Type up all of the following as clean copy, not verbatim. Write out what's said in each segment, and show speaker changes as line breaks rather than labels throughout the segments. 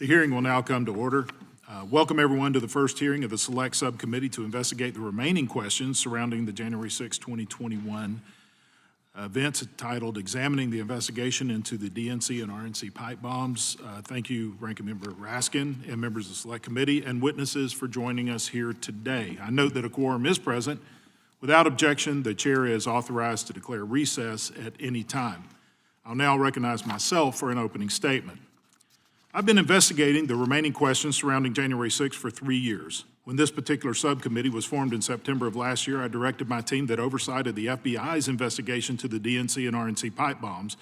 The hearing will now come to order. Welcome everyone to the first hearing of the Select Subcommittee to investigate the remaining questions surrounding the January 6, 2021 events titled Examining the Investigation into the DNC and RNC Pipe Bombs. Thank you, Ranking Member Raskin and members of the Select Committee and witnesses for joining us here today. I note that a quorum is present. Without objection, the chair is authorized to declare recess at any time. I'll now recognize myself for an opening statement. I've been investigating the remaining questions surrounding January 6 for 3 years. When this particular subcommittee was formed in September of last year, I directed my team that oversight of the FBI's investigation to the DNC and RNC pipe bombs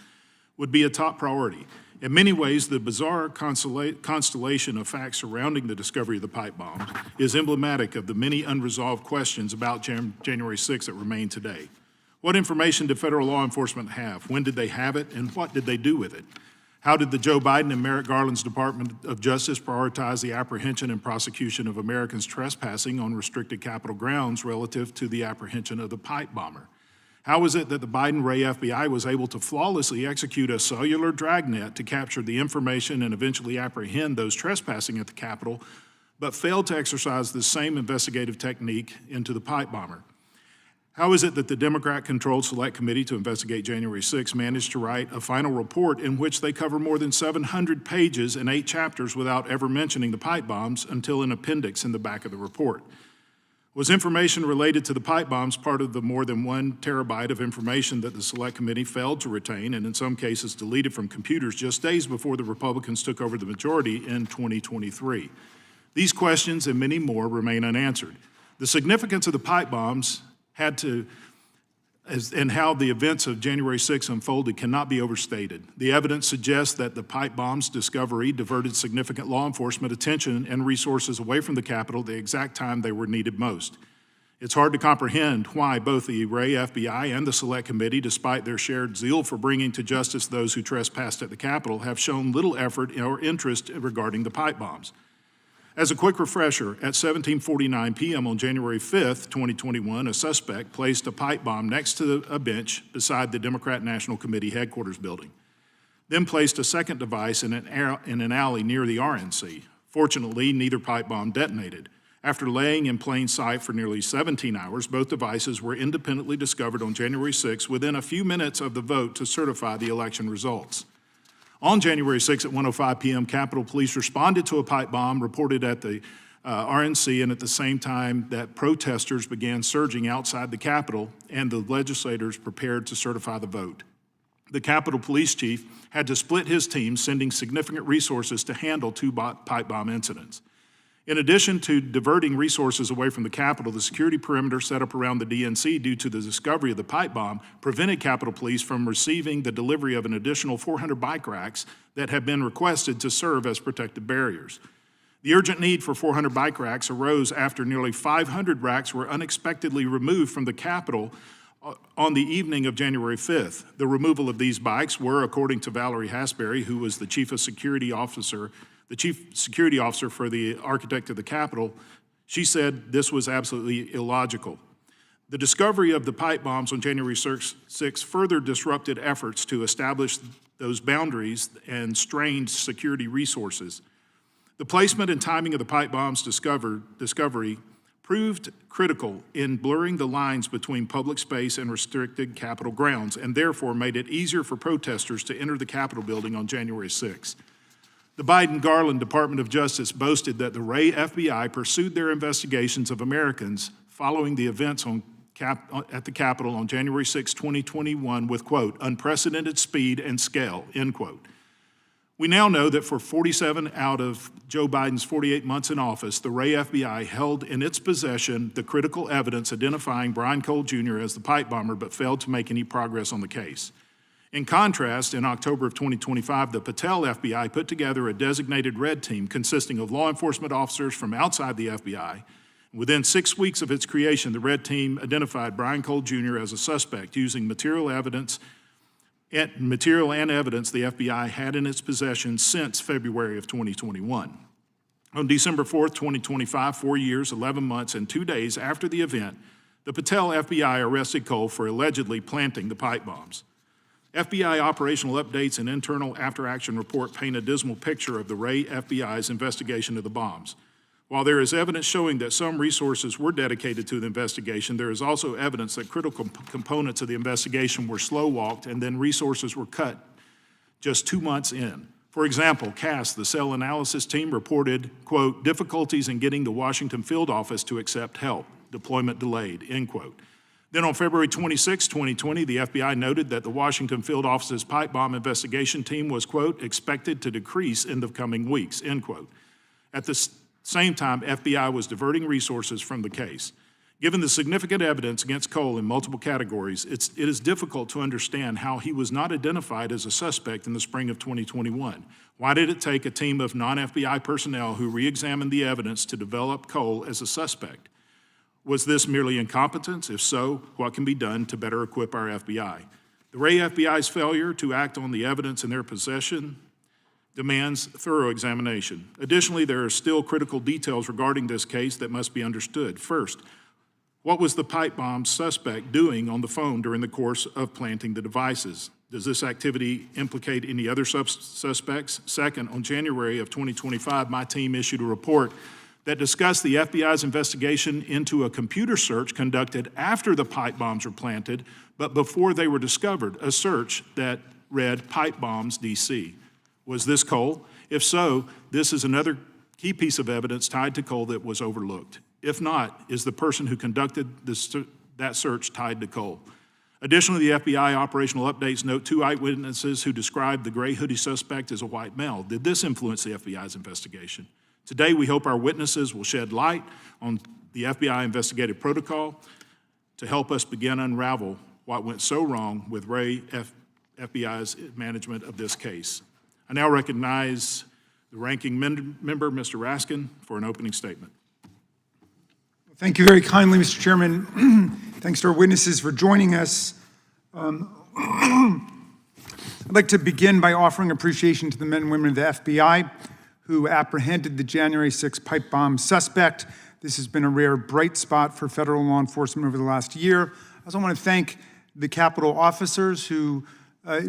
would be a top priority. In many ways, the bizarre constellation of facts surrounding the discovery of the pipe bombs is emblematic of the many unresolved questions about January 6 that remain today. What information did federal law enforcement have? When did they have it, and what did they do with it? How did the Joe Biden and Merrick Garland's Department of Justice prioritize the apprehension and prosecution of Americans trespassing on restricted Capitol grounds relative to the apprehension of the pipe bomber? How is it that the Biden-Ray FBI was able to flawlessly execute a cellular dragnet to capture the information and eventually apprehend those trespassing at the Capitol, but failed to exercise the same investigative technique into the pipe bomber? How is it that the Democrat-controlled Select Committee to investigate January 6 managed to write a final report in which they cover more than 700 pages and 8 chapters without ever mentioning the pipe bombs until an appendix in the back of the report? Was information related to the pipe bombs part of the more than 1 terabyte of information that the Select Committee failed to retain and in some cases deleted from computers just days before the Republicans took over the majority in 2023? These questions and many more remain unanswered. The significance of the pipe bombs and how the events of January 6 unfolded cannot be overstated. The evidence suggests that the pipe bombs discovery diverted significant law enforcement attention and resources away from the Capitol at the exact time they were needed most. It's hard to comprehend why both the Ray FBI and the Select Committee, despite their shared zeal for bringing to justice those who trespassed at the Capitol, have shown little effort or interest regarding the pipe bombs. As a quick refresher, at 17:49 p.m. on January 5, 2021, a suspect placed a pipe bomb next to a bench beside the Democrat National Committee headquarters building, then placed a second device in an alley near the RNC. Fortunately, neither pipe bomb detonated. After laying in plain sight for nearly 17 hours, both devices were independently discovered on January 6 within a few minutes of the vote to certify the election results. On January 6 at 1:05 p.m., Capitol Police responded to a pipe bomb reported at the RNC, and at the same time that protesters began surging outside the Capitol and the legislators prepared to certify the vote. The Capitol Police Chief had to split his team, sending significant resources to handle 2 pipe bomb incidents. In addition to diverting resources away from the Capitol, the security perimeter set up around the DNC due to the discovery of the pipe bomb prevented Capitol Police from receiving the delivery of an additional 400 bike racks that had been requested to serve as protective barriers. The urgent need for 400 bike racks arose after nearly 500 racks were unexpectedly removed from the Capitol on the evening of January 5th. The removal of these bikes were, according to Valerie Hasbury, who was the chief security officer for the architect of the Capitol, she said this was absolutely illogical. The discovery of the pipe bombs on January 6 further disrupted efforts to establish those boundaries and strained security resources. The placement and timing of the pipe bombs discovery proved critical in blurring the lines between public space and restricted Capitol grounds, and therefore made it easier for protesters to enter the Capitol building on January 6. The Biden-Garland Department of Justice boasted that the Ray FBI pursued their investigations of Americans following the events at the Capitol on January 6, 2021 with, quote, unprecedented speed and scale, end quote. We now know that for 47 out of Joe Biden's 48 months in office, the Ray FBI held in its possession the critical evidence identifying Brian Cole Jr. as the pipe bomber, but failed to make any progress on the case. In contrast, in October of 2025, the Patel FBI put together a designated red team consisting of law enforcement officers from outside the FBI. Within 6 weeks of its creation, the red team identified Brian Cole Jr. as a suspect using material and evidence the FBI had in its possession since February of 2021. On December 4th, 2025, 4 years, 11 months, and 2 days after the event, the Patel FBI arrested Cole for allegedly planting the pipe bombs. FBI operational updates and internal after-action report paint a dismal picture of the Ray FBI's investigation of the bombs. While there is evidence showing that some resources were dedicated to the investigation, there is also evidence that critical components of the investigation were slow-walked and then resources were cut just 2 months in. For example, CAS, the cell analysis team, reported, quote, difficulties in getting the Washington field office to accept help, deployment delayed, end quote. Then on February 26, 2020, the FBI noted that the Washington field office's pipe bomb investigation team was, quote, expected to decrease in the coming weeks, end quote. At the same time, FBI was diverting resources from the case. Given the significant evidence against Cole in multiple categories, it is difficult to understand how he was not identified as a suspect in the spring of 2021. Why did it take a team of non-FBI personnel who re-examined the evidence to develop Cole as a suspect? Was this merely incompetence? If so, what can be done to better equip our FBI? The Ray FBI's failure to act on the evidence in their possession demands thorough examination. Additionally, there are still critical details regarding this case that must be understood. First, what was the pipe bomb suspect doing on the phone during the course of planting the devices? Does this activity implicate any other suspects? Second, on January of 2025, my team issued a report that discussed the FBI's investigation into a computer search conducted after the pipe bombs were planted, but before they were discovered, a search that read Pipe Bombs DC. Was this Cole? If so, this is another key piece of evidence tied to Cole that was overlooked. If not, is the person who conducted that search tied to Cole? Additionally, the FBI operational updates note 2 eyewitnesses who described the gray hoodie suspect as a white male. Did this influence the FBI's investigation? Today, we hope our witnesses will shed light on the FBI investigative protocol to help us begin unravel what went so wrong with Ray FBI's management of this case. I now recognize the ranking member, Mr. Raskin, for an opening statement.
Thank you very kindly, Mr. Chairman. Thanks to our witnesses for joining us. I'd like to begin by offering appreciation to the men and women of the FBI who apprehended the January 6 pipe bomb suspect. This has been a rare bright spot for federal law enforcement over the last year. I also want to thank the Capitol officers who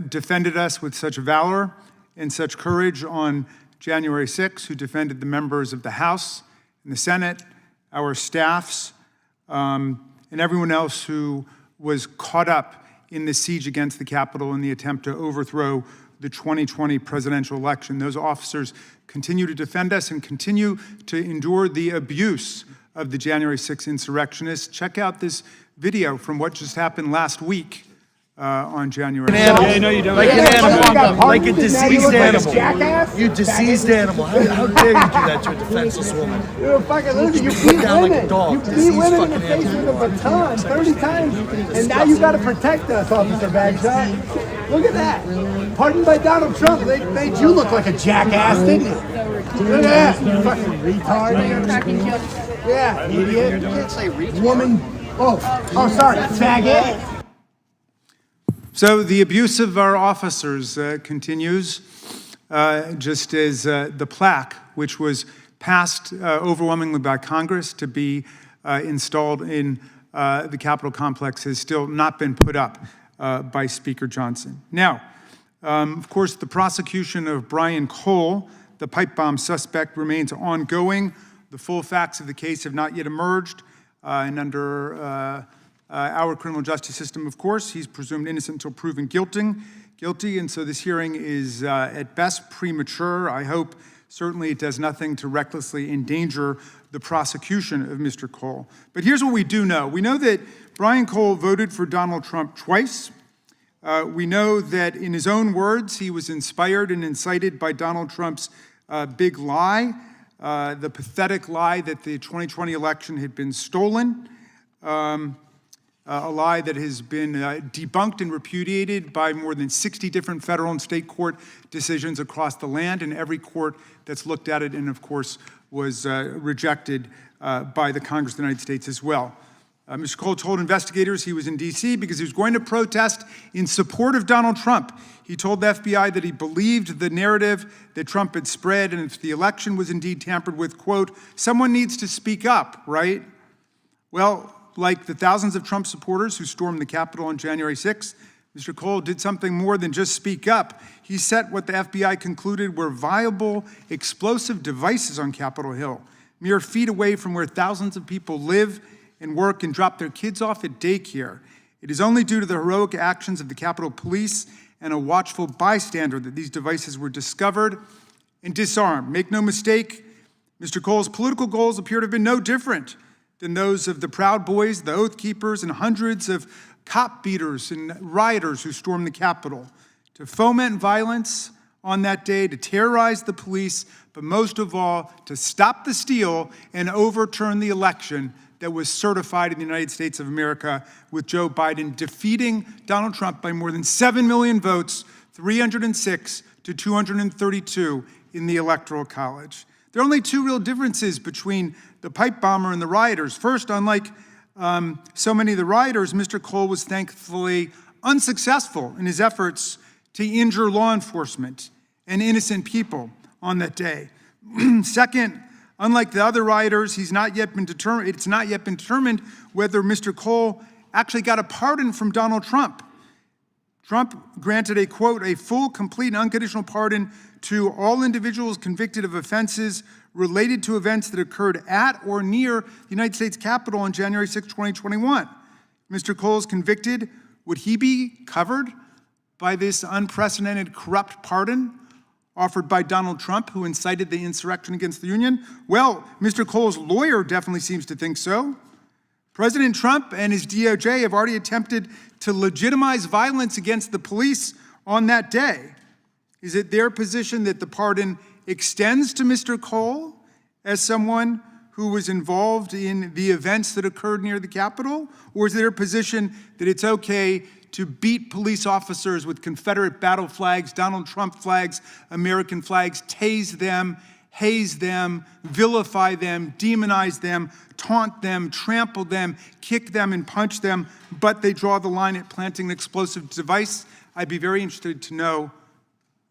defended us with such valor and such courage on January 6, who defended the members of the House and the Senate, our staffs, and everyone else who was caught up in the siege against the Capitol in the attempt to overthrow the 2020 presidential election. Those officers continue to defend us and continue to endure the abuse of the January 6 insurrectionists. Check out this video from what just happened last week on January 6th.
Yeah, no, you don't. Like an animal, like a diseased animal. You diseased animal. How dare you do that to a defenseless woman?
You're a fucking loser. You beat
down
women.
like a dog.
You beat women in the face with a baton 30 times, and now you got to protect us, Officer Bagshot. Look at that. Pardoned by Donald Trump. They made you look like a jackass, didn't you? Look at that. You fucking retard. Yeah, idiot. You can't say retard. Woman. Oh, sorry. Faggot.
So the abuse of our officers continues, just as the plaque, which was passed overwhelmingly by Congress to be installed in the Capitol complex, has still not been put up by Speaker Johnson. Now, of course, the prosecution of Brian Cole, the pipe bomb suspect, remains ongoing. The full facts of the case have not yet emerged, and under our criminal justice system, of course, he's presumed innocent until proven guilty, and so this hearing is at best premature. I hope certainly it does nothing to recklessly endanger the prosecution of Mr. Cole. But here's what we do know. We know that Brian Cole voted for Donald Trump twice. We know that, in his own words, he was inspired and incited by Donald Trump's big lie, the pathetic lie that the 2020 election had been stolen. A lie that has been debunked and repudiated by more than 60 different federal and state court decisions across the land, and every court that's looked at it, and of course was rejected by the Congress of the United States as well. Mr. Cole told investigators he was in D.C. because he was going to protest in support of Donald Trump. He told the FBI that he believed the narrative that Trump had spread, and if the election was indeed tampered with, quote, someone needs to speak up, right? Well, like the thousands of Trump supporters who stormed the Capitol on January 6th, Mr. Cole did something more than just speak up. He set what the FBI concluded were viable explosive devices on Capitol Hill, mere feet away from where thousands of people live and work and drop their kids off at daycare. It is only due to the heroic actions of the Capitol Police and a watchful bystander that these devices were discovered and disarmed. Make no mistake, Mr. Cole's political goals appear to have been no different than those of the Proud Boys, the Oath Keepers, and hundreds of cop beaters and rioters who stormed the Capitol, to foment violence on that day, to terrorize the police, but most of all, to stop the steal and overturn the election that was certified in the United States of America, with Joe Biden defeating Donald Trump by more than 7 million votes, 306 to 232 in the Electoral College. There are only two real differences between the pipe bomber and the rioters. First, unlike so many of the rioters, Mr. Cole was thankfully unsuccessful in his efforts to injure law enforcement and innocent people on that day. Second, unlike the other rioters, it's not yet been determined whether Mr. Cole actually got a pardon from Donald Trump. Trump granted a, quote, a full, complete, and unconditional pardon to all individuals convicted of offenses related to events that occurred at or near the United States Capitol on January 6, 2021. Mr. Cole is convicted. Would he be covered by this unprecedented corrupt pardon offered by Donald Trump, who incited the insurrection against the Union? Well, Mr. Cole's lawyer definitely seems to think so. President Trump and his DOJ have already attempted to legitimize violence against the police on that day. Is it their position that the pardon extends to Mr. Cole as someone who was involved in the events that occurred near the Capitol? Or is their position that it's okay to beat police officers with Confederate battle flags, Donald Trump flags, American flags, tase them, haze them, vilify them, demonize them, taunt them, trample them, kick them, and punch them, but they draw the line at planting an explosive device? I'd be very interested to know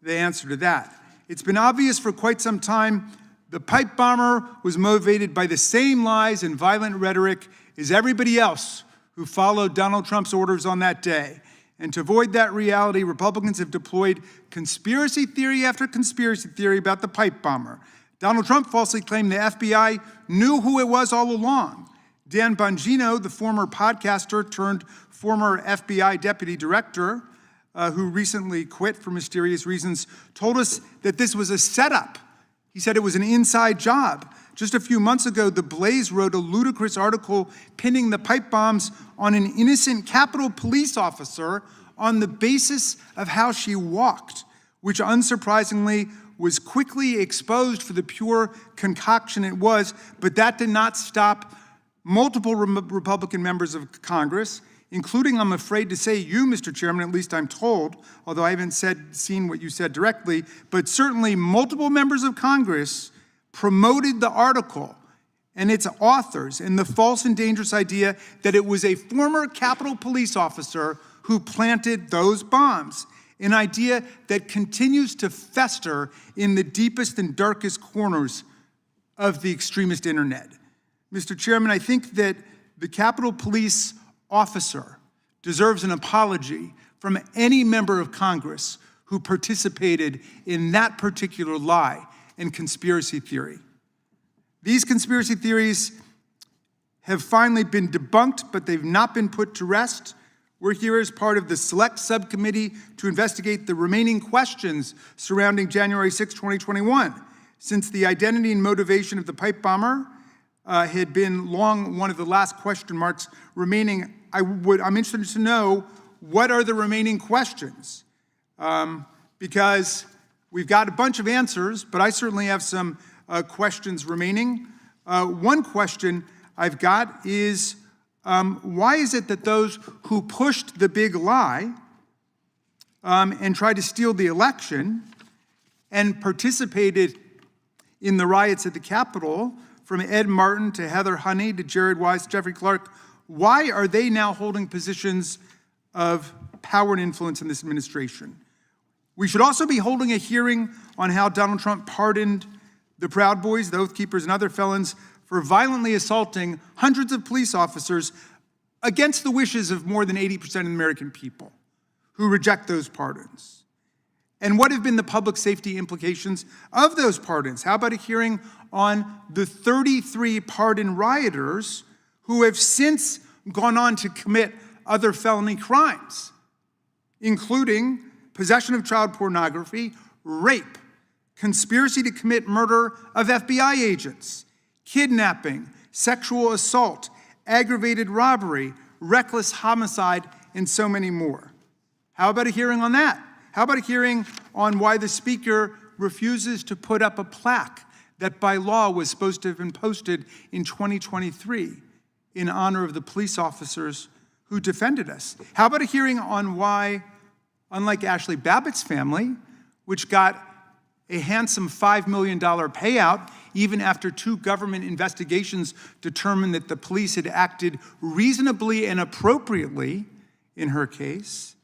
the answer to that. It's been obvious for quite some time the pipe bomber was motivated by the same lies and violent rhetoric as everybody else who followed Donald Trump's orders on that day. And to avoid that reality, Republicans have deployed conspiracy theory after conspiracy theory about the pipe bomber. Donald Trump falsely claimed the FBI knew who it was all along. Dan Bongino, the former podcaster turned former FBI deputy director, who recently quit for mysterious reasons, told us that this was a setup. He said it was an inside job. Just a few months ago, The Blaze wrote a ludicrous article pinning the pipe bombs on an innocent Capitol police officer on the basis of how she walked, which unsurprisingly was quickly exposed for the pure concoction it was, but that did not stop multiple Republican members of Congress, including, I'm afraid to say, you, Mr. Chairman, at least I'm told, although I haven't seen what you said directly, but certainly multiple members of Congress promoted the article and its authors in the false and dangerous idea that it was a former Capitol police officer who planted those bombs, an idea that continues to fester in the deepest and darkest corners of the extremist internet. Mr. Chairman, I think that the Capitol Police officer deserves an apology from any member of Congress who participated in that particular lie and conspiracy theory. These conspiracy theories have finally been debunked, but they've not been put to rest. We're here as part of the select subcommittee to investigate the remaining questions surrounding January 6, 2021. Since the identity and motivation of the pipe bomber had been long one of the last question marks remaining, I'm interested to know, what are the remaining questions? Because we've got a bunch of answers, but I certainly have some questions remaining. One question I've got is, why is it that those who pushed the big lie and tried to steal the election and participated in the riots at the Capitol, from Ed Martin to Heather Honey to Jared Wise, Jeffrey Clark, why are they now holding positions of power and influence in this administration? We should also be holding a hearing on how Donald Trump pardoned the Proud Boys, the Oath Keepers, and other felons for violently assaulting hundreds of police officers against the wishes of more than 80% of the American people, who reject those pardons? And what have been the public safety implications of those pardons? How about a hearing on the 33 pardoned rioters who have since gone on to commit other felony crimes, including possession of child pornography, rape, conspiracy to commit murder of FBI agents, kidnapping, sexual assault, aggravated robbery, reckless homicide, and so many more? How about a hearing on that? How about a hearing on why the Speaker refuses to put up a plaque that by law was supposed to have been posted in 2023 in honor of the police officers who defended us? How about a hearing on why, unlike Ashley Babbitt's family, which got a handsome $5 million payout even after 2 government investigations determined that the police had acted reasonably and appropriately in her case?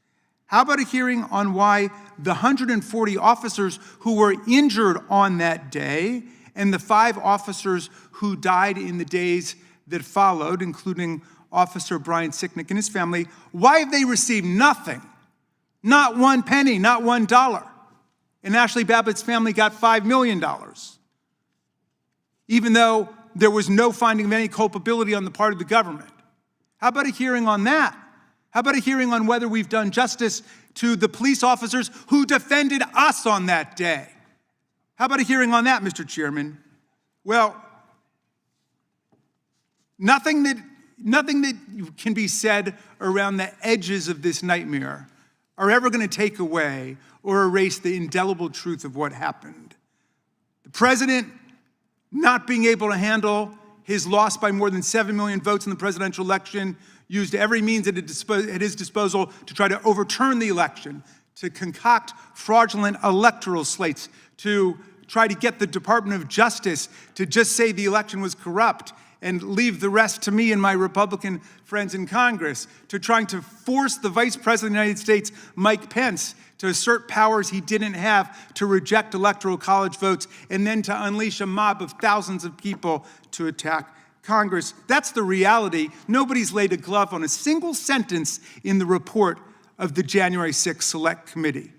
How about a hearing on why the 140 officers who were injured on that day and the 5 officers who died in the days that followed, including Officer Brian Sicknick and his family, why have they received nothing? Not 1 penny, not $1. And Ashley Babbitt's family got $5 million, even though there was no finding of any culpability on the part of the government. How about a hearing on that? How about a hearing on whether we've done justice to the police officers who defended us on that day? How about a hearing on that, Mr. Chairman? Well, nothing that can be said around the edges of this nightmare are ever going to take away or erase the indelible truth of what happened. The president not being able to handle his loss by more than 7 million votes in the presidential election used every means at his disposal to try to overturn the election, to concoct fraudulent electoral slates, to try to get the Department of Justice to just say the election was corrupt and leave the rest to me and my Republican friends in Congress, to trying to force the Vice President of the United States, Mike Pence, to assert powers he didn't have, to reject Electoral College votes, and then to unleash a mob of thousands of people to attack Congress. That's the reality. Nobody's laid a glove on a single sentence in the report of the January 6th Select Committee.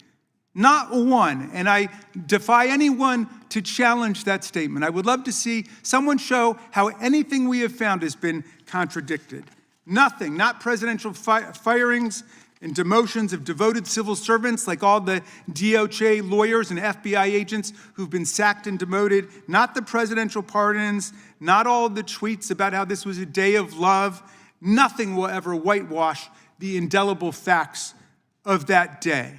Not one. And I defy anyone to challenge that statement. I would love to see someone show how anything we have found has been contradicted. Nothing. Not presidential firings and demotions of devoted civil servants like all the DOJ lawyers and FBI agents who've been sacked and demoted. Not the presidential pardons. Not all the tweets about how this was a day of love. Nothing will ever whitewash the indelible facts of that day.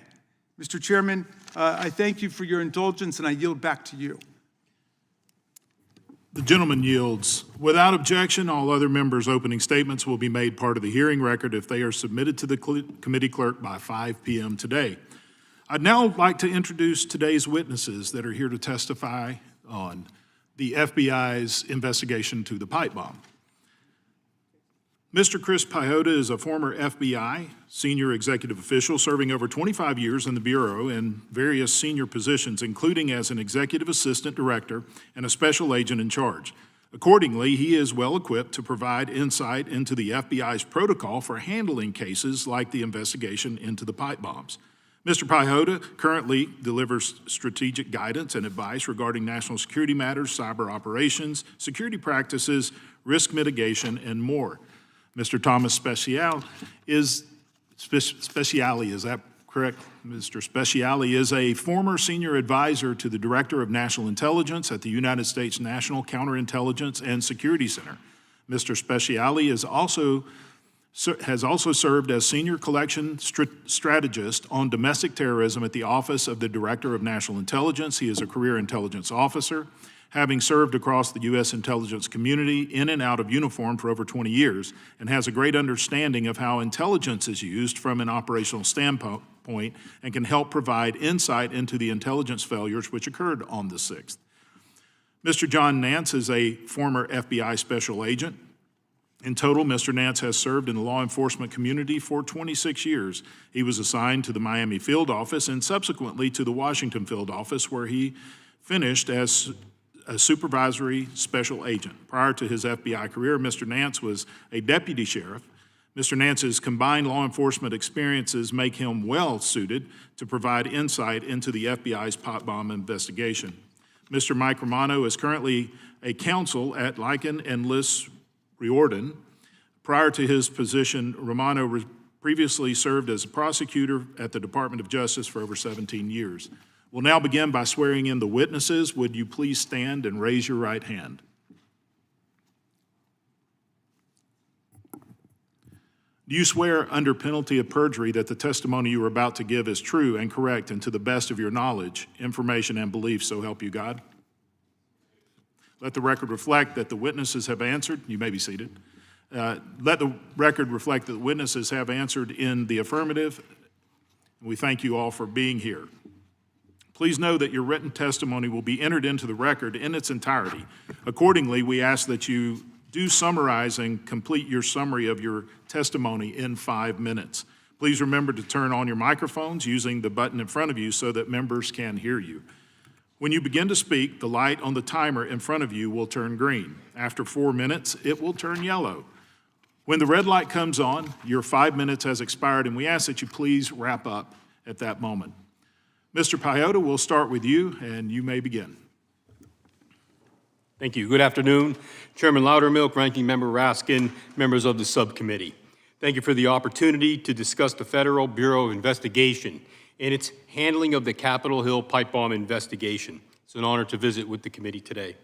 Mr. Chairman, I thank you for your indulgence, and I yield back to you.
The gentleman yields. Without objection, all other members' opening statements will be made part of the hearing record if they are submitted to the committee clerk by 5 p.m. today. I'd now like to introduce today's witnesses that are here to testify on the FBI's investigation to the pipe bomb. Mr. Chris Piehota is a former FBI senior executive official serving over 25 years in the Bureau in various senior positions, including as an executive assistant director and a special agent in charge. Accordingly, he is well equipped to provide insight into the FBI's protocol for handling cases like the investigation into the pipe bombs. Mr. Piehota currently delivers strategic guidance and advice regarding national security matters, cyber operations, security practices, risk mitigation, and more. Mr. Thomas Speciale, is that correct? Mr. Speciale is a former senior advisor to the Director of National Intelligence at the United States National Counterintelligence and Security Center. Mr. Speciale has also served as Senior Collection Strategist on Domestic Terrorism at the Office of the Director of National Intelligence. He is a career intelligence officer, having served across the U.S. intelligence community in and out of uniform for over 20 years, and has a great understanding of how intelligence is used from an operational standpoint and can help provide insight into the intelligence failures which occurred on the 6th. Mr. John Nantz is a former FBI special agent. In total, Mr. Nantz has served in the law enforcement community for 26 years. He was assigned to the Miami field office and subsequently to the Washington field office, where he finished as a supervisory special agent. Prior to his FBI career, Mr. Nantz was a deputy sheriff, Mr. Nantz's combined law enforcement experiences make him well-suited to provide insight into the FBI's pot bomb investigation. Mr. Mike Romano is currently a counsel at Lycan and Liss Riordan. Prior to his position, Romano previously served as a prosecutor at the Department of Justice for over 17 years. We'll now begin by swearing in the witnesses. Would you please stand and raise your right hand? Do you swear under penalty of perjury that the testimony you are about to give is true and correct and to the best of your knowledge, information, and belief, so help you God? Let the record reflect that the witnesses have answered. You may be seated. Let the record reflect that the witnesses have answered in the affirmative. We thank you all for being here. Please know that your written testimony will be entered into the record in its entirety. Accordingly, we ask that you do summarize and complete your summary of your testimony in 5 minutes. Please remember to turn on your microphones using the button in front of you so that members can hear you. When you begin to speak, the light on the timer in front of you will turn green. After 4 minutes, it will turn yellow. When the red light comes on, your 5 minutes has expired, and we ask that you please wrap up at that moment. Mr. Piehota, we'll start with you, and you may begin.
Thank you. Good afternoon, Chairman Loudermilk, Ranking Member Raskin, members of the subcommittee. Thank you for the opportunity to discuss the Federal Bureau of Investigation and its handling of the Capitol Hill pipe bomb investigation. It's an honor to visit with the committee today.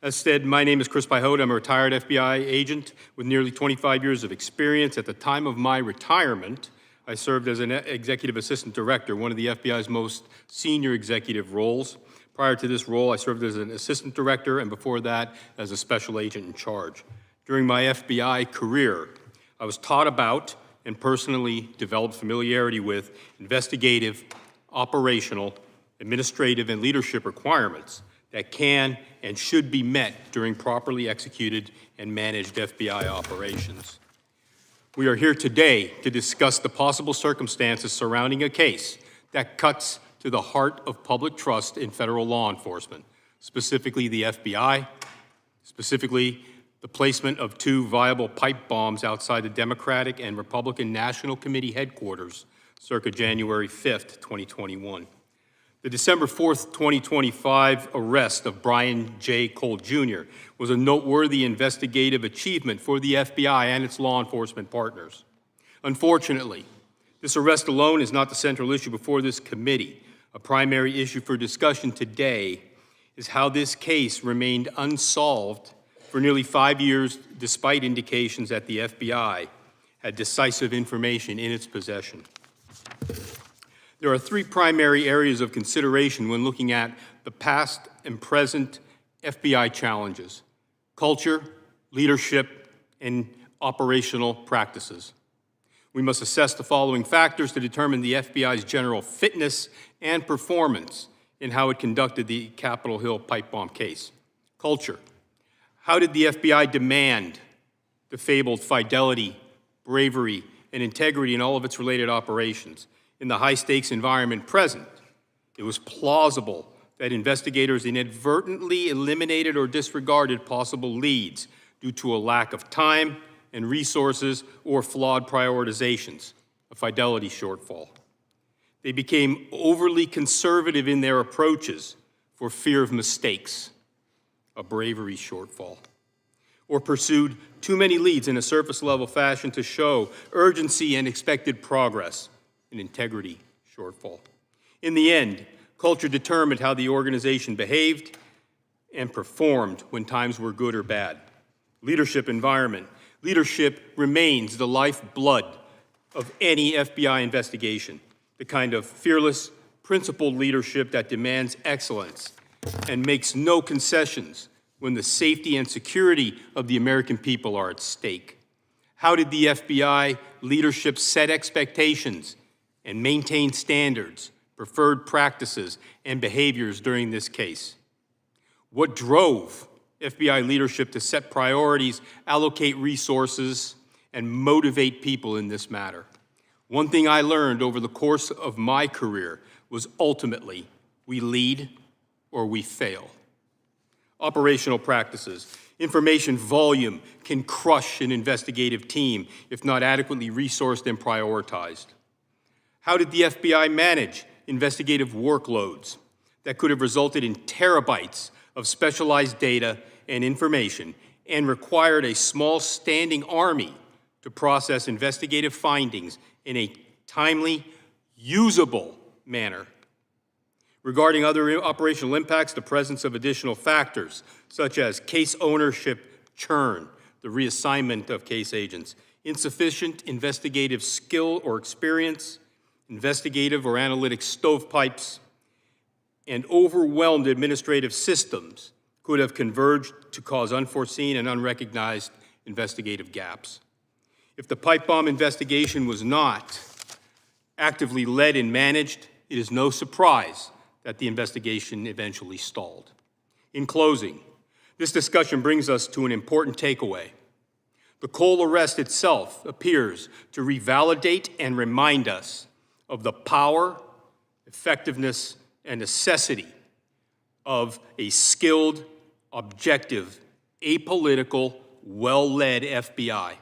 As said, my name is Chris Piehota. I'm a retired FBI agent with nearly 25 years of experience. At the time of my retirement, I served as an executive assistant director, one of the FBI's most senior executive roles. Prior to this role, I served as an assistant director, and before that, as a special agent in charge. During my FBI career, I was taught about and personally developed familiarity with investigative, operational, administrative, and leadership requirements that can and should be met during properly executed and managed FBI operations. We are here today to discuss the possible circumstances surrounding a case that cuts to the heart of public trust in federal law enforcement, specifically the FBI, specifically the placement of 2 viable pipe bombs outside the Democratic and Republican National Committee headquarters circa January 5th, 2021. The December 4th, 2025 arrest of Brian J. Cole Jr. was a noteworthy investigative achievement for the FBI and its law enforcement partners. Unfortunately, this arrest alone is not the central issue before this committee. A primary issue for discussion today is how this case remained unsolved for nearly 5 years, despite indications that the FBI had decisive information in its possession. There are 3 primary areas of consideration when looking at the past and present FBI challenges: culture, leadership, and operational practices. We must assess the following factors to determine the FBI's general fitness and performance in how it conducted the Capitol Hill pipe bomb case. Culture. How did the FBI demand the fabled fidelity, bravery, and integrity in all of its related operations? In the high-stakes environment present, it was plausible that investigators inadvertently eliminated or disregarded possible leads due to a lack of time and resources or flawed prioritizations, a fidelity shortfall. They became overly conservative in their approaches for fear of mistakes, a bravery shortfall. Or pursued too many leads in a surface-level fashion to show urgency and expected progress, an integrity shortfall. In the end, culture determined how the organization behaved and performed when times were good or bad. Leadership environment. Leadership remains the lifeblood of any FBI investigation, the kind of fearless, principled leadership that demands excellence and makes no concessions when the safety and security of the American people are at stake. How did the FBI leadership set expectations and maintain standards, preferred practices, and behaviors during this case? What drove FBI leadership to set priorities, allocate resources, and motivate people in this matter? One thing I learned over the course of my career was ultimately we lead or we fail. Operational practices. Information volume can crush an investigative team if not adequately resourced and prioritized. How did the FBI manage investigative workloads that could have resulted in terabytes of specialized data and information and required a small standing army to process investigative findings in a timely, usable manner? Regarding other operational impacts, the presence of additional factors, such as case ownership churn, the reassignment of case agents, insufficient investigative skill or experience, investigative or analytic stovepipes, and overwhelmed administrative systems could have converged to cause unforeseen and unrecognized investigative gaps. If the pipe bomb investigation was not actively led and managed, it is no surprise that the investigation eventually stalled. In closing, this discussion brings us to an important takeaway. The Cole arrest itself appears to revalidate and remind us of the power, effectiveness, and necessity of a skilled, objective, apolitical, well-led FBI.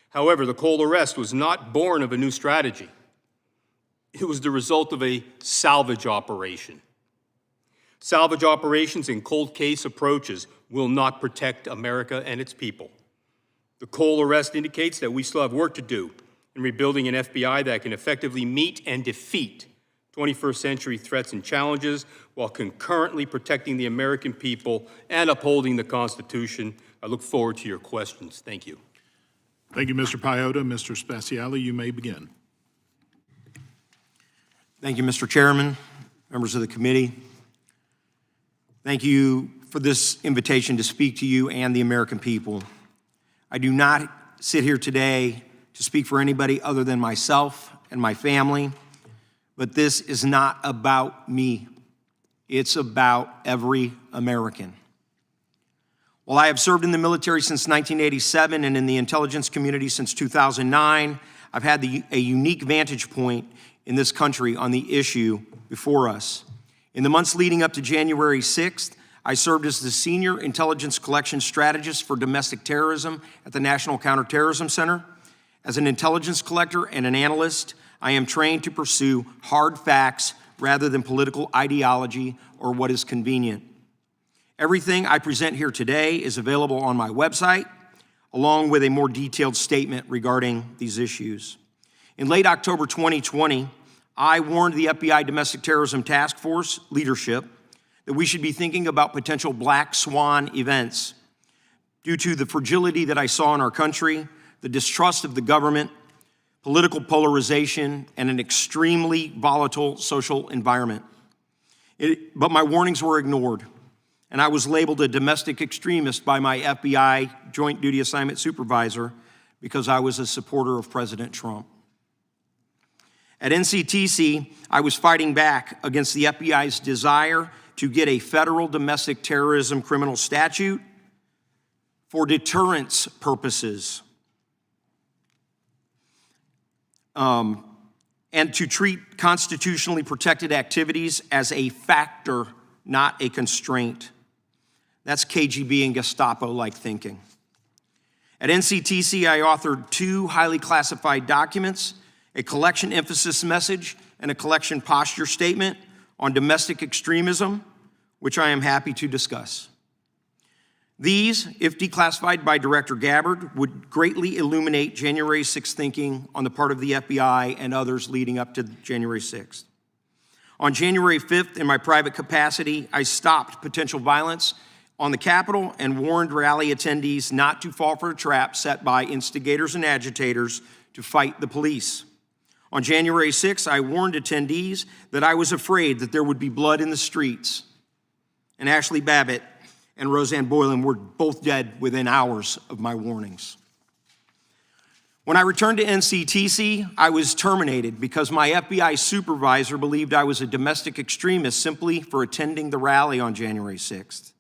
However, the Cole arrest was not born of a new strategy. It was the result of a salvage operation. Salvage operations and cold case approaches will not protect America and its people. The Cole arrest indicates that we still have work to do in rebuilding an FBI that can effectively meet and defeat 21st century threats and challenges while concurrently protecting the American people and upholding the Constitution. I look forward to your questions. Thank you.
Thank you, Mr. Piehota. Mr. Speciale, you may begin.
Thank you, Mr. Chairman, members of the committee. Thank you for this invitation to speak to you and the American people. I do not sit here today to speak for anybody other than myself and my family, but this is not about me. It's about every American. While I have served in the military since 1987 and in the intelligence community since 2009, I've had a unique vantage point in this country on the issue before us. In the months leading up to January 6th, I served as the Senior Intelligence Collection Strategist for Domestic Terrorism at the National Counterterrorism Center. As an intelligence collector and an analyst, I am trained to pursue hard facts rather than political ideology or what is convenient. Everything I present here today is available on my website, along with a more detailed statement regarding these issues. In late October 2020, I warned the FBI Domestic Terrorism Task Force leadership that we should be thinking about potential black swan events due to the fragility that I saw in our country, the distrust of the government, political polarization, and an extremely volatile social environment. But my warnings were ignored, and I was labeled a domestic extremist by my FBI Joint Duty Assignment Supervisor because I was a supporter of President Trump. At NCTC, I was fighting back against the FBI's desire to get a federal domestic terrorism criminal statute for deterrence purposes, and to treat constitutionally protected activities as a factor, not a constraint. That's KGB and Gestapo-like thinking. At NCTC, I authored 2 highly classified documents, a collection emphasis message and a collection posture statement on domestic extremism, which I am happy to discuss. These, if declassified by Director Gabbard, would greatly illuminate January 6th thinking on the part of the FBI and others leading up to January 6th. On January 5th, in my private capacity, I stopped potential violence on the Capitol and warned rally attendees not to fall for a trap set by instigators and agitators to fight the police. On January 6th, I warned attendees that I was afraid that there would be blood in the streets. And Ashley Babbitt and Roseanne Boylan were both dead within hours of my warnings. When I returned to NCTC, I was terminated because my FBI supervisor believed I was a domestic extremist simply for attending the rally on January 6th.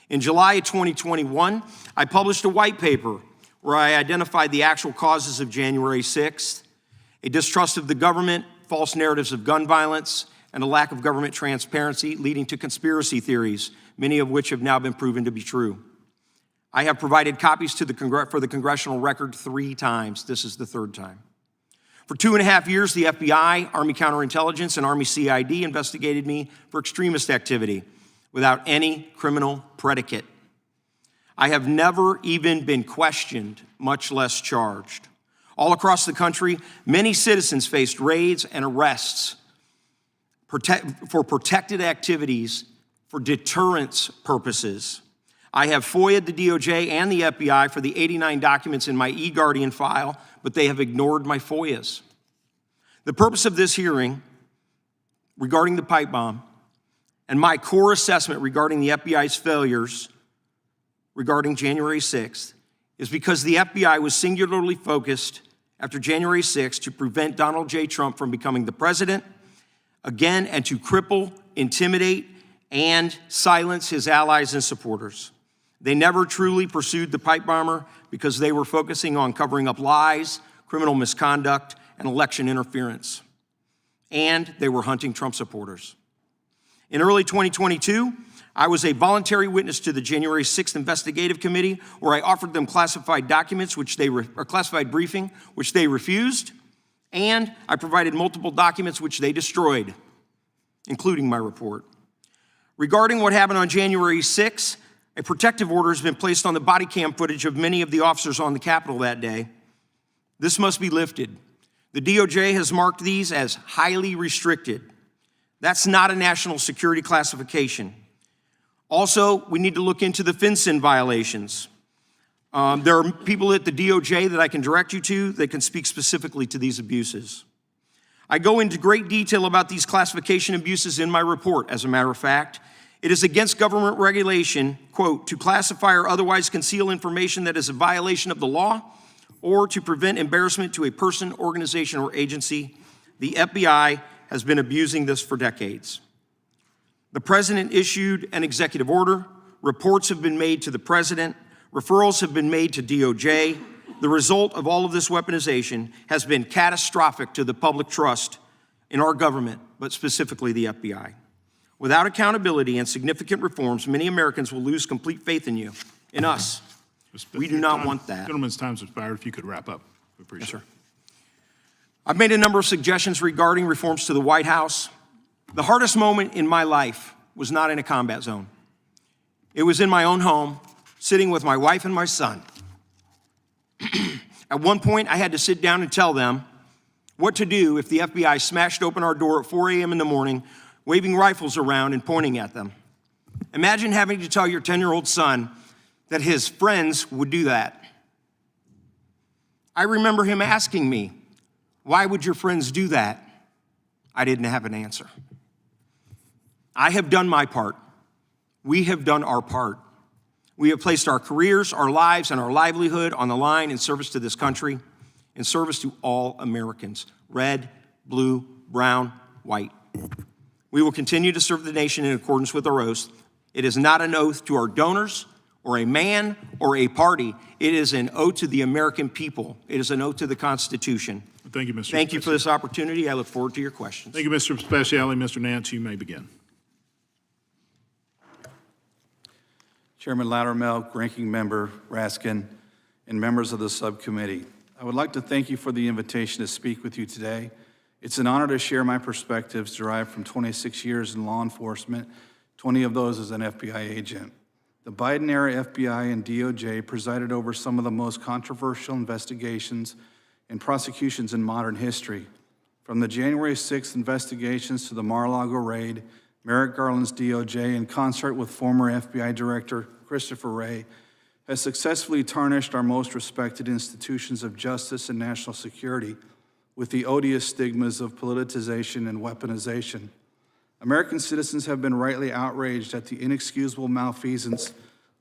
In July of 2021, I published a white paper where I identified the actual causes of January 6th, a distrust of the government, false narratives of gun violence, and a lack of government transparency leading to conspiracy theories, many of which have now been proven to be true. I have provided copies to for the congressional record 3 times. This is the 3rd time. For 2.5 years, the FBI, Army Counterintelligence, and Army CID investigated me for extremist activity without any criminal predicate. I have never even been questioned, much less charged. All across the country, many citizens faced raids and arrests for protected activities for deterrence purposes. I have FOIA'd the DOJ and the FBI for the 89 documents in my eGuardian file, but they have ignored my FOIAs. The purpose of this hearing regarding the pipe bomb and my core assessment regarding the FBI's failures regarding January 6th is because the FBI was singularly focused after January 6th to prevent Donald J. Trump from becoming the president again and to cripple, intimidate, and silence his allies and supporters. They never truly pursued the pipe bomber because they were focusing on covering up lies, criminal misconduct, and election interference. And they were hunting Trump supporters. In early 2022, I was a voluntary witness to the January 6th Investigative Committee, where I offered them classified documents, or classified briefing, which they refused, and I provided multiple documents which they destroyed, including my report. Regarding what happened on January 6th, a protective order has been placed on the body cam footage of many of the officers on the Capitol that day. This must be lifted. The DOJ has marked these as highly restricted. That's not a national security classification. Also, we need to look into the FinCEN violations. There are people at the DOJ that I can direct you to that can speak specifically to these abuses. I go into great detail about these classification abuses in my report, as a matter of fact. It is against government regulation, quote, to classify or otherwise conceal information that is a violation of the law or to prevent embarrassment to a person, organization, or agency. The FBI has been abusing this for decades. The president issued an executive order. Reports have been made to the president. Referrals have been made to DOJ. The result of all of this weaponization has been catastrophic to the public trust in our government, but specifically the FBI. Without accountability and significant reforms, many Americans will lose complete faith in you, in us. We do not want that.
Gentleman's time's expired. If you could wrap up, we appreciate it.
Yes, sir. I've made a number of suggestions regarding reforms to the White House. The hardest moment in my life was not in a combat zone. It was in my own home, sitting with my wife and my son. At one point, I had to sit down and tell them what to do if the FBI smashed open our door at 4 a.m. in the morning, waving rifles around and pointing at them. Imagine having to tell your 10-year-old son that his friends would do that. I remember him asking me, "Why would your friends do that?" I didn't have an answer. I have done my part. We have done our part. We have placed our careers, our lives, and our livelihood on the line in service to this country, in service to all Americans, red, blue, brown, white. We will continue to serve the nation in accordance with our oath. It is not an oath to our donors or a man or a party. It is an oath to the American people. It is an oath to the Constitution.
Thank you, Mr.
Thank you for this opportunity. I look forward to your questions.
Thank you, Mr. Speciale. Mr. Nantz, you may begin.
Chairman Loudermilk, Ranking Member Raskin, and members of the subcommittee. I would like to thank you for the invitation to speak with you today. It's an honor to share my perspectives derived from 26 years in law enforcement, 20 of those as an FBI agent. The Biden-era FBI and DOJ presided over some of the most controversial investigations and prosecutions in modern history. From the January 6th investigations to the Mar-a-Lago raid, Merrick Garland's DOJ, in concert with former FBI Director Christopher Wray, has successfully tarnished our most respected institutions of justice and national security with the odious stigmas of politicization and weaponization. American citizens have been rightly outraged at the inexcusable malfeasance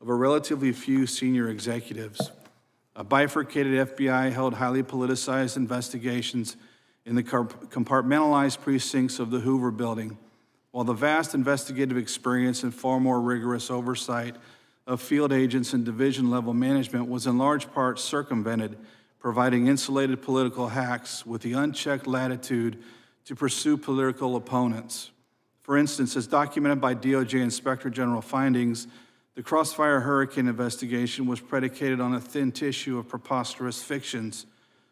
of a relatively few senior executives. A bifurcated FBI held highly politicized investigations in the compartmentalized precincts of the Hoover Building, while the vast investigative experience and far more rigorous oversight of field agents and division-level management was in large part circumvented, providing insulated political hacks with the unchecked latitude to pursue political opponents. For instance, as documented by DOJ Inspector General findings, The Crossfire Hurricane investigation was predicated on a thin tissue of preposterous fictions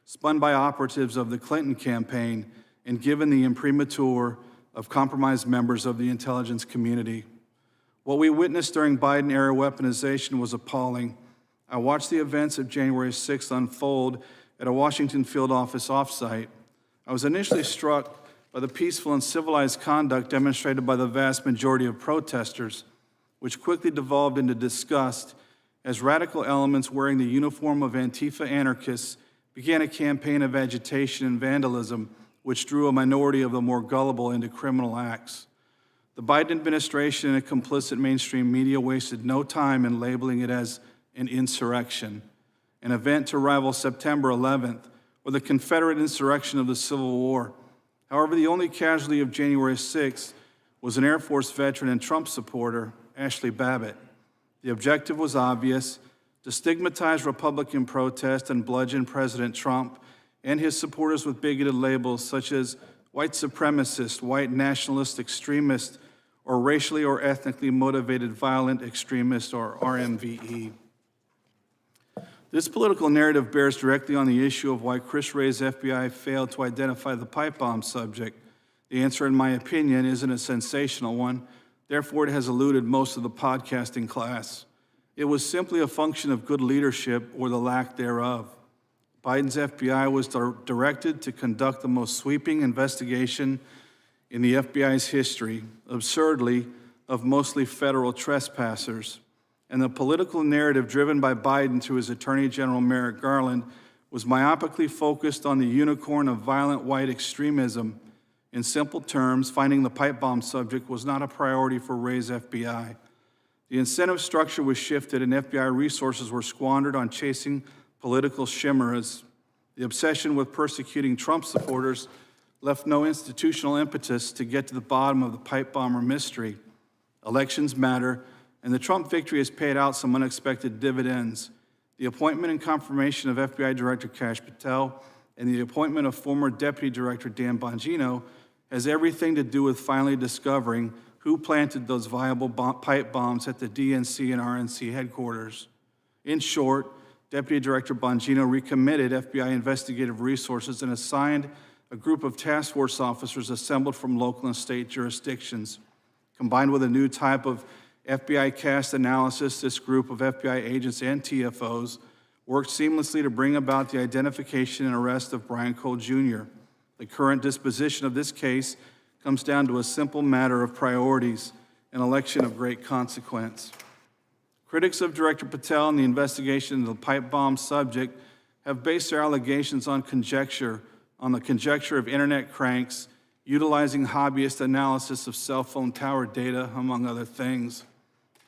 spun by operatives of the Clinton campaign and given the imprimatur of compromised members of the intelligence community. What we witnessed during Biden-era weaponization was appalling. I watched the events of January 6th unfold at a Washington field office offsite. I was initially struck by the peaceful and civilized conduct demonstrated by the vast majority of protesters, which quickly devolved into disgust as radical elements wearing the uniform of Antifa anarchists began a campaign of agitation and vandalism, which drew a minority of the more gullible into criminal acts. The Biden administration and a complicit mainstream media wasted no time in labeling it as an insurrection, an event to rival September 11th or the Confederate insurrection of the Civil War. However, the only casualty of January 6th was an Air Force veteran and Trump supporter, Ashley Babbitt. The objective was obvious: to stigmatize Republican protest and bludgeon President Trump and his supporters with bigoted labels such as white supremacist, white nationalist extremist, or racially or ethnically motivated violent extremist, or RMVE. This political narrative bears directly on the issue of why Chris Wray's FBI failed to identify the pipe bomb subject. The answer, in my opinion, isn't a sensational one. Therefore, it has eluded most of the podcasting class. It was simply a function of good leadership or the lack thereof. Biden's FBI was directed to conduct the most sweeping investigation in the FBI's history, absurdly, of mostly federal trespassers. And the political narrative driven by Biden through his Attorney General Merrick Garland was myopically focused on the unicorn of violent white extremism. In simple terms, finding the pipe bomb subject was not a priority for Wray's FBI. The incentive structure was shifted and FBI resources were squandered on chasing political chimeras. The obsession with persecuting Trump supporters left no institutional impetus to get to the bottom of the pipe bomber mystery. Elections matter, and the Trump victory has paid out some unexpected dividends. The appointment and confirmation of FBI Director Kash Patel and the appointment of former Deputy Director Dan Bongino has everything to do with finally discovering who planted those viable pipe bombs at the DNC and RNC headquarters. In short, Deputy Director Bongino recommitted FBI investigative resources and assigned a group of task force officers assembled from local and state jurisdictions. Combined with a new type of FBI cast analysis, this group of FBI agents and TFOs worked seamlessly to bring about the identification and arrest of Brian Cole Jr. The current disposition of this case comes down to a simple matter of priorities, an election of great consequence. Critics of Director Patel and the investigation into the pipe bomb subject have based their allegations on the conjecture of internet cranks utilizing hobbyist analysis of cell phone tower data, among other things.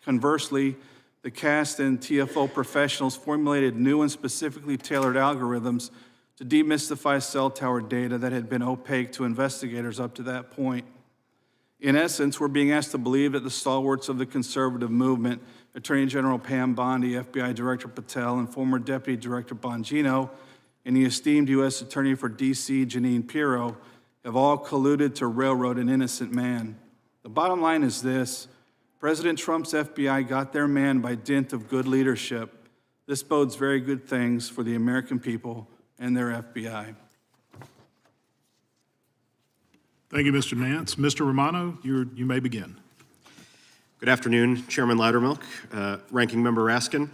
Conversely, the cast and TFO professionals formulated new and specifically tailored algorithms to demystify cell tower data that had been opaque to investigators up to that point. In essence, we're being asked to believe that the stalwarts of the conservative movement, Attorney General Pam Bondi, FBI Director Patel, and former Deputy Director Bongino, and the esteemed U.S. Attorney for D.C., Jeanine Pirro, have all colluded to railroad an innocent man. The bottom line is this: President Trump's FBI got their man by dint of good leadership. This bodes very good things for the American people and their FBI.
Thank you, Mr. Nantz. Mr. Romano, you may begin.
Good afternoon, Chairman Loudermilk, Ranking Member Raskin,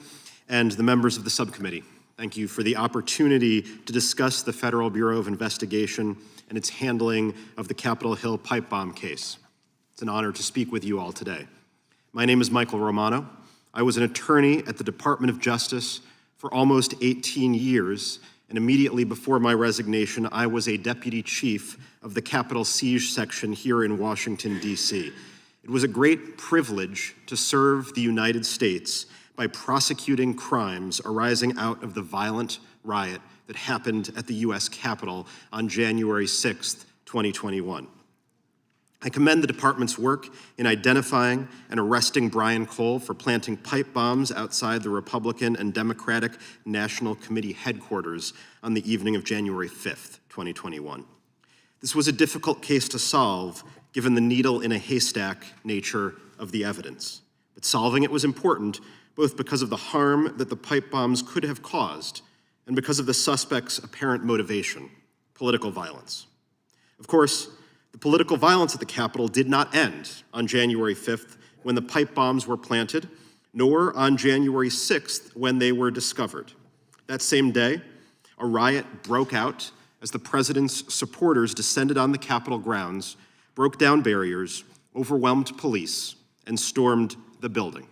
and the members of the subcommittee. Thank you for the opportunity to discuss the Federal Bureau of Investigation and its handling of the Capitol Hill pipe bomb case. It's an honor to speak with you all today. My name is Michael Romano. I was an attorney at the Department of Justice for almost 18 years, and immediately before my resignation, I was a deputy chief of the Capitol Siege Section here in Washington, D.C. It was a great privilege to serve the United States by prosecuting crimes arising out of the violent riot that happened at the U.S. Capitol on January 6th, 2021. I commend the department's work in identifying and arresting Brian Cole for planting pipe bombs outside the Republican and Democratic National Committee headquarters on the evening of January 5th, 2021. This was a difficult case to solve given the needle in a haystack nature of the evidence. But solving it was important, both because of the harm that the pipe bombs could have caused and because of the suspect's apparent motivation, political violence. Of course, the political violence at the Capitol did not end on January 5th when the pipe bombs were planted, nor on January 6th when they were discovered. That same day, a riot broke out as the president's supporters descended on the Capitol grounds, broke down barriers, overwhelmed police, and stormed the building.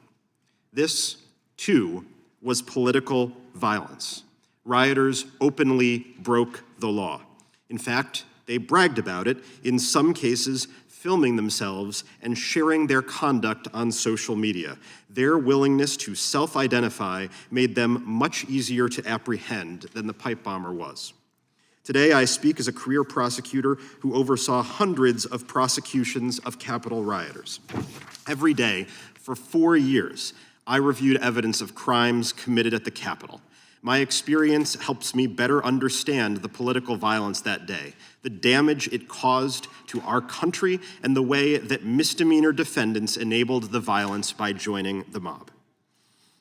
This, too, was political violence. Rioters openly broke the law. In fact, they bragged about it, in some cases filming themselves and sharing their conduct on social media. Their willingness to self-identify made them much easier to apprehend than the pipe bomber was. Today, I speak as a career prosecutor who oversaw hundreds of prosecutions of Capitol rioters. Every day, for 4 years, I reviewed evidence of crimes committed at the Capitol. My experience helps me better understand the political violence that day, the damage it caused to our country, and the way that misdemeanor defendants enabled the violence by joining the mob.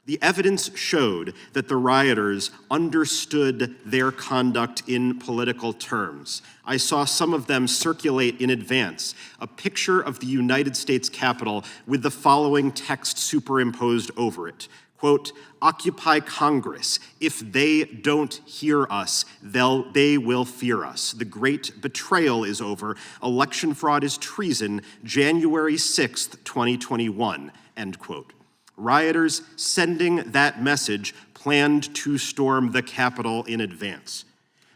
The evidence showed that the rioters understood their conduct in political terms. I saw some of them circulate in advance a picture of the United States Capitol with the following text superimposed over it. Quote, "Occupy Congress. If they don't hear us, they will fear us. The great betrayal is over. Election fraud is treason. January 6th, 2021, end quote. Rioters sending that message planned to storm the Capitol in advance.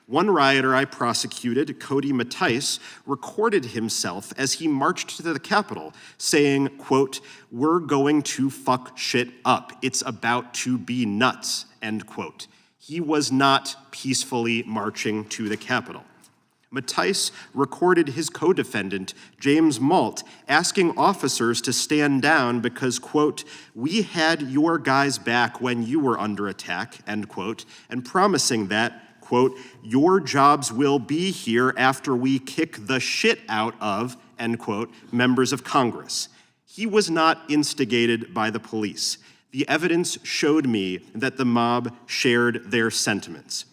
One rioter I prosecuted, Cody Mattice, recorded himself as he marched to the Capitol, saying, quote, "We're going to fuck shit up. It's about to be nuts," end quote. He was not peacefully marching to the Capitol. Mattice recorded his co-defendant, James Malt, asking officers to stand down because, quote, "We had your guys back when you were under attack," end quote, and promising that, quote, "Your jobs will be here after we kick the shit out of," end quote, members of Congress. He was not instigated by the police. The evidence showed me that the mob shared their sentiments.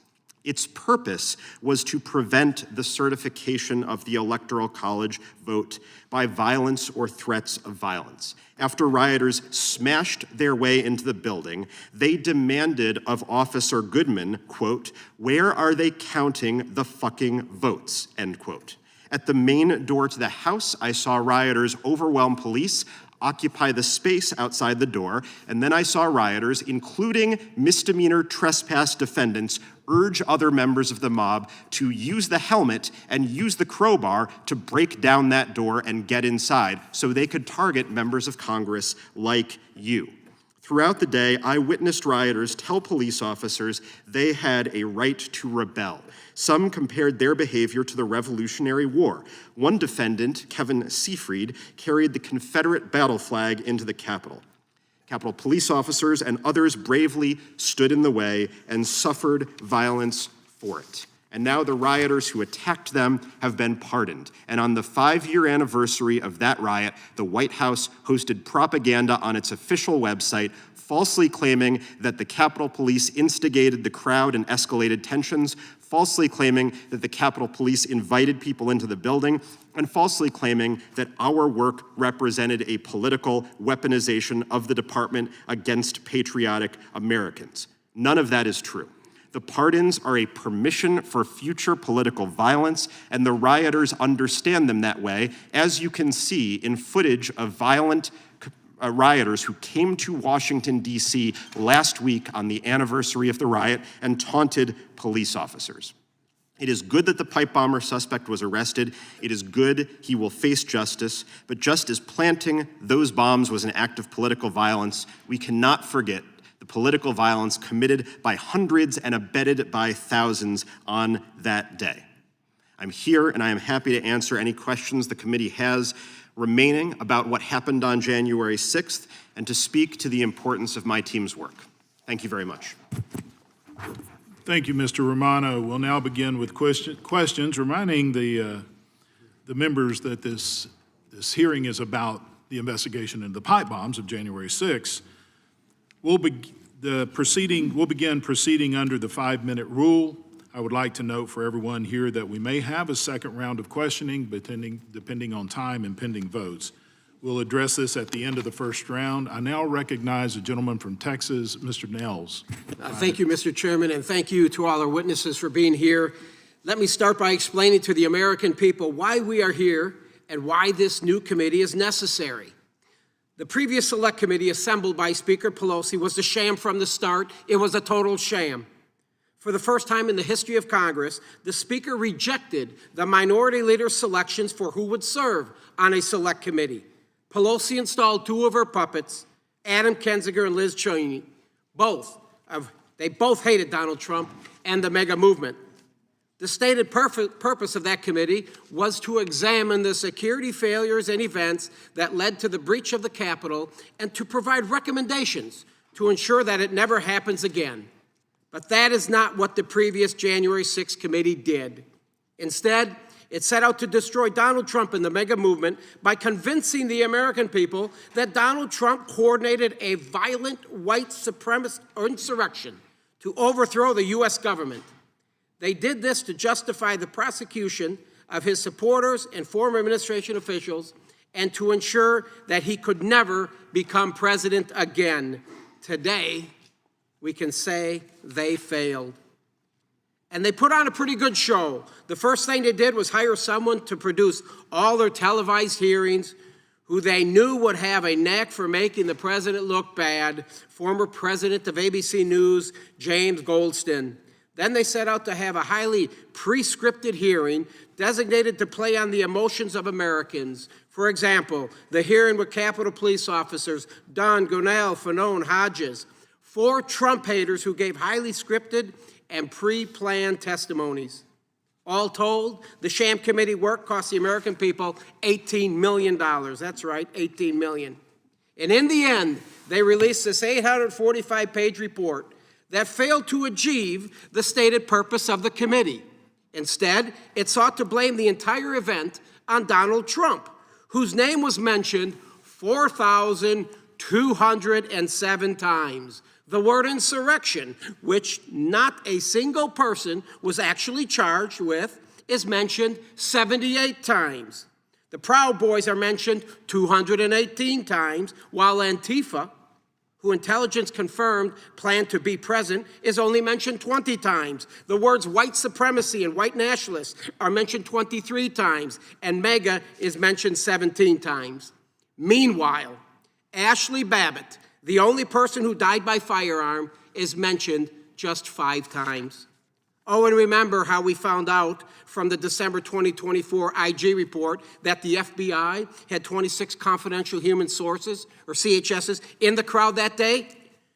Its purpose was to prevent the certification of the Electoral College vote by violence or threats of violence. After rioters smashed their way into the building, they demanded of Officer Goodman, quote, "Where are they counting the fucking votes?" End quote. At the main door to the House, I saw rioters overwhelm police, occupy the space outside the door, and then I saw rioters, including misdemeanor trespass defendants, urge other members of the mob to use the helmet and use the crowbar to break down that door and get inside so they could target members of Congress like you. Throughout the day, I witnessed rioters tell police officers they had a right to rebel. Some compared their behavior to the Revolutionary War. One defendant, Kevin Seafried, carried the Confederate battle flag into the Capitol. Capitol police officers and others bravely stood in the way and suffered violence for it. And now the rioters who attacked them have been pardoned. And on the 5-year anniversary of that riot, the White House hosted propaganda on its official website, falsely claiming that the Capitol Police instigated the crowd and escalated tensions, falsely claiming that the Capitol Police invited people into the building, and falsely claiming that our work represented a political weaponization of the department against patriotic Americans. None of that is true. The pardons are a permission for future political violence, and the rioters understand them that way, as you can see in footage of violent rioters who came to Washington, D.C. last week on the anniversary of the riot and taunted police officers. It is good that the pipe bomber suspect was arrested. It is good he will face justice. But just as planting those bombs was an act of political violence, we cannot forget the political violence committed by hundreds and abetted by thousands on that day. I'm here and I am happy to answer any questions the committee has remaining about what happened on January 6th and to speak to the importance of my team's work. Thank you very much.
Thank you, Mr. Romano. We'll now begin with questions, reminding the members that this hearing is about the investigation into the pipe bombs of January 6th, we'll begin proceeding under the 5-minute rule. I would like to note for everyone here that we may have a second round of questioning depending on time and pending votes. We'll address this at the end of the first round. I now recognize the gentleman from Texas, Mr. Nantz.
Thank you, Mr. Chairman, and thank you to all our witnesses for being here. Let me start by explaining to the American people why we are here and why this new committee is necessary. The previous select committee assembled by Speaker Pelosi was a sham from the start. It was a total sham. For the first time in the history of Congress, the Speaker rejected the minority leader's selections for who would serve on a select committee. Pelosi installed 2 of her puppets, Adam Kinzinger and Liz Cheney. They both hated Donald Trump and the MAGA movement. The stated purpose of that committee was to examine the security failures and events that led to the breach of the Capitol and to provide recommendations to ensure that it never happens again. But that is not what the previous January 6th committee did. Instead, it set out to destroy Donald Trump and the MAGA movement by convincing the American people that Donald Trump coordinated a violent white supremacist insurrection to overthrow the U.S. government. They did this to justify the prosecution of his supporters and former administration officials and to ensure that he could never become president again. Today, we can say they failed. And they put on a pretty good show. The first thing they did was hire someone to produce all their televised hearings who they knew would have a knack for making the president look bad, former president of ABC News, James Goldston. Then they set out to have a highly pre-scripted hearing designated to play on the emotions of Americans. For example, the hearing with Capitol Police officers Dunn, Gonell, Fanone, Hodges, 4 Trump haters who gave highly scripted and pre-planned testimonies. All told, the sham committee work cost the American people $18 million. That's right, $18 million. And in the end, they released this 845-page report that failed to achieve the stated purpose of the committee. Instead, it sought to blame the entire event on Donald Trump, whose name was mentioned 4,207 times. The word insurrection, which not a single person was actually charged with, is mentioned 78 times. The Proud Boys are mentioned 218 times, while Antifa, who intelligence confirmed planned to be present, is only mentioned 20 times. The words white supremacy and white nationalists are mentioned 23 times, and MAGA is mentioned 17 times. Meanwhile, Ashley Babbitt, the only person who died by firearm, is mentioned just 5 times. Oh, and remember how we found out from the December 2024 IG report that the FBI had 26 confidential human sources, or CHSs, in the crowd that day?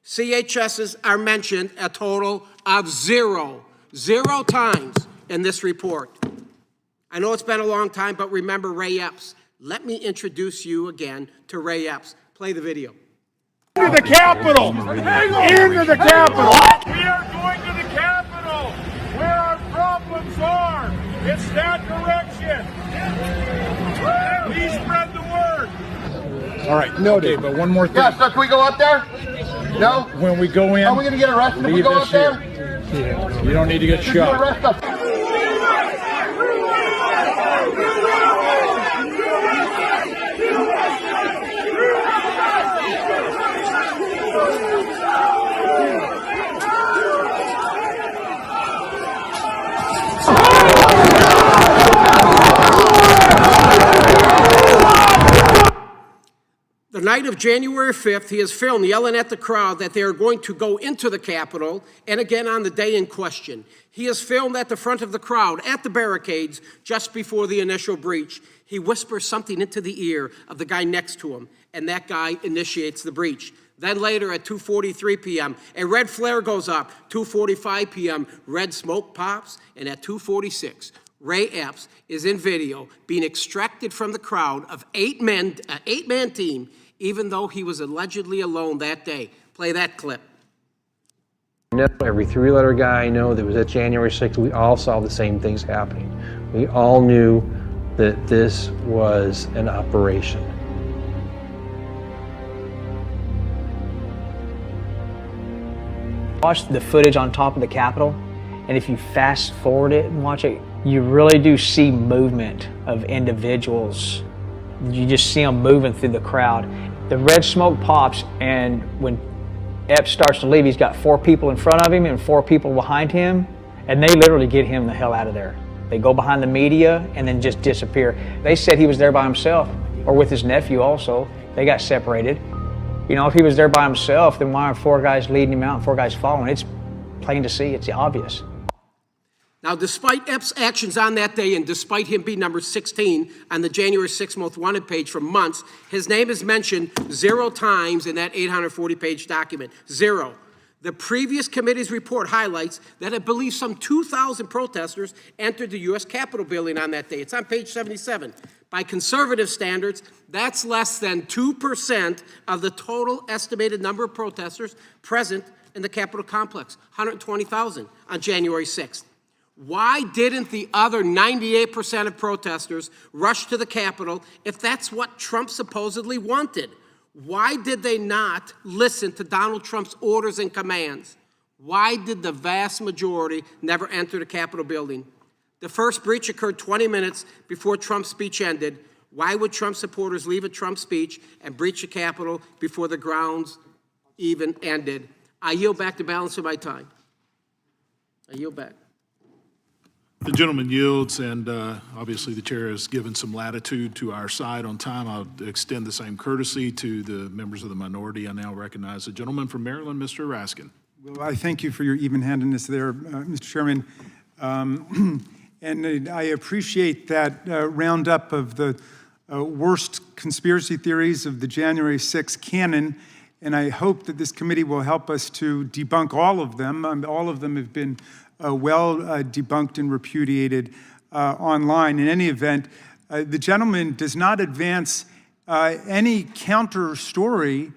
CHSs are mentioned a total of 0 times in this report. I know it's been a long time, but remember Ray Epps. Let me introduce you again to Ray Epps. Play the video.
Into the Capitol! Into the Capitol! We are going to the Capitol, where our problems are. It's that direction. Please spread the word.
All right, noted. Okay, but one more thing.
Yeah, so can we go up there? No?
When we go in,
are we going to get arrested if we go up there?
Yeah. You don't need to get shot.
Arrest us.
The night of January 5th, he is filmed yelling at the crowd that they are going to go into the Capitol, and again on the day in question. He is filmed at the front of the crowd, at the barricades, just before the initial breach. He whispers something into the ear of the guy next to him, and that guy initiates the breach. Then later at 2:43 p.m., a red flare goes up. 2:45 p.m., red smoke pops, and at 2:46, Ray Epps is in video being extracted from the crowd of an 8-man team, even though he was allegedly alone that day. Play that clip.
Every 3-letter guy I know that was at January 6th, we all saw the same things happening. We all knew that this was an operation.
Watch the footage on top of the Capitol, and if you fast forward it and watch it, you really do see movement of individuals. You just see them moving through the crowd. The red smoke pops, and when Epps starts to leave, he's got 4 people in front of him and 4 people behind him, and they literally get him the hell out of there. They go behind the media and then just disappear. They said he was there by himself, or with his nephew also. They got separated. You know, if he was there by himself, then why are 4 guys leading him out and 4 guys following? It's plain to see, it's obvious.
Now, despite Epps' actions on that day, and despite him being number 16 on the January 6th Most Wanted page for months, his name is mentioned 0 times in that 840-page document. 0. The previous committee's report highlights that I believe some 2,000 protesters entered the U.S. Capitol building on that day. It's on page 77. By conservative standards, that's less than 2% of the total estimated number of protesters present in the Capitol complex, 120,000 on January 6th. Why didn't the other 98% of protesters rush to the Capitol if that's what Trump supposedly wanted? Why did they not listen to Donald Trump's orders and commands? Why did the vast majority never enter the Capitol building? The first breach occurred 20 minutes before Trump's speech ended. Why would Trump supporters leave a Trump speech and breach the Capitol before the grounds even ended? I yield back the balance of my time. I yield back.
The gentleman yields, and obviously the chair has given some latitude to our side on time. I'll extend the same courtesy to the members of the minority. I now recognize the gentleman from Maryland, Mr. Raskin.
Well, I thank you for your even-handedness there, Mr. Chairman. And I appreciate that roundup of the worst conspiracy theories of the January 6th canon, and I hope that this committee will help us to debunk all of them. All of them have been well debunked and repudiated online. In any event, the gentleman does not advance any counter story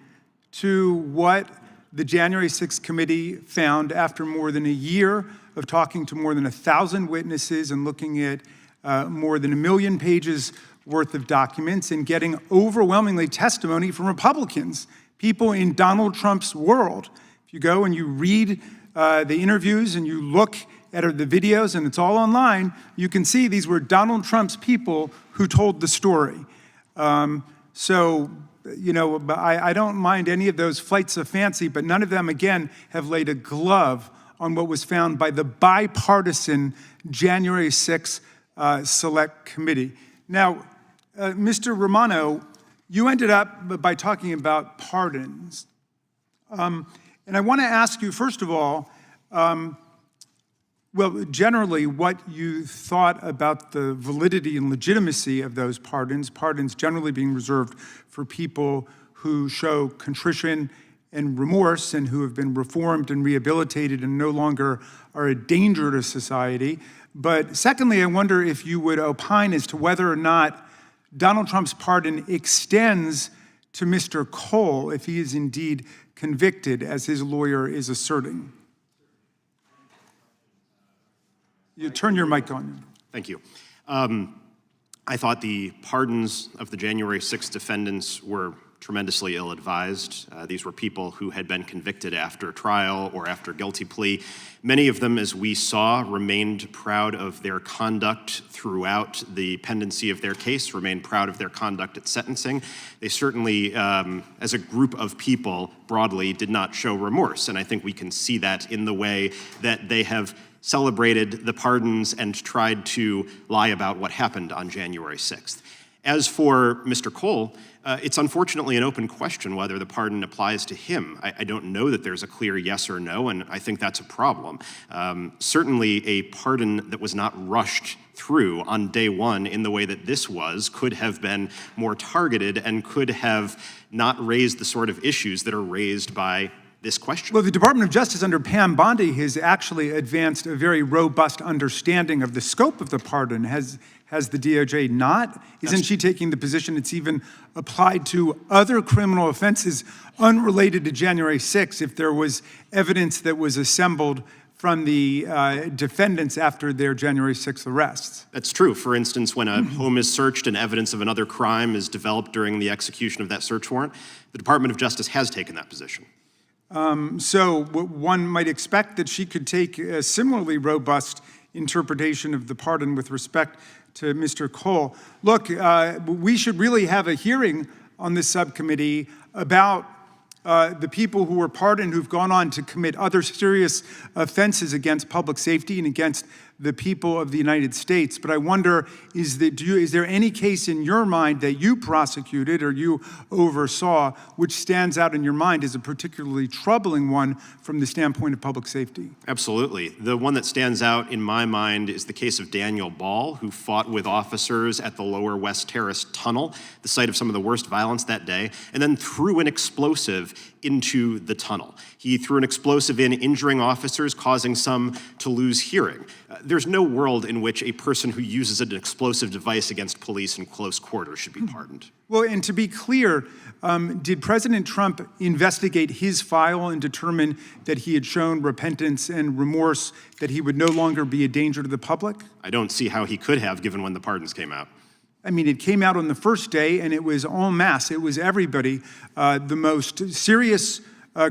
to what the January 6th committee found after more than a year of talking to more than 1,000 witnesses and looking at more than 1 million pages worth of documents and getting overwhelmingly testimony from Republicans, people in Donald Trump's world. If you go and you read the interviews and you look at the videos, and it's all online, you can see these were Donald Trump's people who told the story. So, you know, I don't mind any of those flights of fancy, but none of them, again, have laid a glove on what was found by the bipartisan January 6th Select Committee. Now, Mr. Romano, you ended up by talking about pardons. And I want to ask you, first of all, well, generally, what you thought about the validity and legitimacy of those pardons generally being reserved for people who show contrition and remorse and who have been reformed and rehabilitated and no longer are a danger to society. But secondly, I wonder if you would opine as to whether or not Donald Trump's pardon extends to Mr. Cole if he is indeed convicted, as his lawyer is asserting. You turn your mic on.
Thank you. I thought the pardons of the January 6th defendants were tremendously ill-advised. These were people who had been convicted after trial or after guilty plea. Many of them, as we saw, remained proud of their conduct throughout the pendency of their case, remained proud of their conduct at sentencing. They certainly, as a group of people, broadly, did not show remorse. And I think we can see that in the way that they have celebrated the pardons and tried to lie about what happened on January 6th. As for Mr. Cole, it's unfortunately an open question whether the pardon applies to him. I don't know that there's a clear yes or no, and I think that's a problem. Certainly a pardon that was not rushed through on day one in the way that this was could have been more targeted and could have not raised the sort of issues that are raised by this question.
Well, the Department of Justice under Pam Bondi has actually advanced a very robust understanding of the scope of the pardon. Has the DOJ not? Isn't she taking the position it's even applied to other criminal offenses unrelated to January 6th if there was evidence that was assembled from the defendants after their January 6th arrests?
That's true. For instance, when a home is searched and evidence of another crime is developed during the execution of that search warrant, the Department of Justice has taken that position.
So one might expect that she could take a similarly robust interpretation of the pardon with respect to Mr. Cole. Look, we should really have a hearing on this subcommittee about the people who were pardoned who've gone on to commit other serious offenses against public safety and against the people of the United States. But I wonder, is there any case in your mind that you prosecuted or you oversaw which stands out in your mind as a particularly troubling one from the standpoint of public safety?
Absolutely. The one that stands out in my mind is the case of Daniel Ball, who fought with officers at the Lower West Terrace Tunnel, the site of some of the worst violence that day, and then threw an explosive into the tunnel. He threw an explosive in, injuring officers, causing some to lose hearing. There's no world in which a person who uses an explosive device against police in close quarters should be pardoned.
Well, and to be clear, did President Trump investigate his file and determine that he had shown repentance and remorse, that he would no longer be a danger to the public?
I don't see how he could have, given when the pardons came out.
I mean, it came out on the first day, and it was en masse. It was everybody. The most serious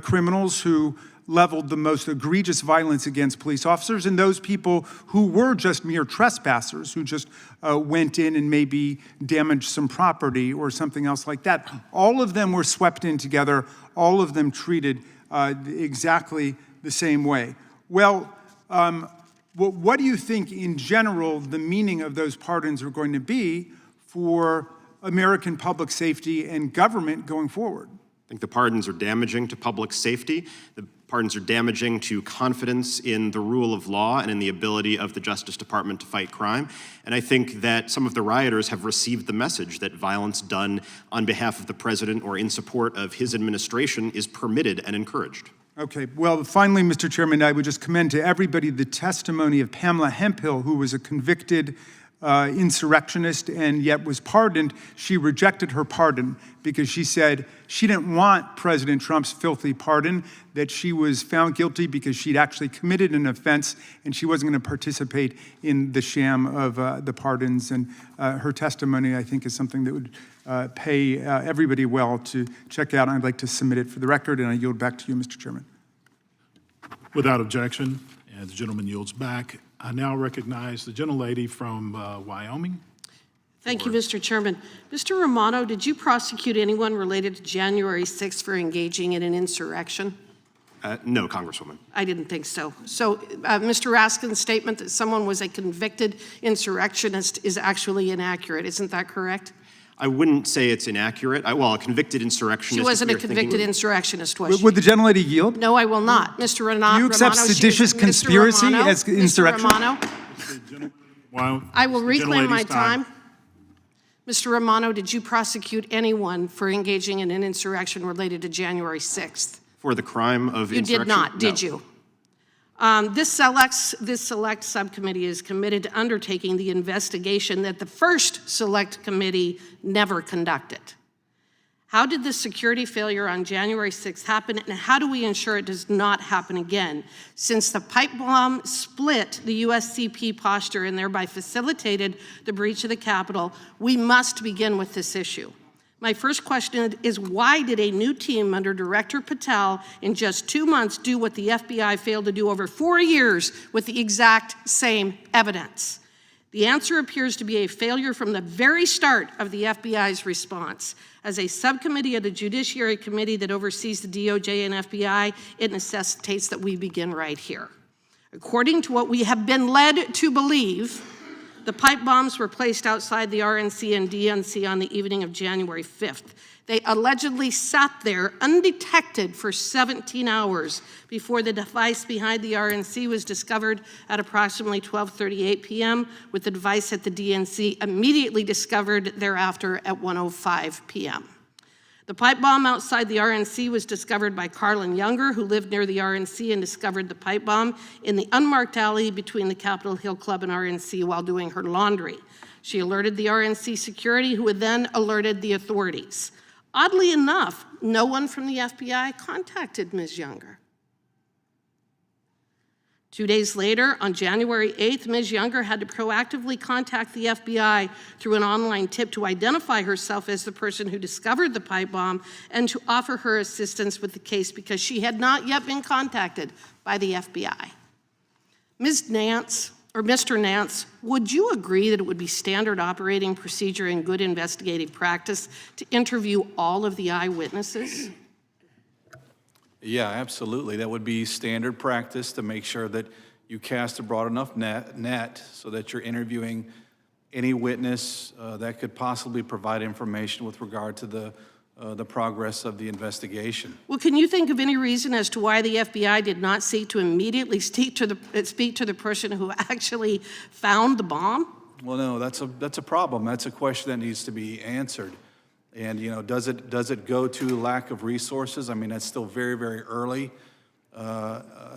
criminals who leveled the most egregious violence against police officers, and those people who were just mere trespassers, who just went in and maybe damaged some property or something else like that. All of them were swept in together, all of them treated exactly the same way. Well, what do you think in general the meaning of those pardons are going to be for American public safety and government going forward?
I think the pardons are damaging to public safety. The pardons are damaging to confidence in the rule of law and in the ability of the Justice Department to fight crime. And I think that some of the rioters have received the message that violence done on behalf of the president or in support of his administration is permitted and encouraged.
Okay, well, finally, Mr. Chairman, I would just commend to everybody the testimony of Pamela Hemphill, who was a convicted insurrectionist and yet was pardoned. She rejected her pardon because she said she didn't want President Trump's filthy pardon, that she was found guilty because she'd actually committed an offense and she wasn't going to participate in the sham of the pardons. And her testimony, I think, is something that would pay everybody well to check out. I'd like to submit it for the record, and I yield back to you, Mr. Chairman.
Without objection, and the gentleman yields back. I now recognize the gentlelady from Wyoming.
Thank you, Mr. Chairman. Mr. Romano, did you prosecute anyone related to January 6th for engaging in an insurrection?
No, Congresswoman.
I didn't think so. So Mr. Raskin's statement that someone was a convicted insurrectionist is actually inaccurate. Isn't that correct?
I wouldn't say it's inaccurate. Well, a convicted insurrectionist.
She wasn't a convicted insurrectionist, was she?
Would the gentlelady yield?
No, I will not. Mr. Romano.
Do you accept seditious conspiracy as insurrection?
Mr. Romano, I will reclaim my time. Mr. Romano, did you prosecute anyone for engaging in an insurrection related to January 6th?
For the crime of insurrection?
You did not, did you? This select subcommittee is committed to undertaking the investigation that the first select committee never conducted. How did this security failure on January 6th happen, and how do we ensure it does not happen again? Since the pipe bomb split the USCP posture and thereby facilitated the breach of the Capitol, we must begin with this issue. My first question is, why did a new team under Director Patel in just 2 months do what the FBI failed to do over 4 years with the exact same evidence? The answer appears to be a failure from the very start of the FBI's response. As a subcommittee of the Judiciary Committee that oversees the DOJ and FBI, it necessitates that we begin right here. According to what we have been led to believe, the pipe bombs were placed outside the RNC and DNC on the evening of January 5th. They allegedly sat there undetected for 17 hours before the device behind the RNC was discovered at approximately 12:38 p.m., with the device at the DNC immediately discovered thereafter at 1:05 p.m. The pipe bomb outside the RNC was discovered by Carlin Younger, who lived near the RNC and discovered the pipe bomb in the unmarked alley between the Capitol Hill Club and RNC while doing her laundry. She alerted the RNC security, who then alerted the authorities. Oddly enough, no one from the FBI contacted Ms. Younger. 2 days later, on January 8th, Ms. Younger had to proactively contact the FBI through an online tip to identify herself as the person who discovered the pipe bomb and to offer her assistance with the case because she had not yet been contacted by the FBI. Ms. Nantz, or Mr. Nantz, would you agree that it would be standard operating procedure and good investigative practice to interview all of the eyewitnesses?
Yeah, absolutely. That would be standard practice to make sure that you cast a broad enough net so that you're interviewing any witness that could possibly provide information with regard to the progress of the investigation.
Well, can you think of any reason as to why the FBI did not seek to immediately speak to the person who actually found the bomb?
Well, no, that's a problem. That's a question that needs to be answered. And, you know, does it go to lack of resources? I mean, that's still very, very early.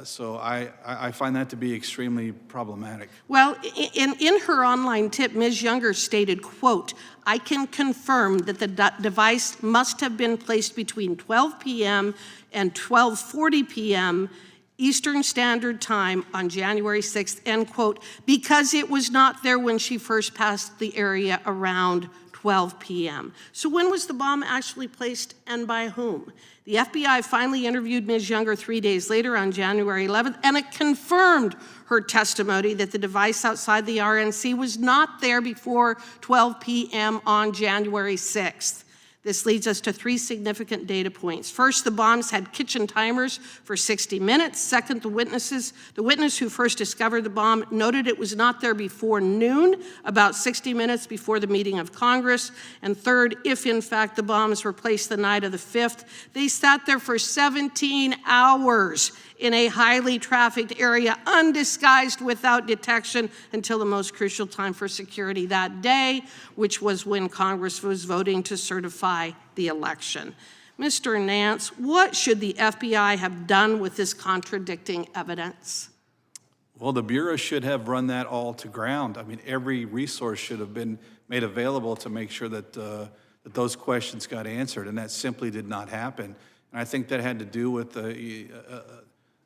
So I find that to be extremely problematic.
Well, in her online tip, Ms. Younger stated, quote, "I can confirm that the device must have been placed between 12 p.m. and 12:40 p.m. Eastern Standard Time on January 6th, end quote, because it was not there when she first passed the area around 12 p.m. So when was the bomb actually placed and by whom? The FBI finally interviewed Ms. Younger 3 days later on January 11th, and it confirmed her testimony that the device outside the RNC was not there before 12 p.m. on January 6th. This leads us to 3 significant data points. First, the bombs had kitchen timers for 60 minutes. Second, the witness who first discovered the bomb noted it was not there before noon, about 60 minutes before the meeting of Congress. And third, if in fact the bombs were placed the night of the 5th, they sat there for 17 hours in a highly trafficked area, undisguised, without detection, until the most crucial time for security that day, which was when Congress was voting to certify the election. Mr. Nantz, what should the FBI have done with this contradicting evidence?
Well, the Bureau should have run that all to ground. I mean, every resource should have been made available to make sure that, that those questions got answered, and that simply did not happen. And I think that had to do with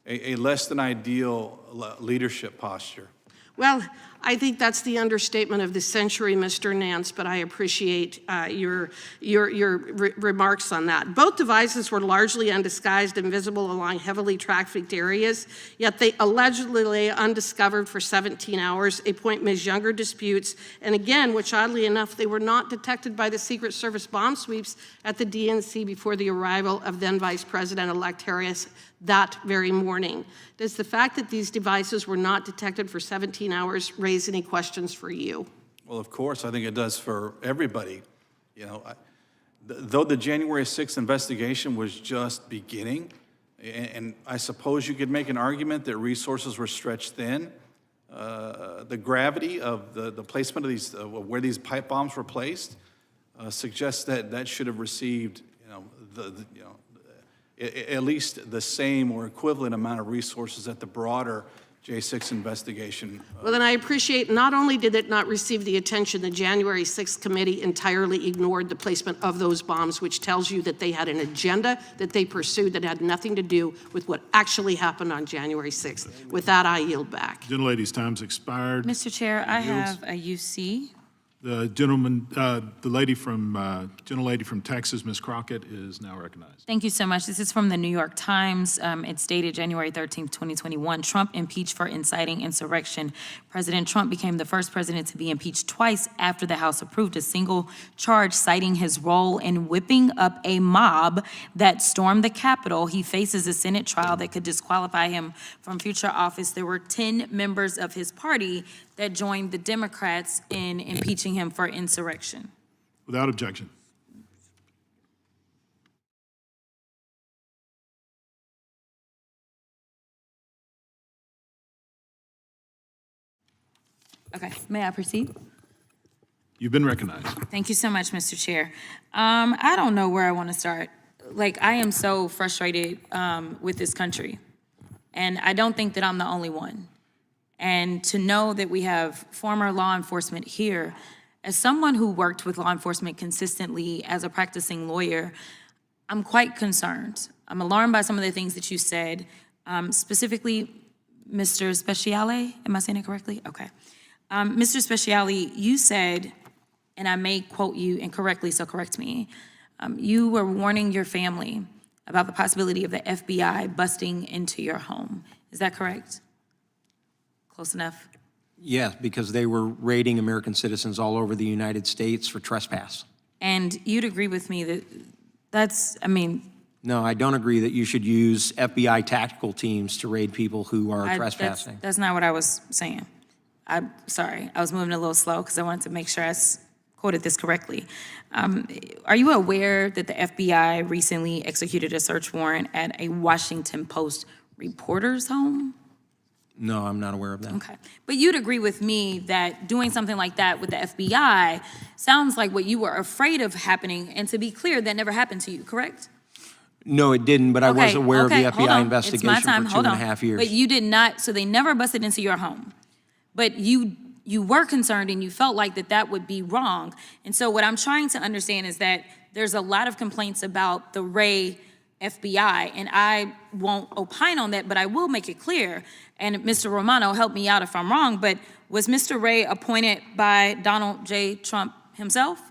a less than ideal leadership posture.
Well, I think that's the understatement of the century, Mr. Nantz, but I appreciate your remarks on that. Both devices were largely undisguised and visible along heavily trafficked areas, yet they allegedly lay undiscovered for 17 hours, a point Ms. Younger disputes. And again, which oddly enough, they were not detected by the Secret Service bomb sweeps at the DNC before the arrival of then Vice President-elect Harris that very morning. Does the fact that these devices were not detected for 17 hours raise any questions for you?
Well, of course, I think it does for everybody. You know, though the January 6th investigation was just beginning, and I suppose you could make an argument that resources were stretched thin, the gravity of the placement of these, where these pipe bombs were placed, suggests that that should have received, at least the same or equivalent amount of resources that the broader J6 investigation.
Well, then I appreciate not only did it not receive the attention, the January 6th committee entirely ignored the placement of those bombs, which tells you that they had an agenda that they pursued that had nothing to do with what actually happened on January 6th. With that, I yield back.
Gentlelady's time's expired.
Mr. Chair, I have a UC.
The gentleman, gentlelady from Texas, Ms. Crockett, is now recognized.
Thank you so much. This is from the New York Times. It's dated January 13th, 2021. Trump impeached for inciting insurrection. President Trump became the first president to be impeached twice after the House approved a single charge citing his role in whipping up a mob that stormed the Capitol. He faces a Senate trial that could disqualify him from future office. There were 10 members of his party that joined the Democrats in impeaching him for insurrection.
Without objection.
Okay, may I proceed?
You've been recognized.
Thank you so much, Mr. Chair. I don't know where I want to start. Like, I am so frustrated with this country, and I don't think that I'm the only one. And to know that we have former law enforcement here, as someone who worked with law enforcement consistently as a practicing lawyer, I'm quite concerned. I'm alarmed by some of the things that you said, specifically Mr. Speciale, am I saying it correctly? Okay. Mr. Speciale, you said, and I may quote you incorrectly, so correct me, you were warning your family about the possibility of the FBI busting into your home. Is that correct? Close enough?
Yes, because they were raiding American citizens all over the United States for trespass.
And you'd agree with me that that's, I mean...
No, I don't agree that you should use FBI tactical teams to raid people who are trespassing.
That's not what I was saying. I'm sorry, I was moving a little slow because I wanted to make sure I quoted this correctly. Are you aware that the FBI recently executed a search warrant at a Washington Post reporter's home?
No, I'm not aware of that.
Okay, but you'd agree with me that doing something like that with the FBI sounds like what you were afraid of happening, and to be clear, that never happened to you, correct?
No, it didn't, but I was aware of the
hold
FBI
on.
investigation
It's my time.
for 2.5 years.
But you did not, so they never busted into your home. But you were concerned and you felt like that would be wrong. And so what I'm trying to understand is that there's a lot of complaints about the Ray FBI, and I won't opine on that, but I will make it clear, and Mr. Romano, help me out if I'm wrong, but was Mr. Ray appointed by Donald J. Trump himself?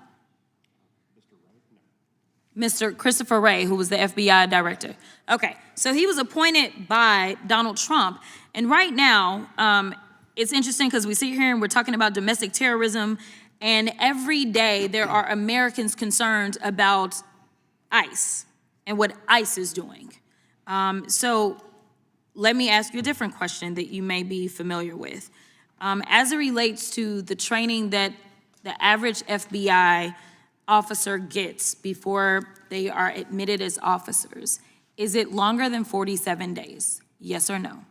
Mr. Christopher Wray, who was the FBI director. Okay, so he was appointed by Donald Trump, and right now, it's interesting because we sit here and we're talking about domestic terrorism, and every day there are Americans concerned about ICE and what ICE is doing. So let me ask you a different question that you may be familiar with. As it relates to the training that the average FBI officer gets before they are admitted as officers, is it longer than 47 days? Yes or no?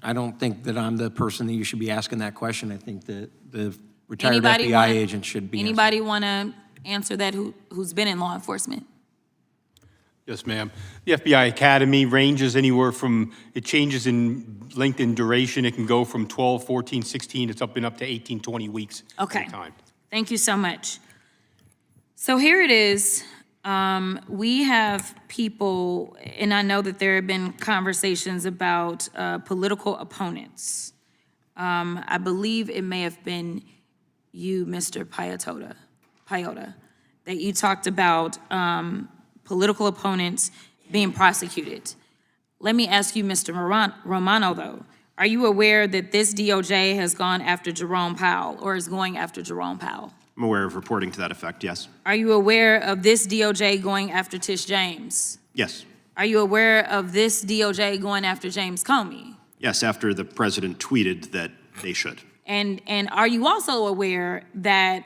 I don't think that I'm the person that you should be asking that question. I think that the retired
Anybody
FBI agent should be.
Anybody want to answer that who's been in law enforcement?
Yes, ma'am. The FBI Academy ranges anywhere from, it changes in length and duration. It can go from 12, 14, 16, it's up to 18, 20 weeks.
Okay.
At a time.
Thank you so much. So here it is. We have people, and I know that there have been conversations about political opponents. I believe it may have been you, Mr. Piehota, that you talked about political opponents being prosecuted. Let me ask you, Mr. Romano, though. Are you aware that this DOJ has gone after Jerome Powell, or is going after Jerome Powell?
I'm aware of reporting to that effect, yes.
Are you aware of this DOJ going after Tish James?
Yes.
Are you aware of this DOJ going after James Comey?
Yes, after the president tweeted that they should.
And are you also aware that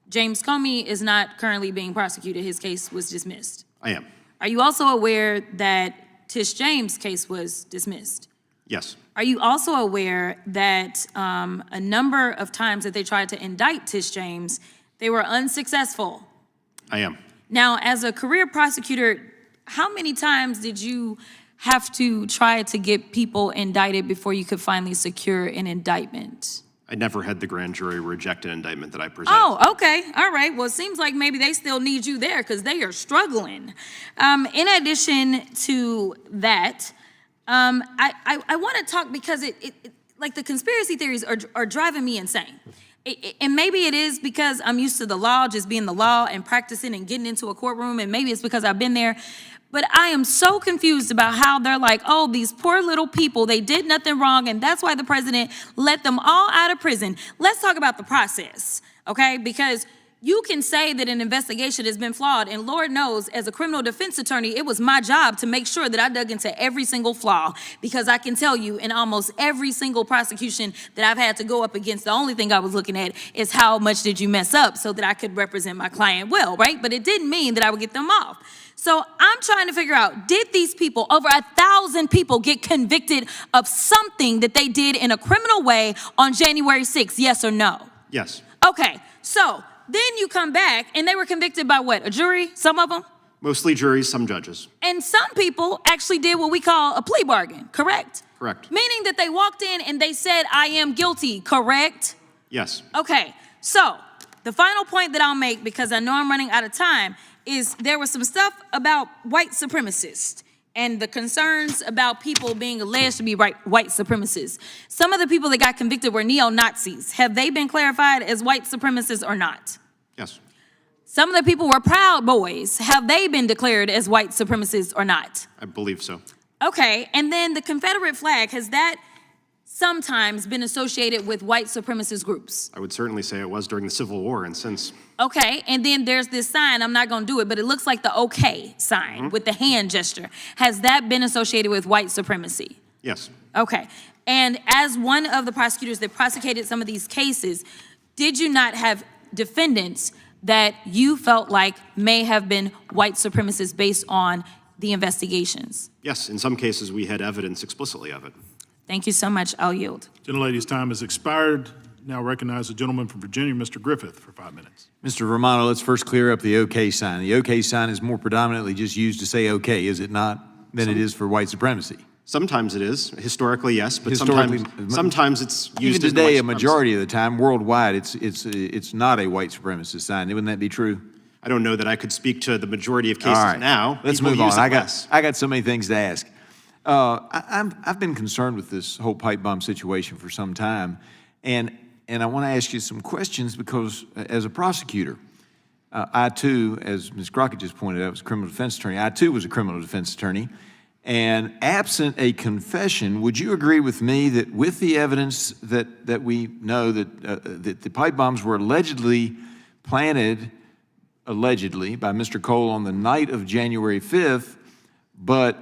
James Comey is not currently being prosecuted? His case was dismissed.
I am.
Are you also aware that Tish James' case was dismissed?
Yes.
Are you also aware that a number of times that they tried to indict Tish James, they were unsuccessful?
I am.
Now, as a career prosecutor, how many times did you have to try to get people indicted before you could finally secure an indictment?
I never had the grand jury reject an indictment that I presented.
Oh, okay. All right. Well, it seems like maybe they still need you there because they are struggling. In addition to that, I want to talk because like the conspiracy theories are driving me insane. And maybe it is because I'm used to the law, just being the law and practicing and getting into a courtroom, and maybe it's because I've been there. But I am so confused about how they're like, oh, these poor little people, they did nothing wrong, and that's why the president let them all out of prison. Let's talk about the process, okay? Because you can say that an investigation has been flawed, and Lord knows, as a criminal defense attorney, it was my job to make sure that I dug into every single flaw, because I can tell you in almost every single prosecution that I've had to go up against, the only thing I was looking at is how much did you mess up so that I could represent my client well, right? But it didn't mean that I would get them off. So I'm trying to figure out, did these people, over 1,000 people, get convicted of something that they did in a criminal way on January 6th, yes or no?
Yes.
Okay, so then you come back and they were convicted by what, a jury, some of them?
Mostly juries, some judges.
And some people actually did what we call a plea bargain, correct?
Correct.
Meaning that they walked in and they said, I am guilty, correct?
Yes.
Okay, so the final point that I'll make, because I know I'm running out of time, is there was some stuff about white supremacists. and the concerns about people being alleged to be white supremacists. Some of the people that got convicted were neo-Nazis. Have they been clarified as white supremacists or not?
Yes.
Some of the people were Proud Boys. Have they been declared as white supremacists or not?
I believe so.
Okay, and then the Confederate flag, has that sometimes been associated with white supremacist groups?
I would certainly say it was during the Civil War and since.
Okay, and then there's this sign, I'm not gonna do it, but it looks like the okay sign with the hand gesture. Has that been associated with white supremacy?
Yes.
Okay, and as one of the prosecutors that prosecuted some of these cases, did you not have defendants that you felt like may have been white supremacists based on the investigations?
Yes, in some cases we had evidence explicitly of it.
Thank you so much. I'll yield.
Gentlelady's time has expired. Now recognize the gentleman from Virginia, Mr. Griffith, for 5 minutes.
Mr. Romano, let's first clear up the okay sign. The okay sign is more predominantly just used to say okay, is it not, than it is for white supremacy?
Sometimes it is. Historically, yes, but
Historically,
sometimes it's used
even
as
today,
white
a majority of the time, worldwide, it's not a white supremacist sign. Wouldn't that be true?
I don't know that I could speak to the majority of cases
All right.
now.
Let's
People
move on.
use it
I
less.
got so many things to ask. I've been concerned with this whole pipe bomb situation for some time, and I want to ask you some questions because as a prosecutor, I too, as Ms. Crockett just pointed out, was a criminal defense attorney. I too was a criminal defense attorney. And absent a confession, would you agree with me that with the evidence that we know that the pipe bombs were allegedly planted, by Mr. Cole on the night of January 5th, but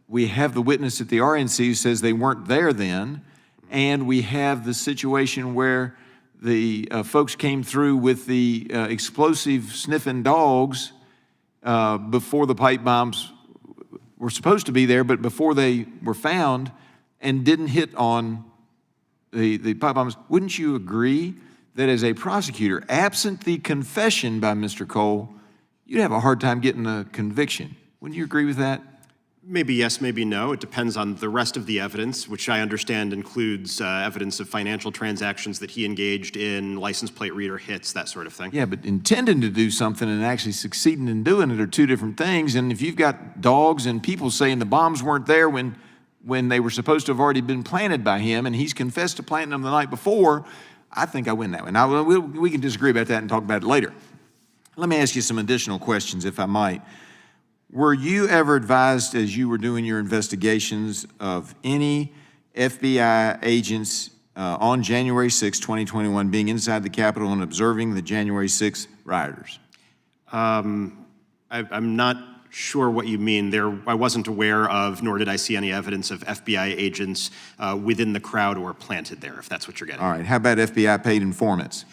we have the witness at the RNC who says they weren't there then, and we have the situation where the folks came through with the explosive sniffing dogs before the pipe bombs were supposed to be there, but before they were found and didn't hit on the pipe bombs. Wouldn't you agree that as a prosecutor, absent the confession by Mr. Cole, you'd have a hard time getting a conviction? Wouldn't you agree with that?
Maybe yes, maybe no. It depends on the rest of the evidence, which I understand includes evidence of financial transactions that he engaged in, license plate reader hits, that sort of thing.
Yeah, but intending to do something and actually succeeding in doing it are two different things. And if you've got dogs and people saying the bombs weren't there when they were supposed to have already been planted by him, and he's confessed to planting them the night before, I think I win that one. Now, we can disagree about that and talk about it later. Let me ask you some additional questions, if I might. Were you ever advised as you were doing your investigations of any FBI agents on January 6, 2021 being inside the Capitol and observing the January 6 rioters?
I'm not sure what you mean. I wasn't aware of, nor did I see any evidence of FBI agents within the crowd or planted there, if that's what you're getting.
All right, how about FBI paid informants?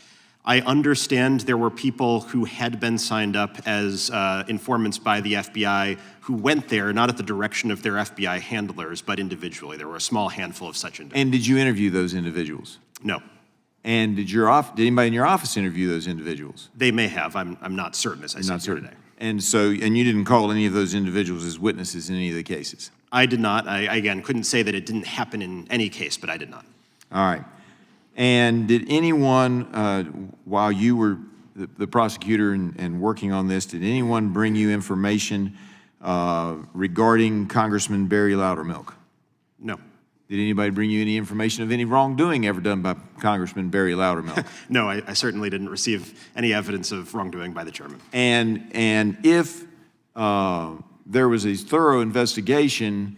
I understand there were people who had been signed up as informants by the FBI who went there, not at the direction of their FBI handlers, but individually. There were a small handful of such individuals.
And did you interview those individuals?
No.
And did anybody in your office interview those individuals?
They may have. I'm not certain, as I said here today.
And you didn't call any of those individuals as witnesses in any of the cases?
I did not. I again, couldn't say that it didn't happen in any case, but I did not.
All right. And did anyone, while you were the prosecutor and working on this, did anyone bring you information regarding Congressman Barry Loudermilk?
No.
Did anybody bring you any information of any wrongdoing ever done by Congressman Barry Loudermilk?
No, I certainly didn't receive any evidence of wrongdoing by the chairman.
And if there was a thorough investigation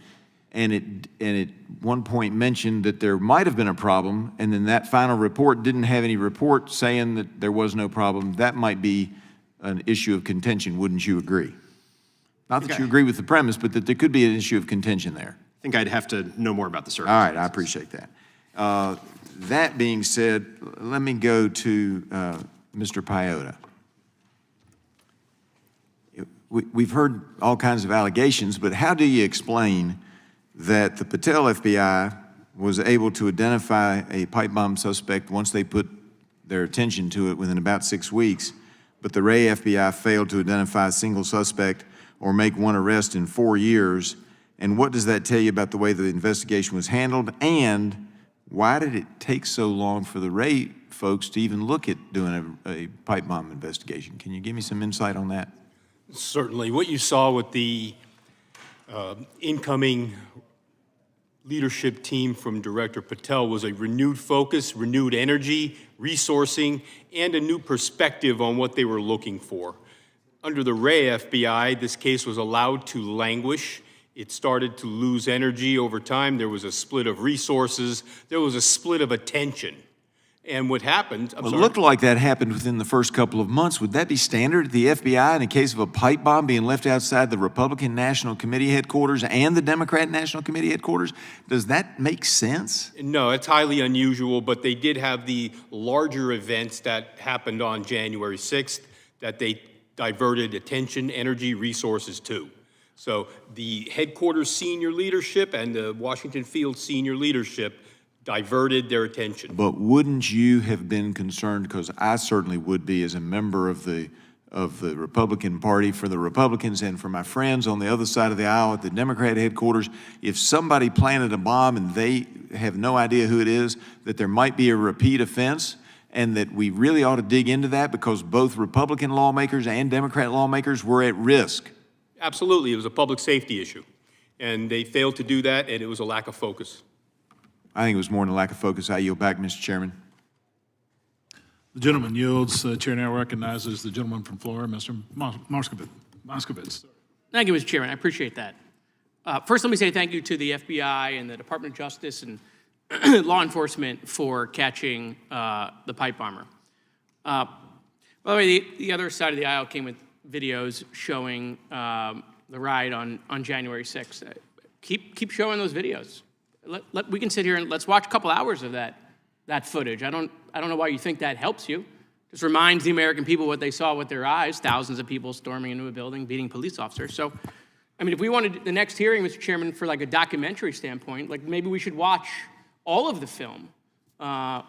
and it at one point mentioned that there might have been a problem, and then that final report didn't have any report saying that there was no problem, that might be an issue of contention, wouldn't you agree? Not that you agree with the premise, but that there could be an issue of contention there.
I think I'd have to know more about the circumstances.
All right, I appreciate that. That being said, let me go to Mr. Piehota. We've heard all kinds of allegations, but how do you explain that the Patel FBI was able to identify a pipe bomb suspect once they put their attention to it within about 6 weeks, but the Ray FBI failed to identify a single suspect or make one arrest in 4 years? And what does that tell you about the way the investigation was handled? And why did it take so long for the Ray folks to even look at doing a pipe bomb investigation? Can you give me some insight on that?
Certainly. What you saw with the incoming leadership team from Director Patel was a renewed focus, renewed energy, resourcing, and a new perspective on what they were looking for. Under the Ray FBI, this case was allowed to languish. It started to lose energy over time. There was a split of resources. There was a split of attention. And what happened,
Well, it looked like that happened within the first couple of months. Would that be standard at the FBI in a case of a pipe bomb being left outside the Republican National Committee headquarters and the Democrat National Committee headquarters? Does that make sense?
No, it's highly unusual, but they did have the larger events that happened on January 6th that they diverted attention, energy, resources to. So the headquarters senior leadership and the Washington Field senior leadership diverted their attention.
But wouldn't you have been concerned, because I certainly would be as a member of the Republican Party, for the Republicans and for my friends on the other side of the aisle at the Democrat headquarters, if somebody planted a bomb and they have no idea who it is, that there might be a repeat offense, and that we really ought to dig into that because both Republican lawmakers and Democrat lawmakers were at risk.
Absolutely, it was a public safety issue. And they failed to do that, and it was a lack of focus.
I think it was more than a lack of focus. I yield back, Mr. Chairman.
The gentleman yields. The chair now recognizes the gentleman from Florida, Mr. Moskowitz.
Thank you, Mr. Chairman. I appreciate that. First, let me say thank you to the FBI and the Department of Justice and law enforcement for catching the pipe bomber. By the way, the other side of the aisle came with videos showing the riot on January 6th. Keep showing those videos. We can sit here and let's watch a couple hours of that footage. I don't know why you think that helps you. Just reminds the American people what they saw with their eyes, thousands of people storming into a building, beating police officers. So, I mean, if we wanted the next hearing, Mr. Chairman, for like a documentary standpoint, like maybe we should watch all of the film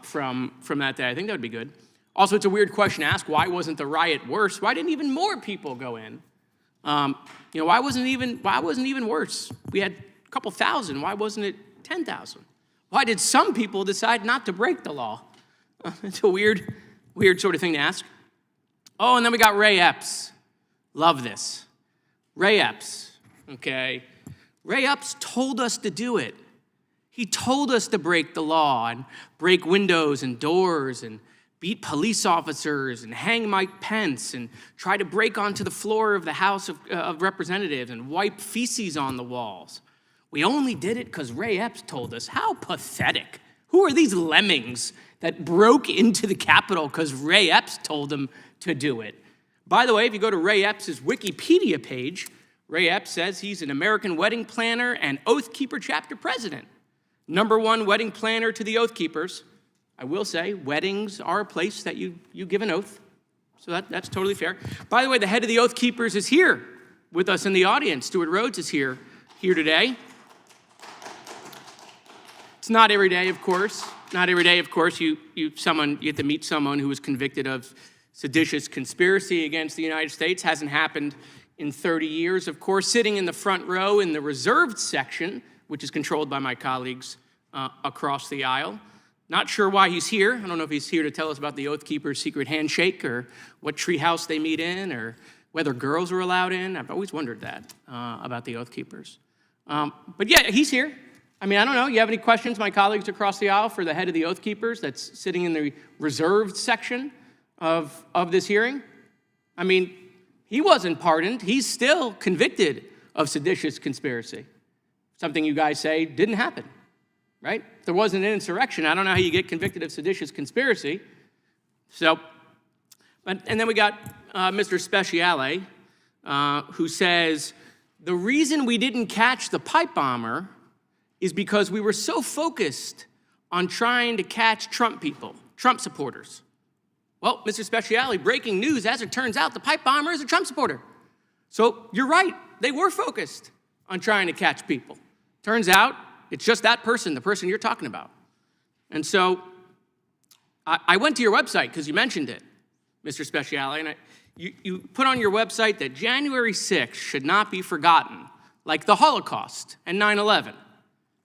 from that day. I think that would be good. Also, it's a weird question to ask. Why wasn't the riot worse? Why didn't even more people go in? Why wasn't it even worse? We had a couple thousand. Why wasn't it 10,000? Why did some people decide not to break the law? It's a weird sort of thing to ask. Oh, and then we got Ray Epps. Love this. Ray Epps, okay? Ray Epps told us to do it. He told us to break the law and break windows and doors and beat police officers and hang Mike Pence and try to break onto the floor of the House of Representatives and wipe feces on the walls. We only did it because Ray Epps told us. How pathetic. Who are these lemmings that broke into the Capitol because Ray Epps told them to do it? By the way, if you go to Ray Epps' Wikipedia page, Ray Epps says he's an American wedding planner and Oath Keeper chapter president. #1 wedding planner to the Oath Keepers. I will say, weddings are a place that you give an oath. So that's totally fair. By the way, the head of the Oath Keepers is here with us in the audience. Stuart Rhodes is here today. It's not every day, of course. Not every day, of course, you get to meet someone who was convicted of seditious conspiracy against the United States. Hasn't happened in 30 years, of course. Sitting in the front row in the reserved section, which is controlled by my colleagues across the aisle. Not sure why he's here. I don't know if he's here to tell us about the Oath Keepers' secret handshake or what treehouse they meet in or whether girls are allowed in. I've always wondered that about the Oath Keepers. But yeah, he's here. I mean, I don't know. You have any questions, my colleagues across the aisle, for the head of the Oath Keepers that's sitting in the reserved section of this hearing? I mean, he wasn't pardoned. He's still convicted of seditious conspiracy. Something you guys say didn't happen, right? If there wasn't an insurrection, I don't know how you get convicted of seditious conspiracy. So, and then we got Mr. Speciale, who says, the reason we didn't catch the pipe bomber is because we were so focused on trying to catch Trump people, Trump supporters. Well, Mr. Speciale, breaking news, as it turns out, the pipe bomber is a Trump supporter. So you're right, they were focused on trying to catch people. Turns out, it's just that person, the person you're talking about. And so I went to your website because you mentioned it, Mr. Speciale, and you put on your website that January 6th should not be forgotten, like the Holocaust and 9/11.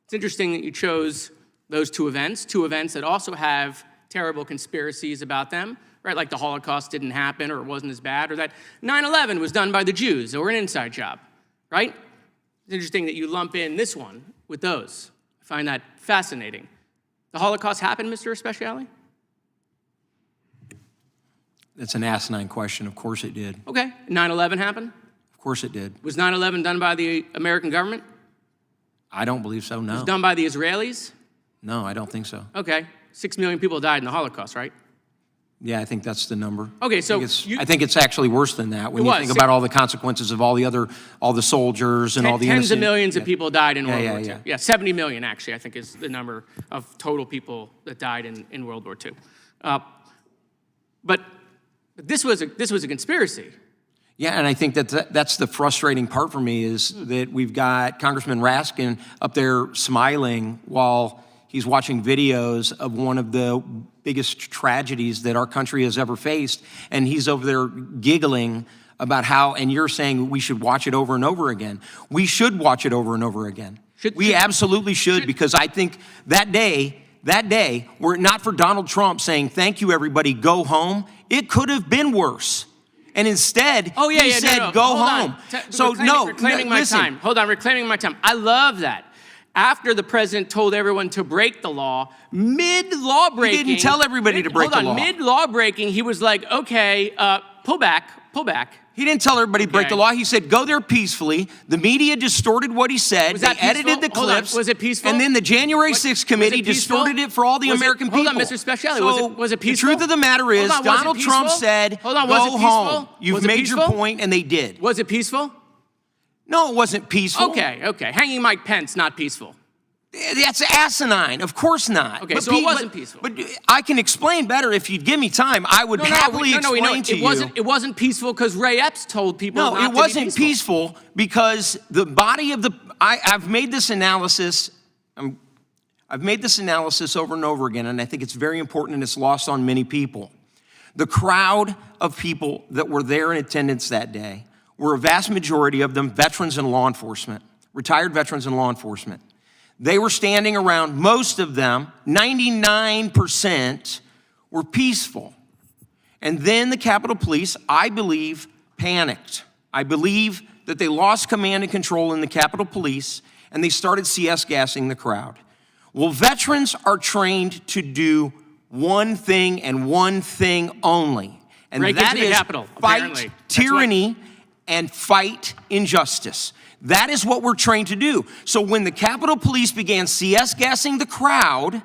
It's interesting that you chose those two events that also have terrible conspiracies about them, right? Like the Holocaust didn't happen or it wasn't as bad, or that 9/11 was done by the Jews or an inside job, right? It's interesting that you lump in this one with those. I find that fascinating. The Holocaust happened, Mr. Speciale?
That's an asinine question. Of course it did.
Okay. 9/11 happened?
Of course it did.
Was 9/11 done by the American government?
I don't believe so,
Was
no.
it done by the Israelis?
No, I don't think so.
Okay. 6 million people died in the Holocaust, right?
Yeah, I think that's the number.
Okay, so
I think it's actually worse than that when
It
you
was.
think about all the consequences of all the soldiers and all the
tens
innocent.
of millions of people died in
Yeah,
World
yeah,
War II.
yeah.
Yeah, 70 million actually, I think is the number of total people that died in World War II. But this was a conspiracy.
Yeah, and I think that's the frustrating part for me is that we've got Congressman Raskin up there smiling while he's watching videos of one of the biggest tragedies that our country has ever faced, and he's over there giggling about how, and you're saying we should watch it over and over again. We should watch it over and over again. We absolutely should, because I think that day, were it not for Donald Trump saying, "Thank you, everybody, go home," it could have been worse. And instead, he said, "Go home." So
reclaiming my time. Hold on, reclaiming my time. I love that. After the president told everyone to break the law, mid-law breaking.
He didn't tell everybody to break the law.
Mid-law breaking, he was like, okay, pull back.
He didn't tell everybody to break the law. He said, go there peacefully. The media distorted what he said. They edited the clips.
Was it peaceful?
And then the January 6th committee distorted it for all the American people.
Hold on, Mr. Speciale, was it peaceful?
The truth of the matter is, Donald Trump said, go home. You've made your point, and they did.
Was it peaceful?
No, it wasn't peaceful.
Okay. Hanging Mike Pence, not peaceful.
That's asinine. Of course not.
Okay, so it wasn't peaceful.
But I can explain better if you'd give me time. I would happily explain to you.
It wasn't peaceful because Ray Epps told people not to be
it wasn't peaceful because the body of the... I've made this analysis. I've made this analysis over and over again, and I think it's very important and it's lost on many people. The crowd of people that were there in attendance that day were a vast majority of them veterans and law enforcement, retired veterans and law enforcement. They were standing around, most of them, 99% were peaceful. And then the Capitol Police, I believe, panicked. I believe that they lost command and control in the Capitol Police, and they started CS gassing the crowd. Well, veterans are trained to do one thing and one thing only, and that is fight tyranny and fight injustice. That is what we're trained to do. So when the Capitol Police began CS gassing the crowd,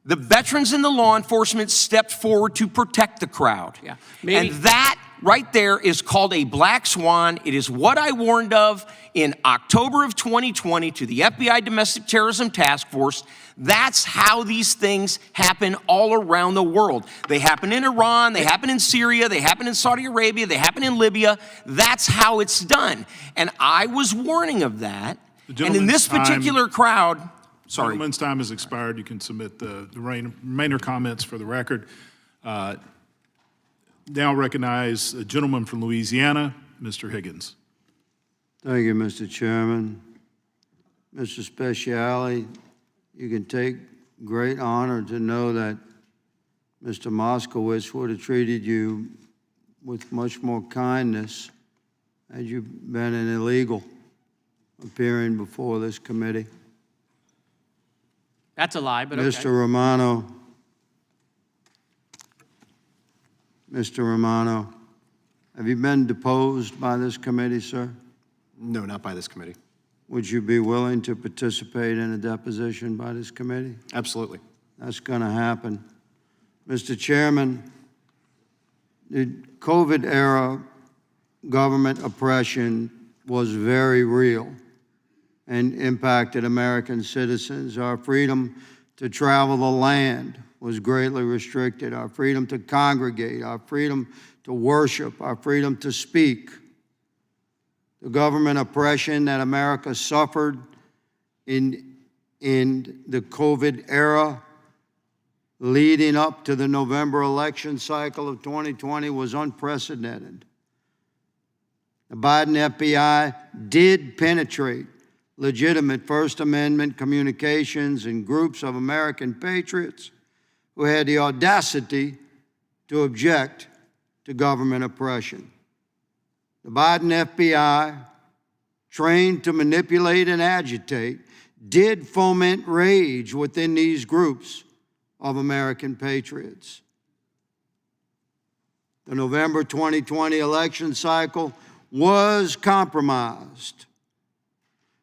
the veterans and the law enforcement stepped forward to protect the crowd.
Yeah,
and that right there is called a black swan. It is what I warned of in October of 2020 to the FBI Domestic Terrorism Task Force. That's how these things happen all around the world. They happen in Iran, they happen in Syria, they happen in Saudi Arabia, they happen in Libya. That's how it's done. And I was warning of that. And in this particular crowd, sorry.
Gentleman's time has expired. You can submit the remainder comments for the record. Now recognize a gentleman from Louisiana, Mr. Higgins.
Thank you, Mr. Chairman. Mr. Speciale, you can take great honor to know that Mr. Moskowitz would have treated you with much more kindness had you been an illegal appearing before this committee.
That's a lie, but okay.
Mr. Romano, have you been deposed by this committee, sir?
No, not by this committee.
Would you be willing to participate in a deposition by this committee?
Absolutely.
That's going to happen. Mr. Chairman, the COVID era government oppression was very real and impacted American citizens. Our freedom to travel the land was greatly restricted. Our freedom to congregate, our freedom to worship, our freedom to speak. The government oppression that America suffered in the COVID era leading up to the November election cycle of 2020 was unprecedented. The Biden FBI did penetrate legitimate First Amendment communications and groups of American patriots who had the audacity to object to government oppression. The Biden FBI trained to manipulate and agitate, did foment rage within these groups of American patriots. The November 2020 election cycle was compromised.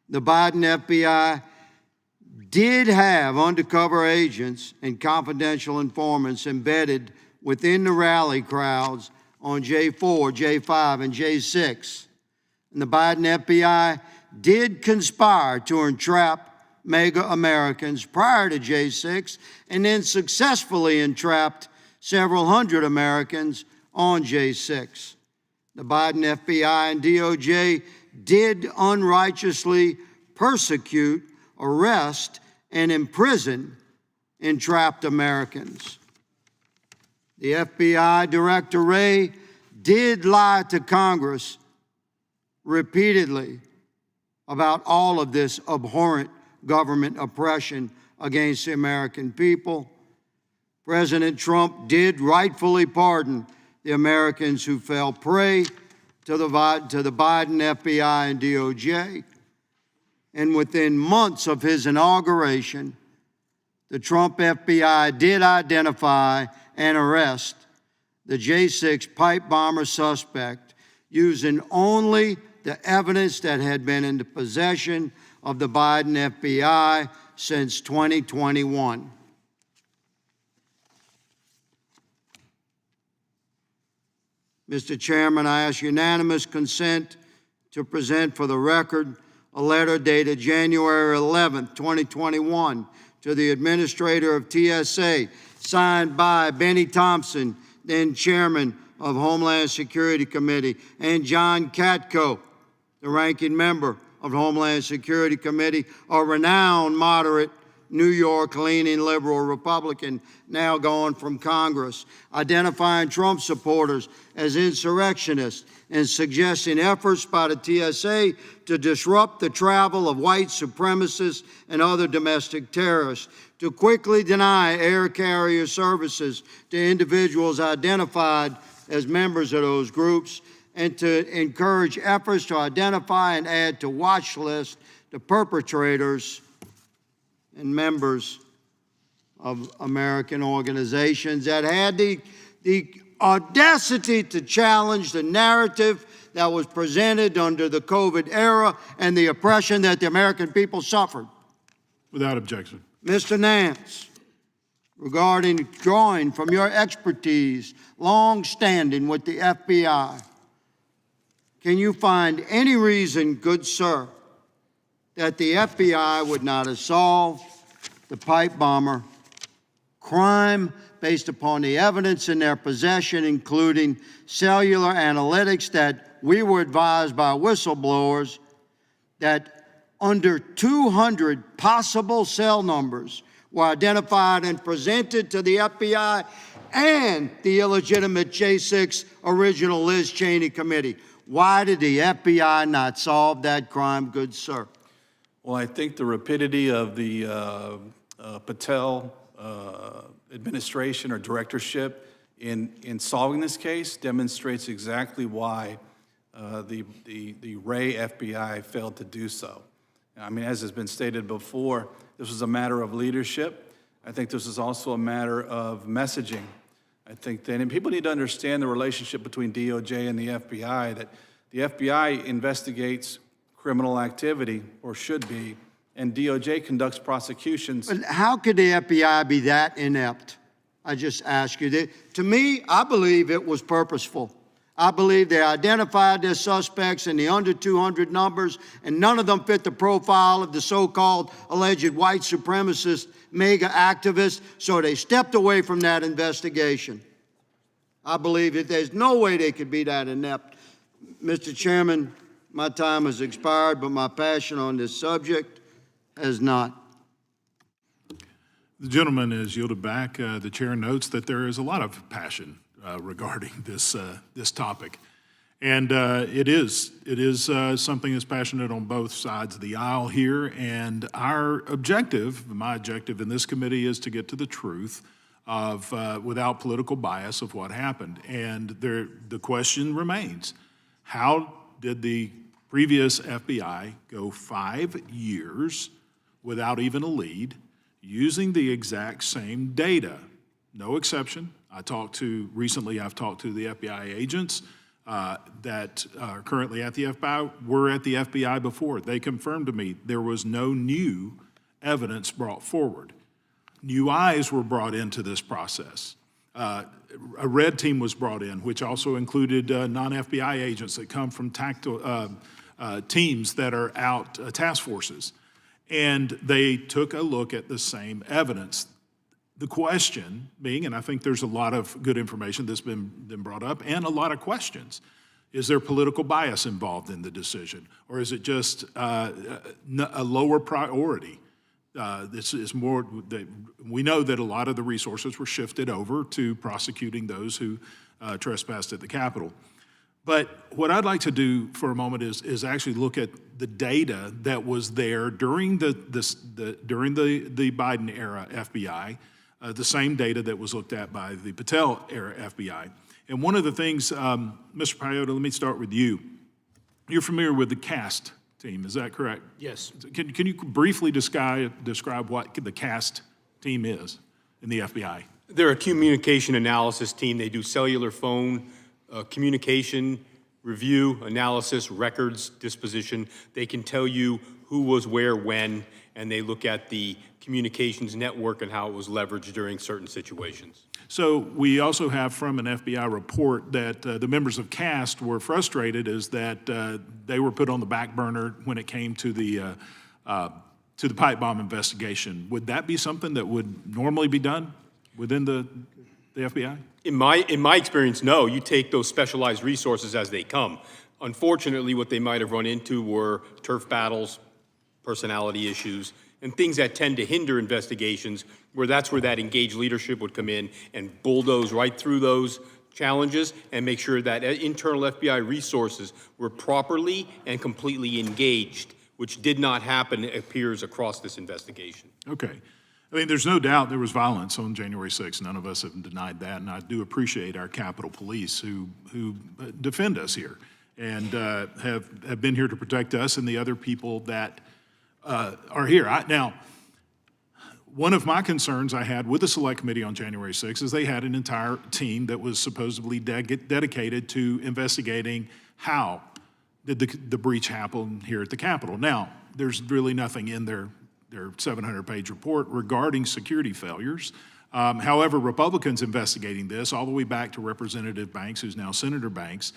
The Biden FBI did have undercover agents and confidential informants embedded within the rally crowds on J4, J5, and J6. And the Biden FBI did conspire to entrap MAGA Americans prior to J6 and then successfully entrapped several hundred Americans on J6. The Biden FBI and DOJ did unrighteously persecute, arrest, and imprison entrapped Americans. The FBI Director Wray did lie to Congress repeatedly about all of this abhorrent government oppression against the American people. President Trump did rightfully pardon the Americans who fell prey to the Biden FBI and DOJ. And within months of his inauguration, the Trump FBI did identify and arrest the J6 pipe bomber suspect using only the evidence that had been in the possession of the Biden FBI since 2021. Mr. Chairman, I ask unanimous consent to present for the record a letter dated January 11, 2021, to the Administrator of TSA, signed by Benny Thompson, then Chairman of Homeland Security Committee, and John Katko, the Ranking Member of Homeland Security Committee, a renowned moderate New York-leaning liberal Republican, now gone from Congress, identifying Trump supporters as insurrectionists and suggesting efforts by the TSA to disrupt the travel of white supremacists and other domestic terrorists, to quickly deny air carrier services to individuals identified as members of those groups, and to encourage efforts to identify and add to watch lists the perpetrators and members of American organizations that had the audacity to challenge the narrative that was presented under the COVID era and the oppression that the American people suffered.
Without objection.
Mr. Nantz, regarding drawing from your expertise, long-standing with the FBI, can you find any reason, good sir, that the FBI would not have solved the pipe bomber crime based upon the evidence in their possession, including cellular analytics that we were advised by whistleblowers that under 200 possible cell numbers were identified and presented to the FBI and the illegitimate J6 original Liz Cheney committee? Why did the FBI not solve that crime, good sir?
Well, I think the rapidity of the Patel administration or directorship in solving this case demonstrates exactly why the Wray FBI failed to do so. I mean, as has been stated before, this was a matter of leadership. I think this is also a matter of messaging. I think that, and people need to understand the relationship between DOJ and the FBI, that the FBI investigates criminal activity, or should be, and DOJ conducts prosecutions.
But how could the FBI be that inept? I just ask you. To me, I believe it was purposeful. I believe they identified their suspects in the under 200 numbers, and none of them fit the profile of the so-called alleged white supremacist MAGA activists, so they stepped away from that investigation. I believe that there's no way they could be that inept. Mr. Chairman, my time has expired, but my passion on this subject has not.
The gentleman is yielded back. The chair notes that there is a lot of passion regarding this topic. And it is something that's passionate on both sides of the aisle here. And our objective, my objective in this committee, is to get to the truth of, without political bias, of what happened. And the question remains, how did the previous FBI go 5 years without even a lead, using the exact same data. No exception. Recently I've talked to the FBI agents that are currently at the FBI, were at the FBI before. They confirmed to me there was no new evidence brought forward. New eyes were brought into this process. A red team was brought in, which also included non-FBI agents that come from teams that are out, task forces. And they took a look at the same evidence. The question being, and I think there's a lot of good information that's been brought up, and a lot of questions. Is there political bias involved in the decision? Or is it just a lower priority? This is more, we know that a lot of the resources were shifted over to prosecuting those who trespassed at the Capitol. But what I'd like to do for a moment is actually look at the data that was there during the Biden era FBI, the same data that was looked at by the Patel era FBI. And one of the things, Mr. Piehota, let me start with you. You're familiar with the CAST team, is that correct?
Yes.
Can you briefly describe what the CAST team is in the FBI?
They're a communication analysis team. They do cellular phone communication, review, analysis, records, disposition. They can tell you who was where, when, and they look at the communications network and how it was leveraged during certain situations.
So we also have from an FBI report that the members of CAST were frustrated is that they were put on the back burner when it came to the pipe bomb investigation. Would that be something that would normally be done within the FBI?
In my experience, no. You take those specialized resources as they come. Unfortunately, what they might have run into were turf battles, personality issues, and things that tend to hinder investigations, that's where that engaged leadership would come in and bulldoze right through those challenges and make sure that internal FBI resources were properly and completely engaged, which did not happen, it appears, across this investigation.
Okay. I mean, there's no doubt there was violence on January 6th. None of us have denied that, and I do appreciate our Capitol Police who defend us here and have been here to protect us and the other people that are here. Now, one of my concerns I had with the Select Committee on January 6th is they had an entire team that was supposedly dedicated to investigating how did the breach happen here at the Capitol. Now, there's really nothing in their 700-page report regarding security failures. However, Republicans investigating this all the way back to Representative Banks, who's now Senator Banks,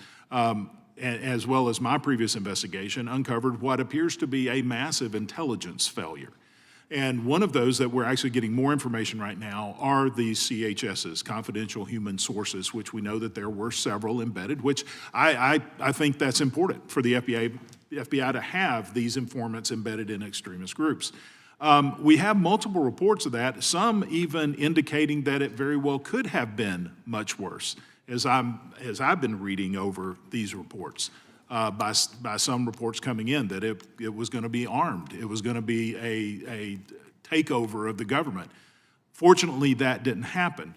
as well as my previous investigation, uncovered what appears to be a massive intelligence failure. And one of those that we're actually getting more information right now are these CHSs, confidential human sources, which we know that there were several embedded, which I think that's important for the FBI to have these informants embedded in extremist groups. We have multiple reports of that, some even indicating that it very well could have been much worse, as I've been reading over these reports. By some reports coming in that it was going to be armed. It was going to be a takeover of the government. Fortunately, that didn't happen.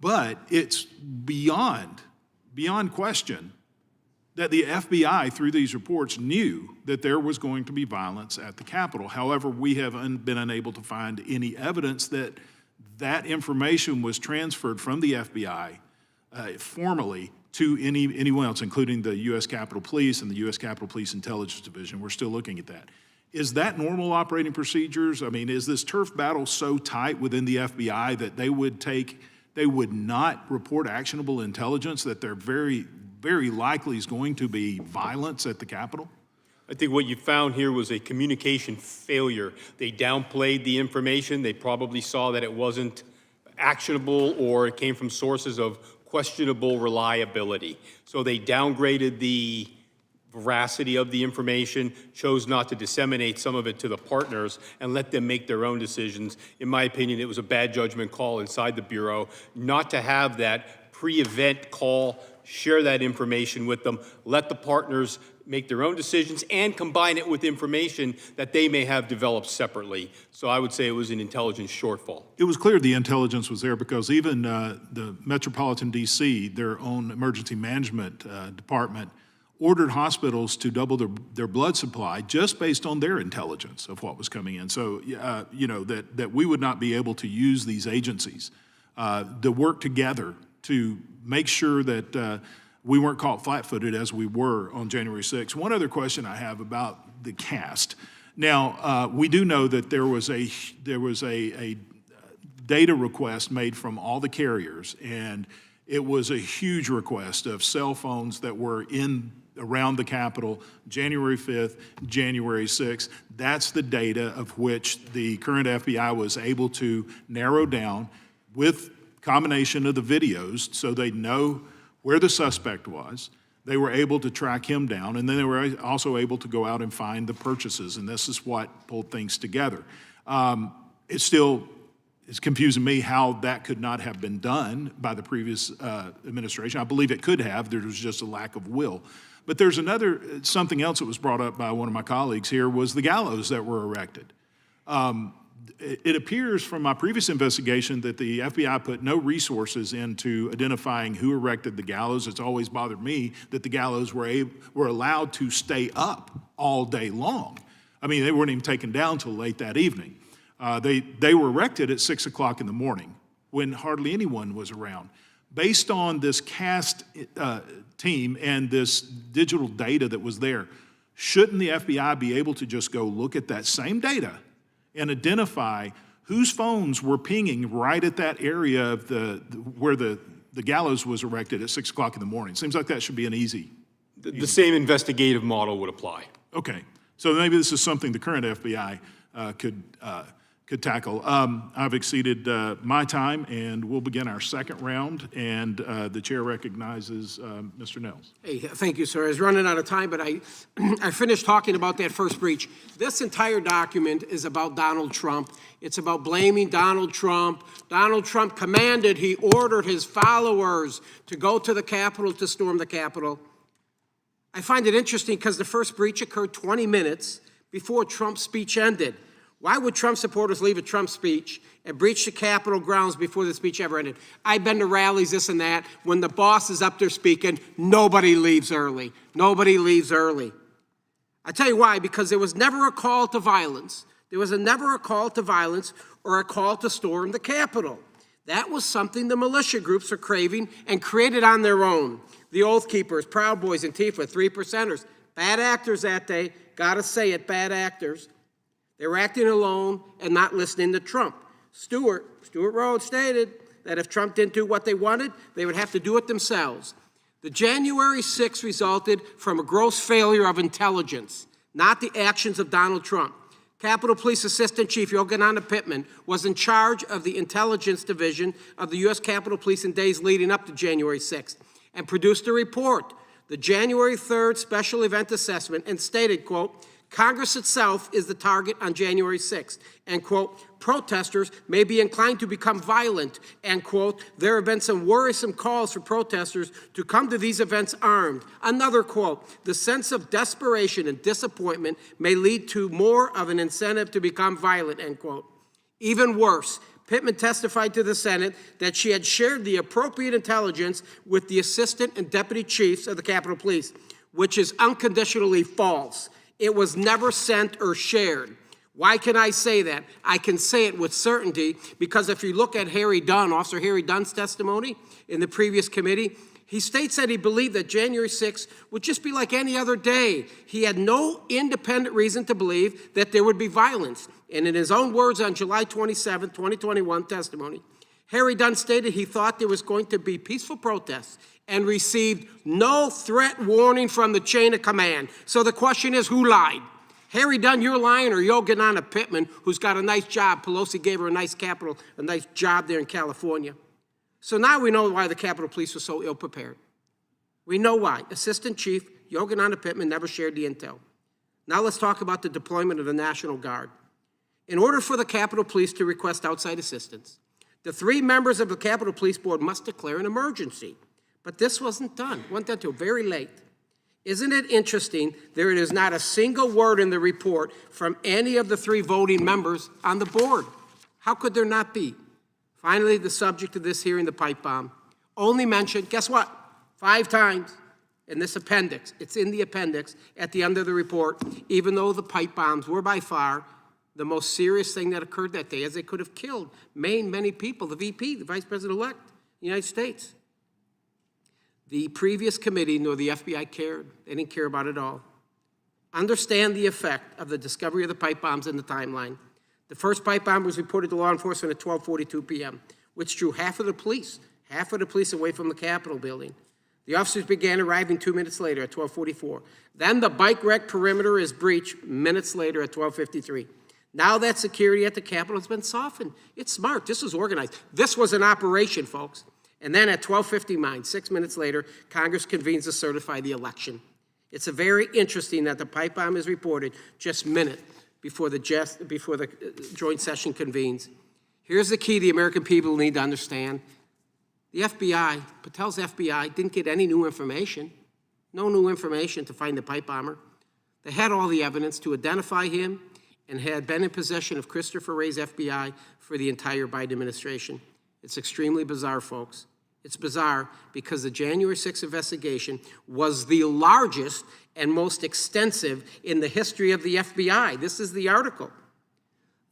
But it's beyond question that the FBI, through these reports, knew that there was going to be violence at the Capitol. However, we have been unable to find any evidence that that information was transferred from the FBI formally to anyone else, including the U.S. Capitol Police and the U.S. Capitol Police Intelligence Division. We're still looking at that. Is that normal operating procedures? I mean, is this turf battle so tight within the FBI that they would not report actionable intelligence, that there very, very likely is going to be violence at the Capitol?
I think what you found here was a communication failure. They downplayed the information. They probably saw that it wasn't actionable or it came from sources of questionable reliability. So they downgraded the veracity of the information, chose not to disseminate some of it to the partners and let them make their own decisions. In my opinion, it was a bad judgment call inside the Bureau not to have that pre-event call, share that information with them, let the partners make their own decisions and combine it with information that they may have developed separately. So I would say it was an intelligence shortfall.
It was clear the intelligence was there because even the Metropolitan DC, their own emergency management department, ordered hospitals to double their blood supply just based on their intelligence of what was coming in. So, you know, that we would not be able to use these agencies to work together to make sure that we weren't caught flat-footed as we were on January 6th. One other question I have about the cast. Now, we do know that there was a data request made from all the carriers, and it was a huge request of cell phones that were around the Capitol, January 5th, January 6th. That's the data of which the current FBI was able to narrow down with combination of the videos so they know where the suspect was. They were able to track him down, and then they were also able to go out and find the purchases, and this is what pulled things together. It's confusing me how that could not have been done by the previous administration. I believe it could have. There was just a lack of will. But there's something else that was brought up by one of my colleagues here was the gallows that were erected. It appears from my previous investigation that the FBI put no resources into identifying who erected the gallows. It's always bothered me that the gallows were allowed to stay up all day long. I mean, they weren't even taken down till late that evening. They were erected at 6 o'clock in the morning when hardly anyone was around. Based on this cast team and this digital data that was there, shouldn't the FBI be able to just go look at that same data and identify whose phones were pinging right at that area of where the gallows was erected at 6 o'clock in the morning? Seems like that should be an easy.
The same investigative model would apply.
Okay, so maybe this is something the current FBI could tackle. I've exceeded my time, and we'll begin our second round, and the chair recognizes Mr. Nantz.
Hey, thank you, sir. I was running out of time, but I finished talking about that first breach. This entire document is about Donald Trump. It's about blaming Donald Trump. Donald Trump commanded, he ordered his followers to go to the Capitol to storm the Capitol. I find it interesting because the first breach occurred 20 minutes before Trump's speech ended. Why would Trump supporters leave a Trump speech and breach the Capitol grounds before the speech ever ended? I've been to rallies, this and that. When the boss is up there speaking, nobody leaves early. Nobody leaves early. I tell you why, because there was never a call to violence. There was never a call to violence or a call to storm the Capitol. That was something the militia groups are craving and created on their own. The Oath Keepers, Proud Boys, Antifa, 3%ers, bad actors that day, gotta say it, bad actors. They were acting alone and not listening to Trump. Stuart Rhodes stated that if Trump didn't do what they wanted, they would have to do it themselves. The January 6th resulted from a gross failure of intelligence, not the actions of Donald Trump. Capitol Police Assistant Chief Yogananda Pittman was in charge of the Intelligence Division of the U.S. Capitol Police in days leading up to January 6th and produced a report, the January 3rd Special Event Assessment, and stated, quote, Congress itself is the target on January 6th, and, quote, protesters may be inclined to become violent, and, quote, there have been some worrisome calls for protesters to come to these events armed. Another quote, the sense of desperation and disappointment may lead to more of an incentive to become violent, end quote. Even worse, Pittman testified to the Senate that she had shared the appropriate intelligence with the assistant and deputy chiefs of the Capitol Police, which is unconditionally false. It was never sent or shared. Why can I say that? I can say it with certainty because if you look at Officer Harry Dunn's testimony in the previous committee, he states that he believed that January 6th would just be like any other day. He had no independent reason to believe that there would be violence. And in his own words on July 27, 2021 testimony, Harry Dunn stated he thought there was going to be peaceful protests and received no threat warning from the chain of command. So the question is, who lied? Harry Dunn, you're lying, or Yogananda Pittman, who's got a nice job. Pelosi gave her a nice job there in California. So now we know why the Capitol Police was so ill-prepared. We know why. Assistant Chief Yogananda Pittman never shared the intel. Now let's talk about the deployment of the National Guard. In order for the Capitol Police to request outside assistance, the 3 members of the Capitol Police Board must declare an emergency. But this wasn't done. It wasn't done until very late. Isn't it interesting there is not a single word in the report from any of the 3 voting members on the board? How could there not be? Finally, the subject of this hearing, the pipe bomb, only mentioned, guess what, 5 times in this appendix. It's in the appendix at the end of the report, even though the pipe bombs were by far the most serious thing that occurred that day, as they could have killed many people, the VP, the Vice President-elect of the United States. The previous committee, nor the FBI cared. They didn't care about it all. Understand the effect of the discovery of the pipe bombs in the timeline. The first pipe bomb was reported to law enforcement at 12:42 p.m., which drew half of the police away from the Capitol building. The officers began arriving 2 minutes later at 12:44. Then the bike rack perimeter is breached minutes later at 12:53. Now that security at the Capitol has been softened. It's smart. This was organized. This was an operation, folks. And then at 12:59, 6 minutes later, Congress convenes to certify the election. It's very interesting that the pipe bomb is reported just minutes before the joint session convenes. Here's the key the American people need to understand. The FBI, Patel's FBI, didn't get any new information. No new information to find the pipe bomber. They had all the evidence to identify him and had been in possession of Christopher Wray's FBI for the entire Biden administration. It's extremely bizarre, folks. It's bizarre because the January 6th investigation was the largest and most extensive in the history of the FBI. This is the article.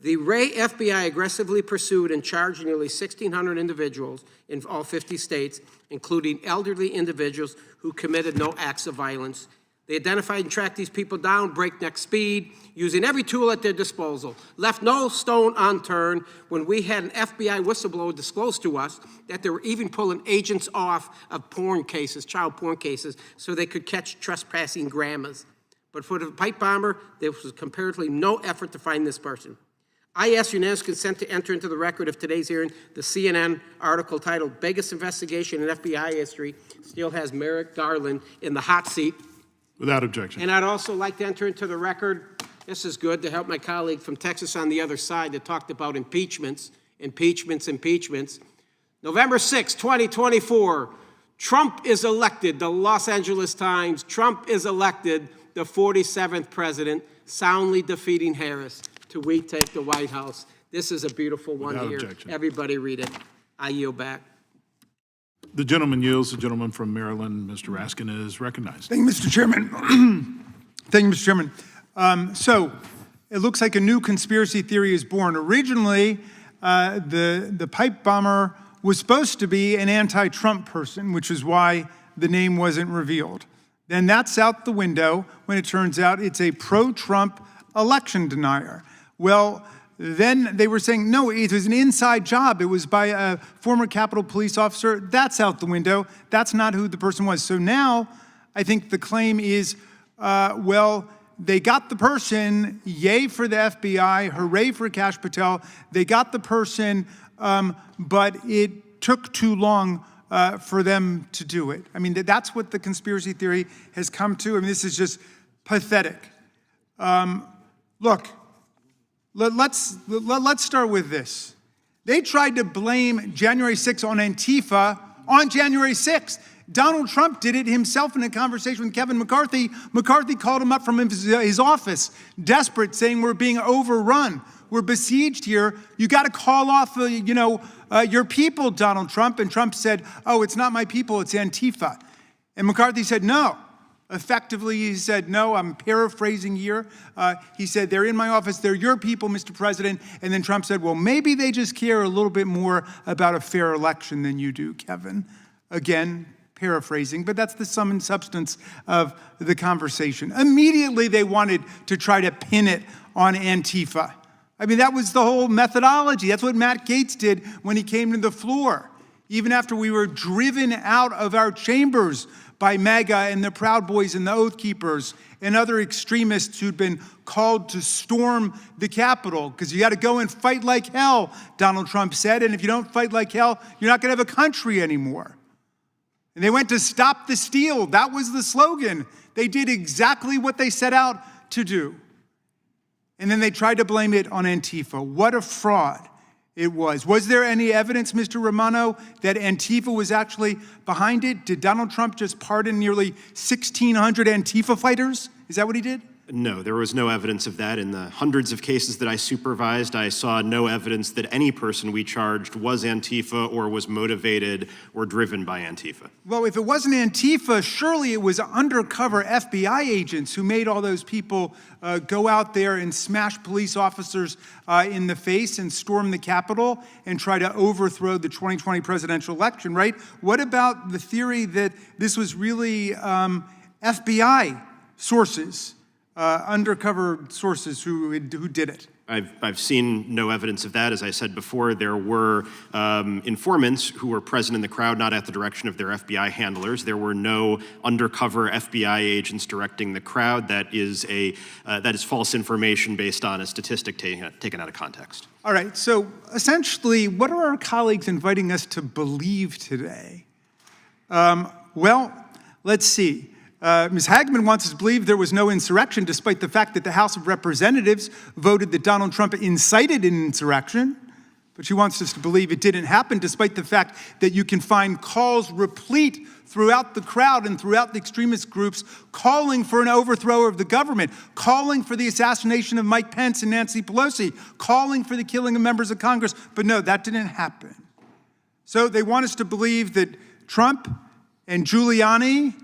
The Wray FBI aggressively pursued and charged nearly 1,600 individuals in all 50 states, including elderly individuals who committed no acts of violence. They identified and tracked these people down, breakneck speed, using every tool at their disposal. Left no stone unturned when we had an FBI whistleblower disclose to us that they were even pulling agents off of porn cases, child porn cases, so they could catch trespassing grandmas. But for the pipe bomber, there was comparatively no effort to find this person. I ask unanimous consent to enter into the record of today's hearing the CNN article titled "Biggest Investigation in FBI History Still Has Merrick Garland in the Hot Seat."
Without objection.
And I'd also like to enter into the record, this is good, to help my colleague from Texas on the other side that talked about impeachments. November 6, 2024, Trump is elected, the Los Angeles Times, Trump is elected the 47th president, soundly defeating Harris to retake the White House. This is a beautiful one
Without
here.
objection.
Everybody read it. I yield back.
The gentleman yields. The gentleman from Maryland, Mr. Raskin, is recognized.
Thank you, Mr. Chairman. Thank you, Mr. Chairman. So it looks like a new conspiracy theory is born. Originally, the pipe bomber was supposed to be an anti-Trump person, which is why the name wasn't revealed. Then that's out the window when it turns out it's a pro-Trump election denier. Well, then they were saying, no, it was an inside job. It was by a former Capitol Police officer. That's out the window. That's not who the person was. So now I think the claim is, well, they got the person, yay for the FBI, hooray for Kash Patel. They got the person, but it took too long for them to do it. I mean, that's what the conspiracy theory has come to. I mean, this is just pathetic. Look, let's start with this. They tried to blame January 6th on Antifa on January 6th. Donald Trump did it himself in a conversation with Kevin McCarthy. McCarthy called him up from his office, desperate, saying we're being overrun. We're besieged here. You got to call off, your people, Donald Trump. And Trump said, oh, it's not my people, it's Antifa. And McCarthy said, no. Effectively, he said, no, I'm paraphrasing here. He said, they're in my office, they're your people, Mr. President. And then Trump said, well, maybe they just care a little bit more about a fair election than you do, Kevin. Again, paraphrasing, but that's the sum and substance of the conversation. Immediately, they wanted to try to pin it on Antifa. I mean, that was the whole methodology. That's what Matt Gaetz did when he came to the floor. Even after we were driven out of our chambers by MAGA and the Proud Boys and the Oath Keepers and other extremists who'd been called to storm the Capitol, because you got to go and fight like hell, Donald Trump said, and if you don't fight like hell, you're not going to have a country anymore. And they went to stop the steal. That was the slogan. They did exactly what they set out to do. And then they tried to blame it on Antifa. What a fraud it was. Was there any evidence, Mr. Romano, that Antifa was actually behind it? Did Donald Trump just pardon nearly 1,600 Antifa fighters? Is that what he did?
No, there was no evidence of that. In the hundreds of cases that I supervised, I saw no evidence that any person we charged was Antifa or was motivated or driven by Antifa.
Well, if it wasn't Antifa, surely it was undercover FBI agents who made all those people go out there and smash police officers in the face and storm the Capitol and try to overthrow the 2020 presidential election, right? What about the theory that this was really FBI sources, undercover sources who did it?
I've seen no evidence of that. As I said before, there were informants who were present in the crowd, not at the direction of their FBI handlers. There were no undercover FBI agents directing the crowd. That is false information based on a statistic taken out of context.
All right, so essentially, what are our colleagues inviting us to believe today? Well, let's see. Ms. Hagman wants us to believe there was no insurrection, despite the fact that the House of Representatives voted that Donald Trump incited an insurrection. But she wants us to believe it didn't happen, despite the fact that you can find calls replete throughout the crowd and throughout the extremist groups calling for an overthrow of the government, calling for the assassination of Mike Pence and Nancy Pelosi, calling for the killing of members of Congress. But no, that didn't happen. So they want us to believe that Trump and Giuliani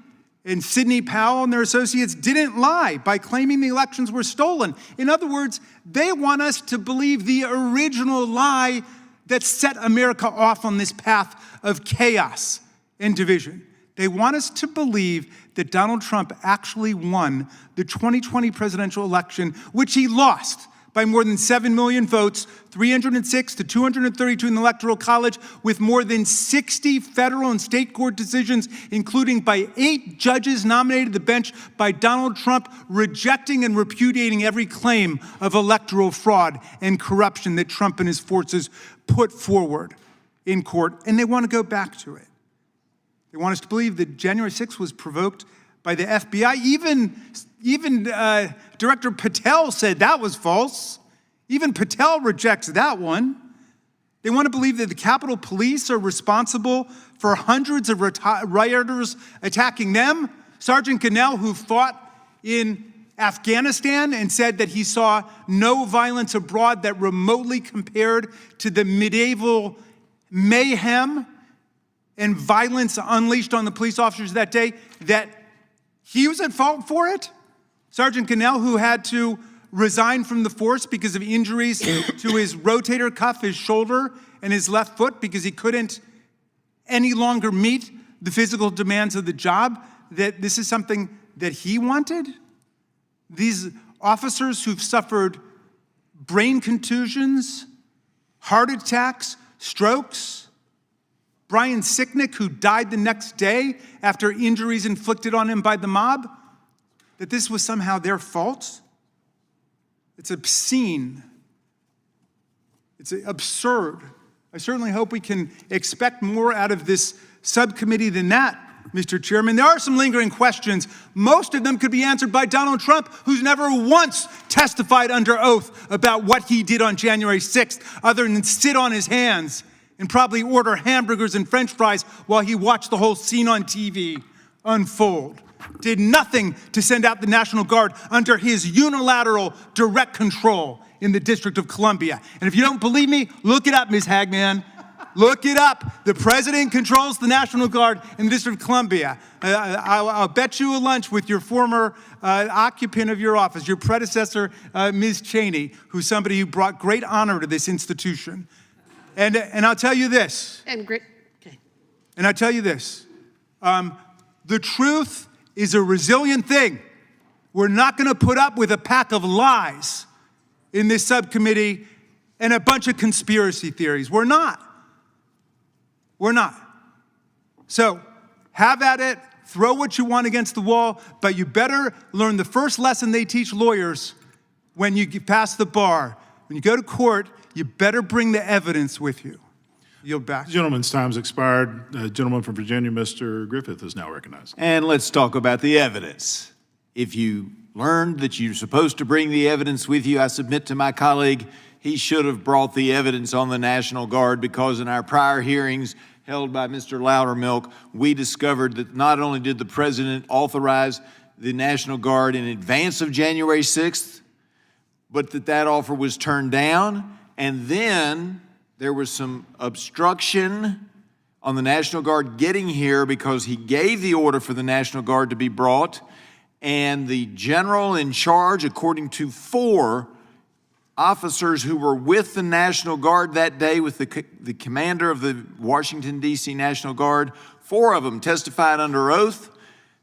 and Sidney Powell and their associates didn't lie by claiming the elections were stolen. In other words, they want us to believe the original lie that set America off on this path of chaos and division. They want us to believe that Donald Trump actually won the 2020 presidential election, which he lost by more than 7 million votes, 306 to 232 in the Electoral College, with more than 60 federal and state court decisions, including by 8 judges nominated to the bench by Donald Trump, rejecting and repudiating every claim of electoral fraud and corruption that Trump and his forces put forward in court, and they want to go back to it. They want us to believe that January 6th was provoked by the FBI. Even Director Patel said that was false. Even Patel rejects that one. They want to believe that the Capitol Police are responsible for hundreds of rioters attacking them. Sergeant Gonell, who fought in Afghanistan and said that he saw no violence abroad that remotely compared to the medieval mayhem and violence unleashed on the police officers that day, that he was at fault for it. Sergeant Gonell, who had to resign from the force because of injuries to his rotator cuff, his shoulder, and his left foot because he couldn't any longer meet the physical demands of the job, that this is something that he wanted? These officers who've suffered brain contusions, heart attacks, strokes, Brian Sicknick, who died the next day after injuries inflicted on him by the mob, that this was somehow their fault? It's obscene. It's absurd. I certainly hope we can expect more out of this subcommittee than that, Mr. Chairman. There are some lingering questions. Most of them could be answered by Donald Trump, who's never once testified under oath about what he did on January 6th, other than sit on his hands and probably order hamburgers and French fries while he watched the whole scene on TV unfold. Did nothing to send out the National Guard under his unilateral direct control in the District of Columbia. And if you don't believe me, look it up, Ms. Hagman. Look it up. The president controls the National Guard in the District of Columbia. I'll bet you a lunch with your former occupant of your office, your predecessor, Ms. Cheney, who's somebody who brought great honor to this institution. And I'll tell you this. And I tell you this. The truth is a resilient thing. We're not going to put up with a pack of lies in this subcommittee and a bunch of conspiracy theories. We're not. We're not. So have at it. Throw what you want against the wall, but you better learn the first lesson they teach lawyers when you pass the bar. When you go to court, you better bring the evidence with you. Yield back.
Gentleman's time's expired. Gentleman from Virginia, Mr. Griffith, is now recognized.
And let's talk about the evidence. If you learned that you're supposed to bring the evidence with you, I submit to my colleague, he should have brought the evidence on the National Guard, because in our prior hearings held by Mr. Loudermilk, we discovered that not only did the president authorize the National Guard in advance of January 6th, but that offer was turned down. And then there was some obstruction on the National Guard getting here because he gave the order for the National Guard to be brought. And the general in charge, according to 4 officers who were with the National Guard that day, with the commander of the Washington, D.C. National Guard, 4 of them testified under oath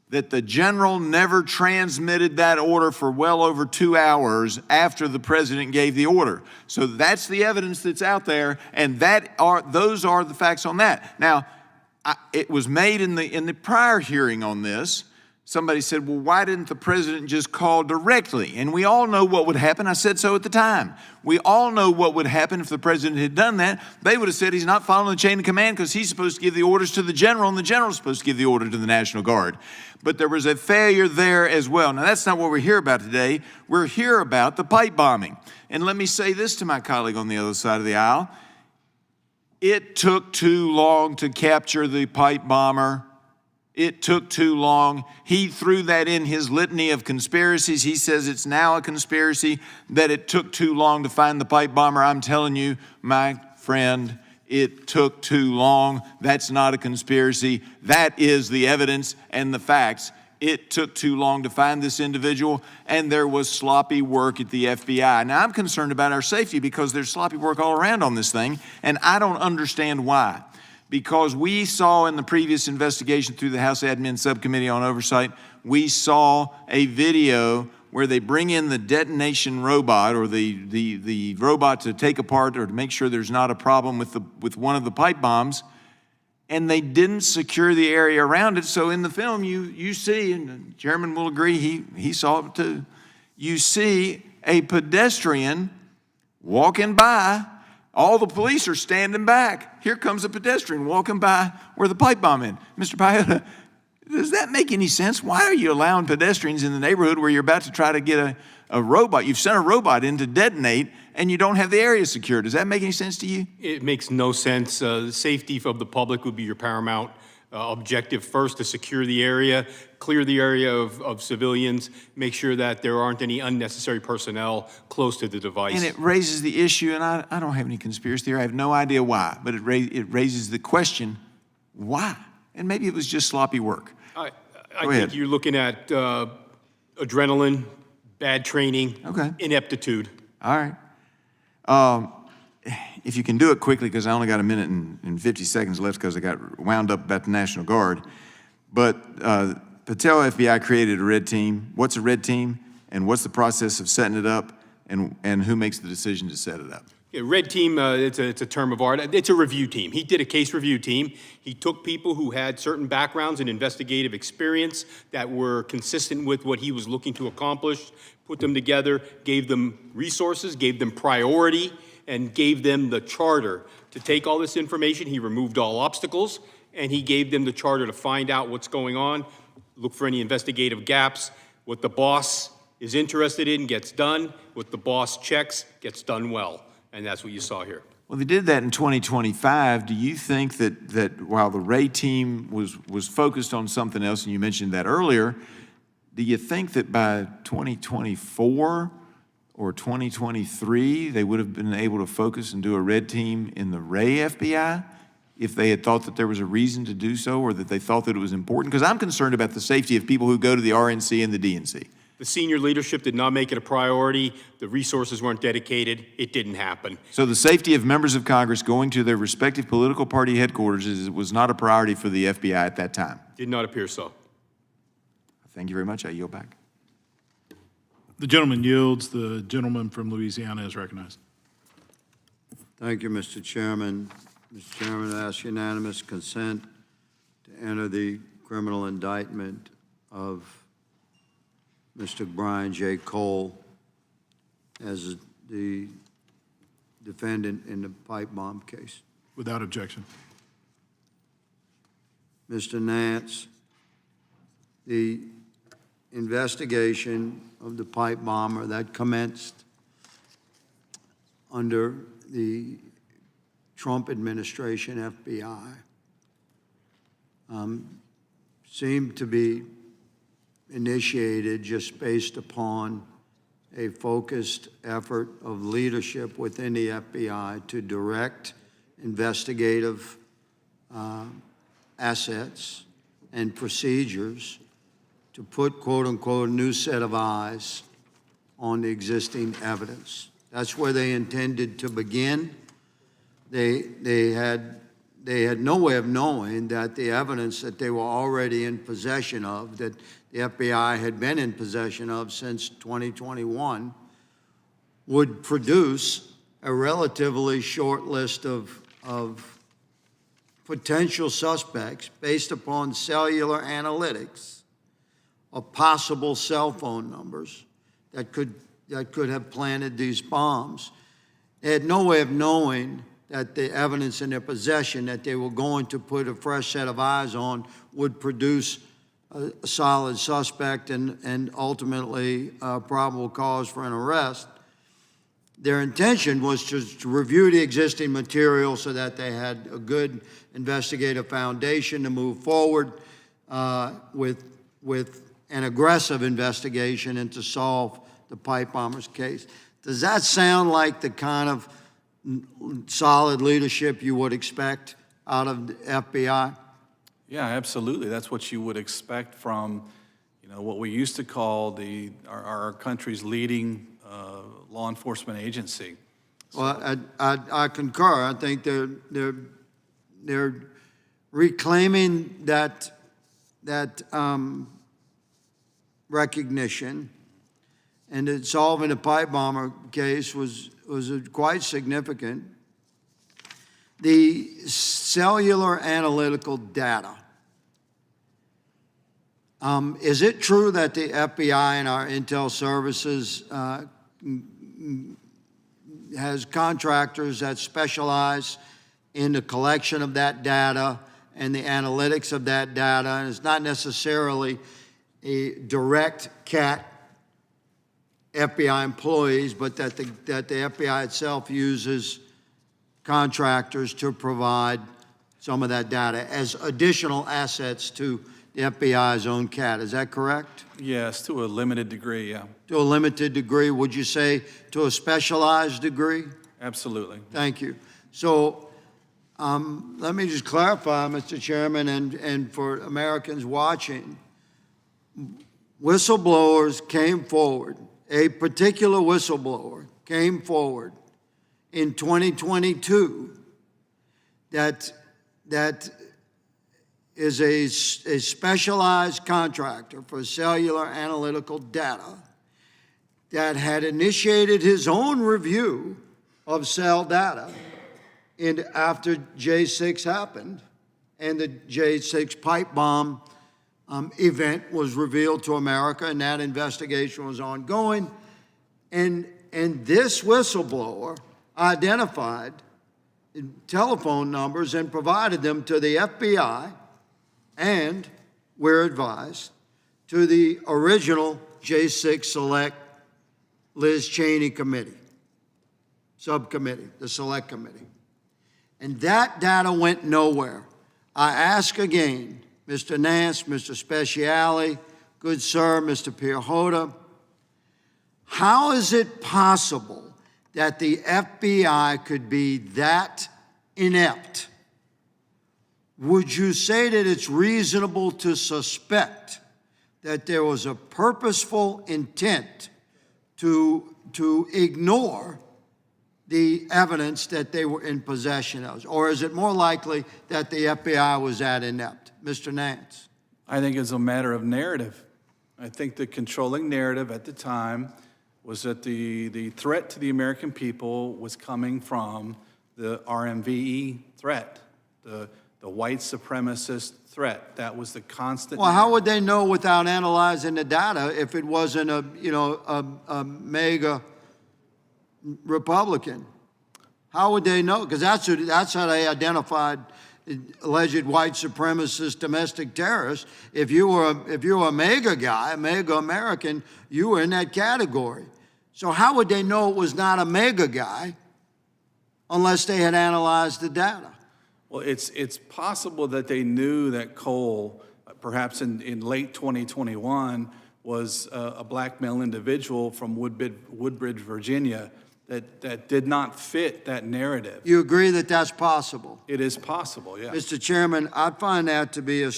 that the general never transmitted that order for well over 2 hours after the president gave the order. So that's the evidence that's out there, and those are the facts on that. Now, it was made in the prior hearing on this. Somebody said, well, why didn't the president just call directly? And we all know what would happen. I said so at the time. We all know what would happen if the president had done that. They would have said he's not following the chain of command because he's supposed to give the orders to the general, and the general's supposed to give the order to the National Guard. But there was a failure there as well. Now, that's not what we're here about today. We're here about the pipe bombing. And let me say this to my colleague on the other side of the aisle. It took too long to capture the pipe bomber. It took too long. He threw that in his litany of conspiracies. He says it's now a conspiracy, that it took too long to find the pipe bomber. I'm telling you, my friend, it took too long. That's not a conspiracy. That is the evidence and the facts. It took too long to find this individual, and there was sloppy work at the FBI. Now, I'm concerned about our safety because there's sloppy work all around on this thing, and I don't understand why. Because we saw in the previous investigation through the House Admin Subcommittee on Oversight, we saw a video where they bring in the detonation robot, or the robot to take apart or to make sure there's not a problem with one of the pipe bombs, and they didn't secure the area around it. So in the film, you see, and the chairman will agree, he saw it too, you see a pedestrian walking by. All the police are standing back. Here comes a pedestrian walking by where the pipe bomb is. Mr. Piehota, does that make any sense? Why are you allowing pedestrians in the neighborhood where you're about to try to get a robot? You've sent a robot in to detonate, and you don't have the area secured. Does that make any sense to you?
It makes no sense. The safety of the public would be your paramount objective first, to secure the area, clear the area of civilians, make sure that there aren't any unnecessary personnel close to the device.
And it raises the issue, and I don't have any conspiracy theory. I have no idea why, but it raises the question, why? And maybe it was just sloppy work.
I think you're looking at adrenaline, bad training, ineptitude.
All right. If you can do it quickly, because I only got a minute and 50 seconds left because I got wound up about the National Guard. But Patel FBI created a red team. What's a red team? And what's the process of setting it up? And who makes the decision to set it up?
Yeah, red team, it's a term of art. It's a review team. He did a case review team. He took people who had certain backgrounds and investigative experience that were consistent with what he was looking to accomplish, put them together, gave them resources, gave them priority, and gave them the charter to take all this information. He removed all obstacles, and he gave them the charter to find out what's going on, look for any investigative gaps. What the boss is interested in gets done. What the boss checks gets done well. And that's what you saw here.
Well, they did that in 2025. Do you think that while the Ray team was focused on something else, and you mentioned that earlier, do you think that by 2024 or 2023, they would have been able to focus and do a red team in the Ray FBI if they had thought that there was a reason to do so, or that they thought that it was important? Because I'm concerned about the safety of people who go to the RNC and the DNC.
The senior leadership did not make it a priority. The resources weren't dedicated. It didn't happen.
So the safety of members of Congress going to their respective political party headquarters was not a priority for the FBI at that time?
Did not appear so.
Thank you very much. I yield back.
The gentleman yields. The gentleman from Louisiana is recognized.
Thank you, Mr. Chairman. Mr. Chairman, I ask unanimous consent to enter the criminal indictment of Mr. Brian J. Cole as the defendant in the pipe bomb case.
Without objection.
Mr. Nantz, the investigation of the pipe bomber that commenced under the Trump administration FBI seemed to be initiated just based upon a focused effort of leadership within the FBI to direct investigative assets and procedures to put, quote unquote, a new set of eyes on the existing evidence. That's where they intended to begin. They had no way of knowing that the evidence that they were already in possession of, that the FBI had been in possession of since 2021, would produce a relatively short list of potential suspects based upon cellular analytics of possible cell phone numbers that could have planted these bombs. They had no way of knowing that the evidence in their possession that they were going to put a fresh set of eyes on would produce a solid suspect and ultimately probable cause for an arrest. Their intention was to review the existing material so that they had a good investigative foundation to move forward with an aggressive investigation and to solve the pipe bombers case. Does that sound like the kind of solid leadership you would expect out of the FBI?
Yeah, absolutely. That's what you would expect from, what we used to call our country's leading law enforcement agency.
Well, I concur. I think they're reclaiming that recognition, and solving the pipe bomber case was quite significant. The cellular analytical data. Is it true that the FBI and our intel services has contractors that specialize in the collection of that data and the analytics of that data, and it's not necessarily a direct CAT FBI employees, but that the FBI itself uses contractors to provide some of that data as additional assets to the FBI's own CAT. Is that correct?
Yes, to a limited degree, yeah.
To a limited degree, would you say to a specialized degree?
Absolutely.
Thank you. So let me just clarify, Mr. Chairman, and for Americans watching, whistleblowers came forward, a particular whistleblower came forward in 2022 that is a specialized contractor for cellular analytical data that had initiated his own review of cell data after J6 happened and the J6 pipe bomb event was revealed to America, and that investigation was ongoing. And this whistleblower identified telephone numbers and provided them to the FBI and, we're advised, to the original J6 Select Liz Cheney committee, subcommittee, the Select Committee. And that data went nowhere. I ask again, Mr. Nantz, Mr. Speciale, good sir, Mr. Piehota, how is it possible that the FBI could be that inept? Would you say that it's reasonable to suspect that there was a purposeful intent to ignore the evidence that they were in possession of? Or is it more likely that the FBI was that inept? Mr. Nantz.
I think it's a matter of narrative. I think the controlling narrative at the time was that the threat to the American people was coming from the RMVE threat, the white supremacist threat. That was the constant.
Well, how would they know without analyzing the data if it wasn't a mega Republican? How would they know? Because that's how they identified alleged white supremacist domestic terrorists. If you were a MAGA guy, a MAGA American, you were in that category. So how would they know it was not a MAGA guy unless they had analyzed the data?
Well, it's possible that they knew that Cole perhaps in late 2021, was a black male individual from Woodbridge, Virginia, that did not fit that narrative.
You agree that that's possible?
It is possible, yeah.
Mr. Chairman, I find that to be a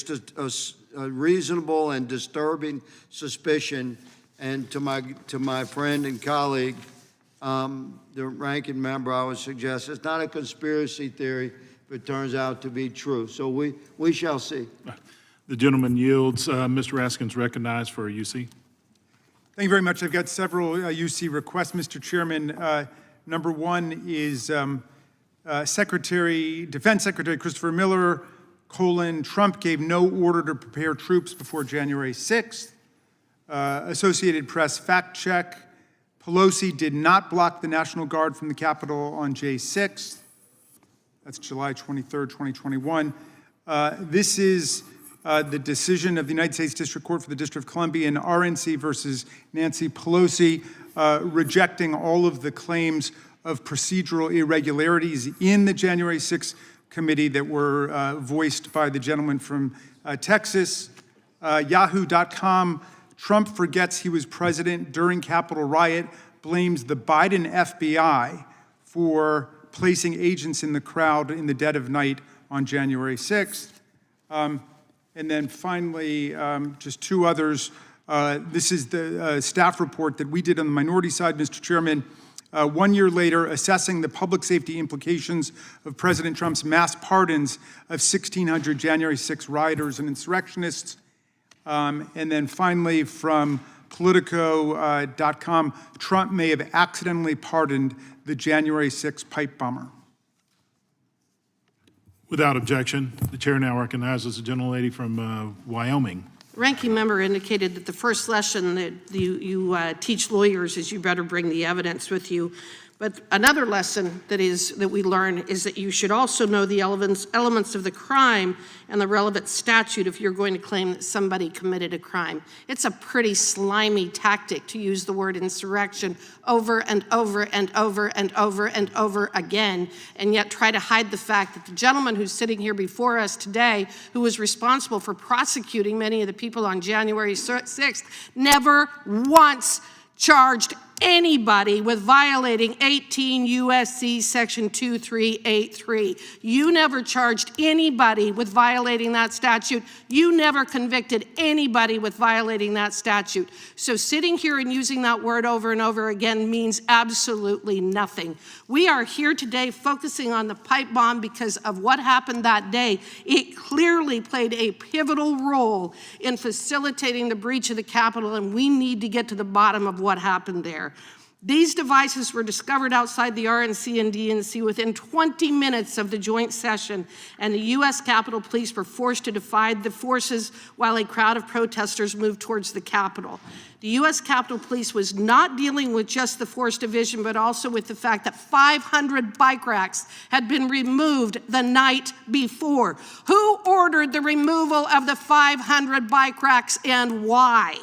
reasonable and disturbing suspicion. And to my friend and colleague, the ranking member, I would suggest it's not a conspiracy theory, but it turns out to be true. So we shall see.
The gentleman yields. Mr. Raskin's recognized for a UC.
Thank you very much. I've got several UC requests, Mr. Chairman. Number one is Defense Secretary Christopher Miller, Trump gave no order to prepare troops before January 6th. Associated Press fact check. Pelosi did not block the National Guard from the Capitol on J6th. That's July 23rd, 2021. This is the decision of the United States District Court for the District of Columbia in RNC versus Nancy Pelosi, rejecting all of the claims of procedural irregularities in the January 6th committee that were voiced by the gentleman from Texas. Yahoo.com, Trump forgets he was president during Capitol riot, blames the Biden FBI for placing agents in the crowd in the dead of night on January 6th. And then finally, just two others. This is the staff report that we did on the minority side, Mr. Chairman. 1 year later, assessing the public safety implications of President Trump's mass pardons of 1,600 January 6 rioters and insurrectionists. And then finally, from Politico.com, Trump may have accidentally pardoned the January 6 pipe bomber.
Without objection, the chair now recognizes the gentlelady from Wyoming.
The ranking member indicated that the first lesson that you teach lawyers is you better bring the evidence with you. But another lesson that we learn is that you should also know the elements of the crime and the relevant statute if you're going to claim that somebody committed a crime. It's a pretty slimy tactic to use the word insurrection over and over and over and over and over again, and yet try to hide the fact that the gentleman who's sitting here before us today, who was responsible for prosecuting many of the people on January 6th, never once charged anybody with violating 18 U.S.C. section 2383. You never charged anybody with violating that statute. You never convicted anybody with violating that statute. So sitting here and using that word over and over again means absolutely nothing. We are here today focusing on the pipe bomb because of what happened that day. It clearly played a pivotal role in facilitating the breach of the Capitol, and we need to get to the bottom of what happened there. These devices were discovered outside the RNC and DNC within 20 minutes of the joint session, and the U.S. Capitol Police were forced to defy the forces while a crowd of protesters moved towards the Capitol. The U.S. Capitol Police was not dealing with just the force division, but also with the fact that 500 bike racks had been removed the night before. Who ordered the removal of the 500 bike racks and why?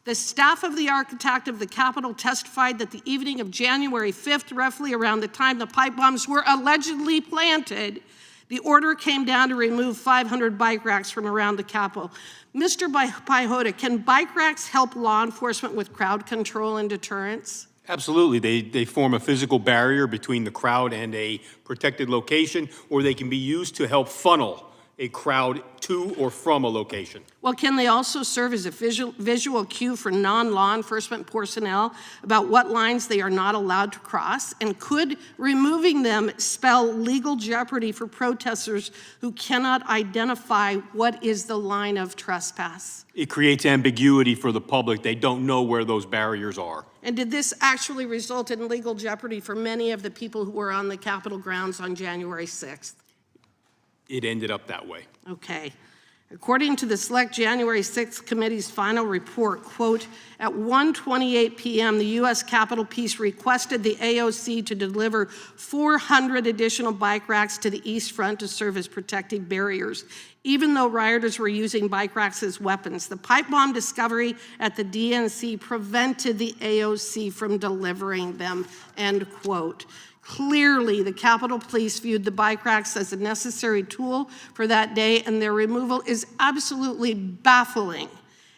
The staff of the architect of the Capitol testified that the evening of January 5th, roughly around the time the pipe bombs were allegedly planted, the order came down to remove 500 bike racks from around the Capitol. Mr. Piehota, can bike racks help law enforcement with crowd control and deterrence?
Absolutely. They form a physical barrier between the crowd and a protected location, or they can be used to help funnel a crowd to or from a location.
Well, can they also serve as a visual cue for non-law enforcement personnel about what lines they are not allowed to cross? And could removing them spell legal jeopardy for protesters who cannot identify what is the line of trespass?
It creates ambiguity for the public. They don't know where those barriers are.
And did this actually result in legal jeopardy for many of the people who were on the Capitol grounds on January 6th?
It ended up that way.
Okay. According to the Select January 6th Committee's final report, quote, at 1:28 p.m., the U.S. Capitol Police requested the AOC to deliver 400 additional bike racks to the East Front to serve as protective barriers, even though rioters were using bike racks as weapons. The pipe bomb discovery at the DNC prevented the AOC from delivering them, end quote. Clearly, the Capitol Police viewed the bike racks as a necessary tool for that day, and their removal is absolutely baffling.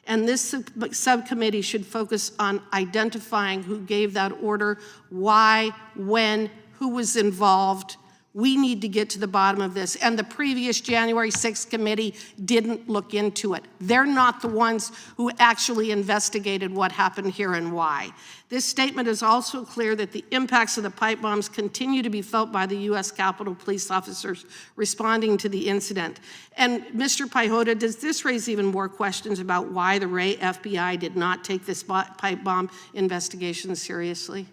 And this subcommittee should focus on identifying who gave that order, why, when, who was involved. We need to get to the bottom of this. And the previous January 6th committee didn't look into it. They're not the ones who actually investigated what happened here and why. This statement is also clear that the impacts of the pipe bombs continue to be felt by the U.S. Capitol Police officers responding to the incident. And Mr. Piehota, does this raise even more questions about why the Ray FBI did not take this pipe bomb investigation seriously?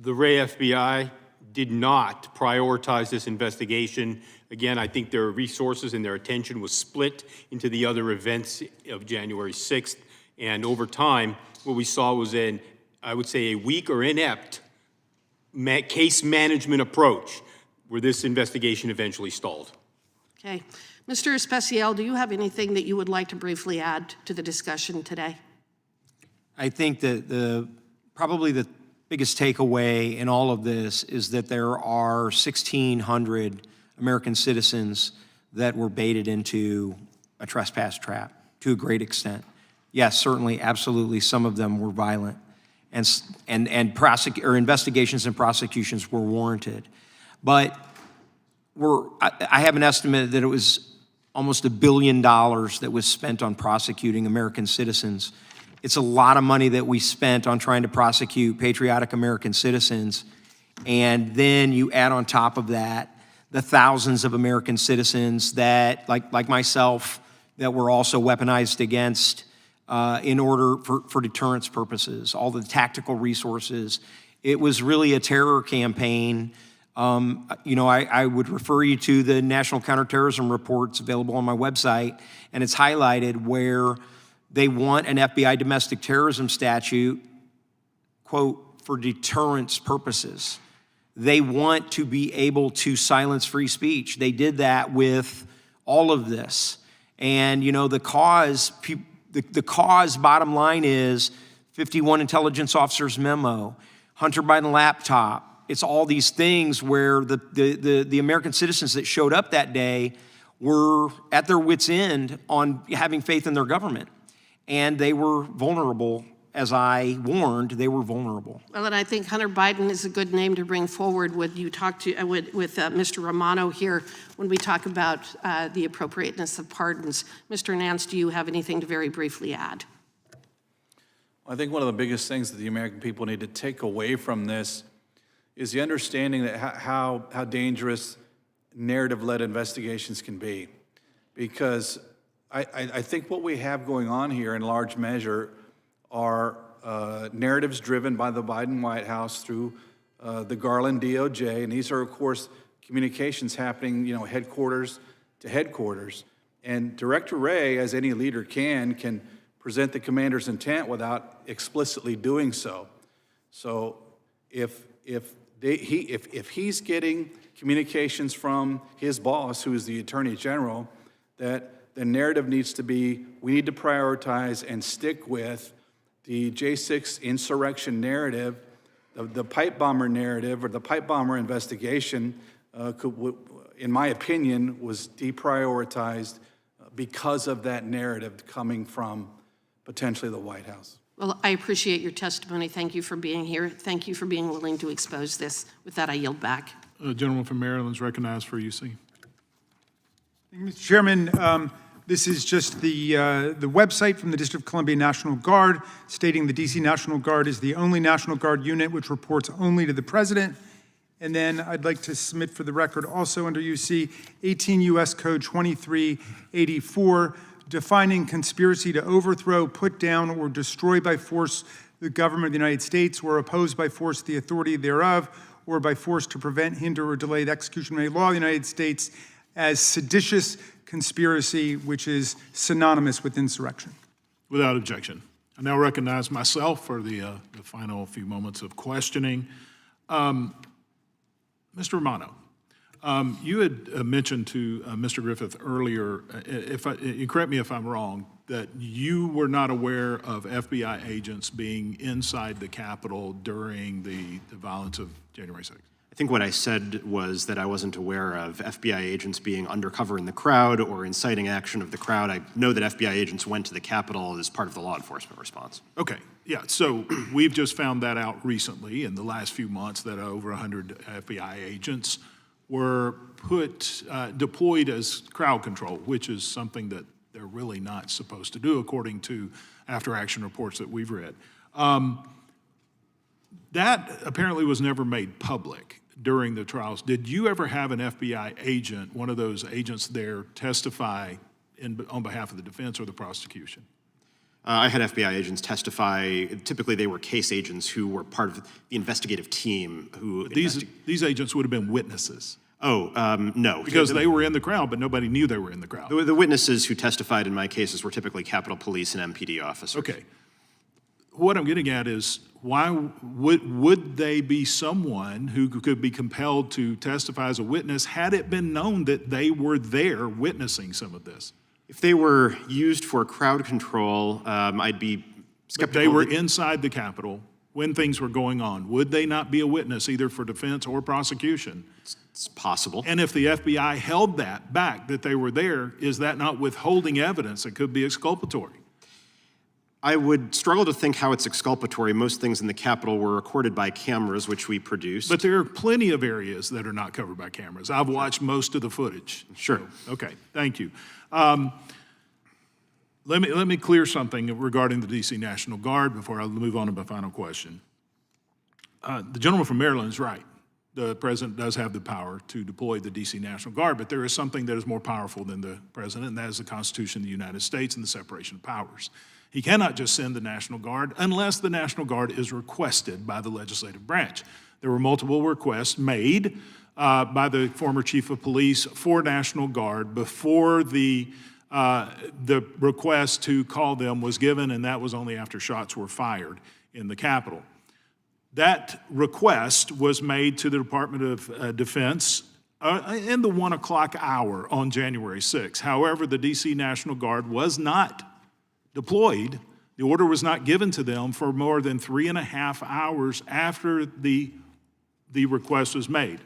The Ray FBI did not prioritize this investigation. Again, I think their resources and their attention was split into the other events of January 6th. And over time, what we saw was I would say, a weak or inept case management approach where this investigation eventually stalled.
Okay. Mr. Speciale, do you have anything that you would like to briefly add to the discussion today?
I think that probably the biggest takeaway in all of this is that there are 1,600 American citizens that were baited into a trespass trap to a great extent. Yes, certainly, absolutely, some of them were violent, and investigations and prosecutions were warranted. But I have an estimate that it was almost $1 billion that was spent on prosecuting American citizens. It's a lot of money that we spent on trying to prosecute patriotic American citizens. And then you add on top of that the thousands of American citizens that, like myself, that were also weaponized against in order for deterrence purposes, all the tactical resources. It was really a terror campaign. I would refer you to the National Counterterrorism reports available on my website, and it's highlighted where they want an FBI domestic terrorism statute, quote, for deterrence purposes. They want to be able to silence free speech. They did that with all of this. And, the cause, bottom line is 51 intelligence officers memo, Hunter Biden laptop. It's all these things where the American citizens that showed up that day were at their wits' end on having faith in their government. And they were vulnerable. As I warned, they were vulnerable.
Well, and I think Hunter Biden is a good name to bring forward when you talk to with Mr. Romano here when we talk about the appropriateness of pardons. Mr. Nantz, do you have anything to very briefly add?
I think one of the biggest things that the American people need to take away from this is the understanding that how dangerous narrative-led investigations can be. Because I think what we have going on here in large measure are narratives driven by the Biden White House through the Garland DOJ, and these are, of course, communications happening, headquarters to headquarters. And Director Wray, as any leader can present the commander's intent without explicitly doing so. So if he's getting communications from his boss, who is the Attorney General, that the narrative needs to be, we need to prioritize and stick with the J6 insurrection narrative, the pipe bomber narrative, or the pipe bomber investigation, in my opinion, was deprioritized because of that narrative coming from potentially the White House.
Well, I appreciate your testimony. Thank you for being here. Thank you for being willing to expose this. With that, I yield back.
The gentleman from Maryland is recognized for UC.
Mr. Chairman, this is just the website from the District of Columbia National Guard stating the DC National Guard is the only National Guard unit which reports only to the President. And then I'd like to submit for the record also under UC 18 U.S. Code 2384, defining conspiracy to overthrow, put down, or destroy by force the government of the United States, or oppose by force the authority thereof, or by force to prevent, hinder, or delay the execution of any law of the United States as seditious conspiracy, which is synonymous with insurrection.
Without objection. I now recognize myself for the final few moments of questioning. Mr. Romano, you had mentioned to Mr. Griffith earlier, you correct me if I'm wrong, that you were not aware of FBI agents being inside the Capitol during the violence of January 6th.
I think what I said was that I wasn't aware of FBI agents being undercover in the crowd or inciting action of the crowd. I know that FBI agents went to the Capitol as part of the law enforcement response.
Okay, yeah, so we've just found that out recently in the last few months that over 100 FBI agents were deployed as crowd control, which is something that they're really not supposed to do according to after-action reports that we've read. That apparently was never made public during the trials. Did you ever have an FBI agent, one of those agents there, testify on behalf of the defense or the prosecution?
I had FBI agents testify. Typically, they were case agents who were part of the investigative team who...
These agents would have been witnesses.
Oh, no.
Because they were in the crowd, but nobody knew they were in the crowd.
The witnesses who testified in my cases were typically Capitol Police and MPD officers.
Okay. What I'm getting at is, why would they be someone who could be compelled to testify as a witness had it been known that they were there witnessing some of this?
If they were used for crowd control, I'd be skeptical.
But they were inside the Capitol when things were going on. Would they not be a witness either for defense or prosecution?
It's possible.
And if the FBI held that back, that they were there, is that not withholding evidence that could be exculpatory?
I would struggle to think how it's exculpatory. Most things in the Capitol were recorded by cameras, which we produced.
But there are plenty of areas that are not covered by cameras. I've watched most of the footage.
Sure.
So, okay, thank you. Let me clear something regarding the DC National Guard before I move on to my final question. The gentleman from Maryland is right. The president does have the power to deploy the DC National Guard, but there is something that is more powerful than the president, and that is the Constitution of the United States and the separation of powers. He cannot just send the National Guard unless the National Guard is requested by the legislative branch. There were multiple requests made by the former chief of police for National Guard before the request to call them was given, and that was only after shots were fired in the Capitol. That request was made to the Department of Defense in the 1 o'clock hour on January 6th. However, the DC National Guard was not deployed. The order was not given to them for more than 3.5 hours after the request was made.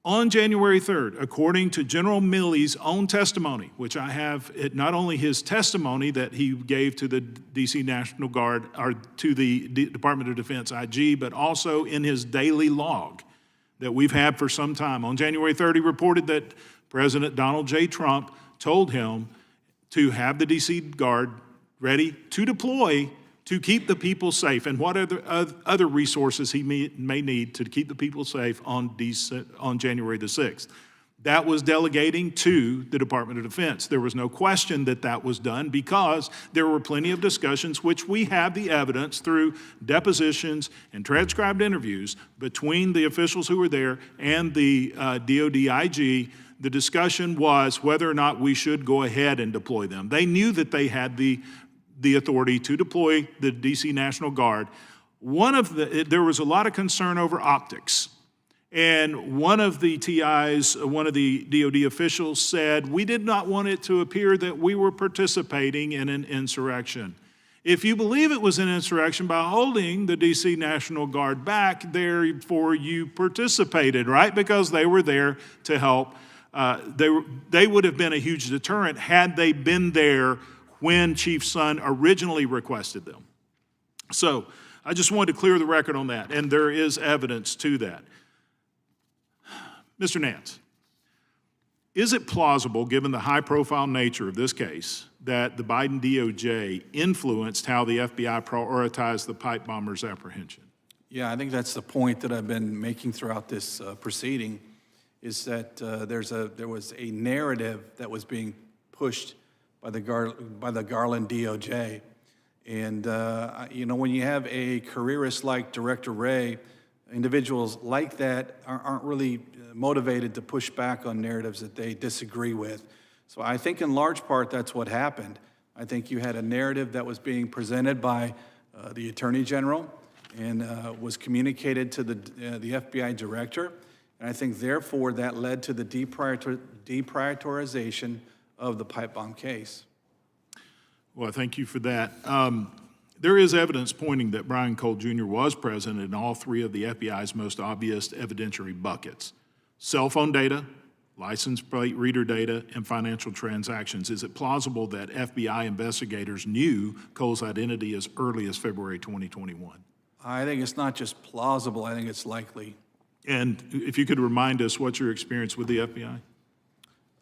On January 3rd, according to General Milley's own testimony, which I have not only his testimony that he gave to the DC National Guard or to the Department of Defense IG, but also in his daily log that we've had for some time. On January 3rd, he reported that President Donald J. Trump told him to have the DC Guard ready to deploy to keep the people safe and what other resources he may need to keep the people safe on January the 6th. That was delegating to the Department of Defense. There was no question that that was done because there were plenty of discussions, which we have the evidence through depositions and transcribed interviews between the officials who were there and the DOD IG. The discussion was whether or not we should go ahead and deploy them. They knew that they had the authority to deploy the DC National Guard. There was a lot of concern over optics. And one of the TIs, one of the DOD officials said, we did not want it to appear that we were participating in an insurrection. If you believe it was an insurrection by holding the DC National Guard back, therefore you participated, right? Because they were there to help. They would have been a huge deterrent had they been there when Chief Son originally requested them. So I just wanted to clear the record on that, and there is evidence to that. Mr. Nantz, is it plausible, given the high-profile nature of this case, that the Biden DOJ influenced how the FBI prioritized the pipe bomber's apprehension?
Yeah, I think that's the point that I've been making throughout this proceeding, is that there was a narrative that was being pushed by the Garland DOJ. And, when you have a careerist like Director Wray, individuals like that aren't really motivated to push back on narratives that they disagree with. So I think in large part that's what happened. I think you had a narrative that was being presented by the Attorney General and was communicated to the FBI Director. And I think therefore that led to the deprioritization of the pipe bomb case.
Well, thank you for that. There is evidence pointing that Brian Cole Jr. was present in all three of the FBI's most obvious evidentiary buckets: cell phone data, license plate reader data, and financial transactions. Is it plausible that FBI investigators knew Cole's identity as early as February 2021?
I think it's not just plausible, I think it's likely.
And if you could remind us, what's your experience with the FBI?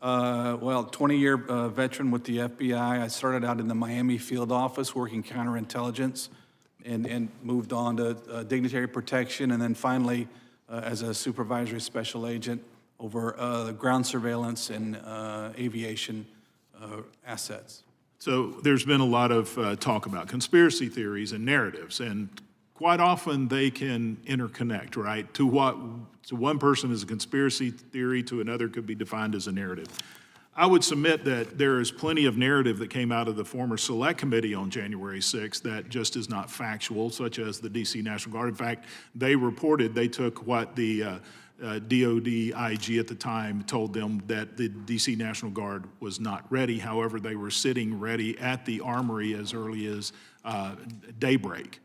Well, 20-year veteran with the FBI. I started out in the Miami field office working counterintelligence and moved on to dignitary protection, and then finally as a supervisory special agent over the ground surveillance and aviation assets.
So there's been a lot of talk about conspiracy theories and narratives, and quite often they can interconnect, right? To one person is a conspiracy theory, to another could be defined as a narrative. I would submit that there is plenty of narrative that came out of the former Select Committee on January 6th that just is not factual, such as the DC National Guard. In fact, they reported, they took what the DOD IG at the time told them, that the DC National Guard was not ready. However, they were sitting ready at the Armory as early as daybreak,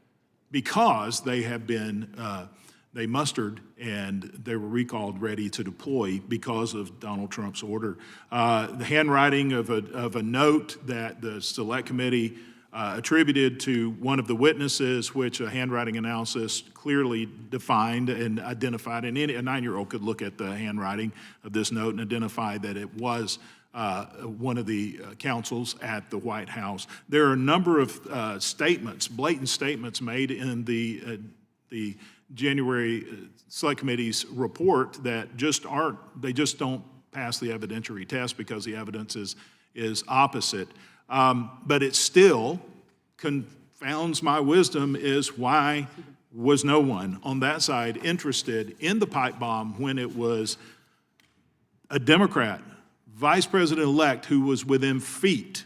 because they have been, they mustered and they were recalled ready to deploy because of Donald Trump's order. The handwriting of a note that the Select Committee attributed to one of the witnesses, which a handwriting analysis clearly defined and identified, and a 9-year-old could look at the handwriting of this note and identify that it was one of the counsels at the White House. There are a number of statements, blatant statements made in the January Select Committee's report that just aren't, they just don't pass the evidentiary test because the evidence is opposite. But it still confounds my wisdom is why was no one on that side interested in the pipe bomb when it was a Democrat Vice President-elect who was within feet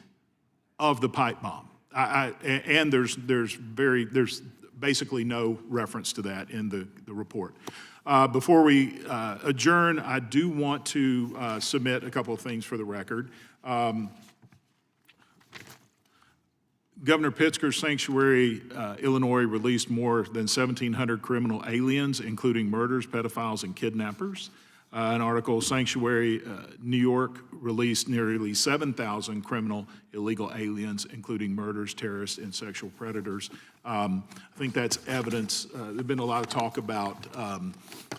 of the pipe bomb. And there's basically no reference to that in the report. Before we adjourn, I do want to submit a couple of things for the record. Governor Pritzker's sanctuary, Illinois, released more than 1,700 criminal aliens, including murders, pedophiles, and kidnappers. An article, Sanctuary, New York, released nearly 7,000 criminal illegal aliens, including murders, terrorists, and sexual predators. I think that's evidence. There's been a lot of talk about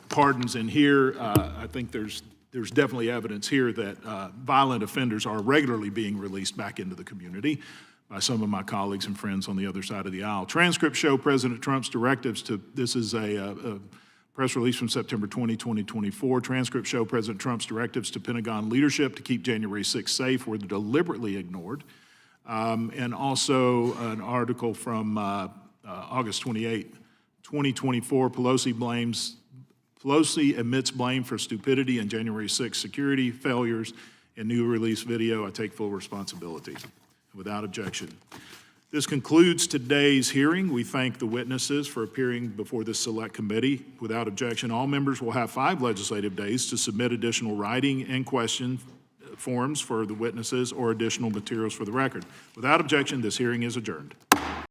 pardons in here. I think there's definitely evidence here that violent offenders are regularly being released back into the community by some of my colleagues and friends on the other side of the aisle. Transcripts show President Trump's directives to, this is a press release from September 20, 2024. Transcripts show President Trump's directives to Pentagon leadership to keep January 6th safe were deliberately ignored. And also an article from August 28, 2024, Pelosi admits blame for stupidity in January 6th security failures. In new release video, I take full responsibility. Without objection. This concludes today's hearing. We thank the witnesses for appearing before this select committee. Without objection, all members will have 5 legislative days to submit additional writing and question forms for the witnesses or additional materials for the record. Without objection, this hearing is adjourned.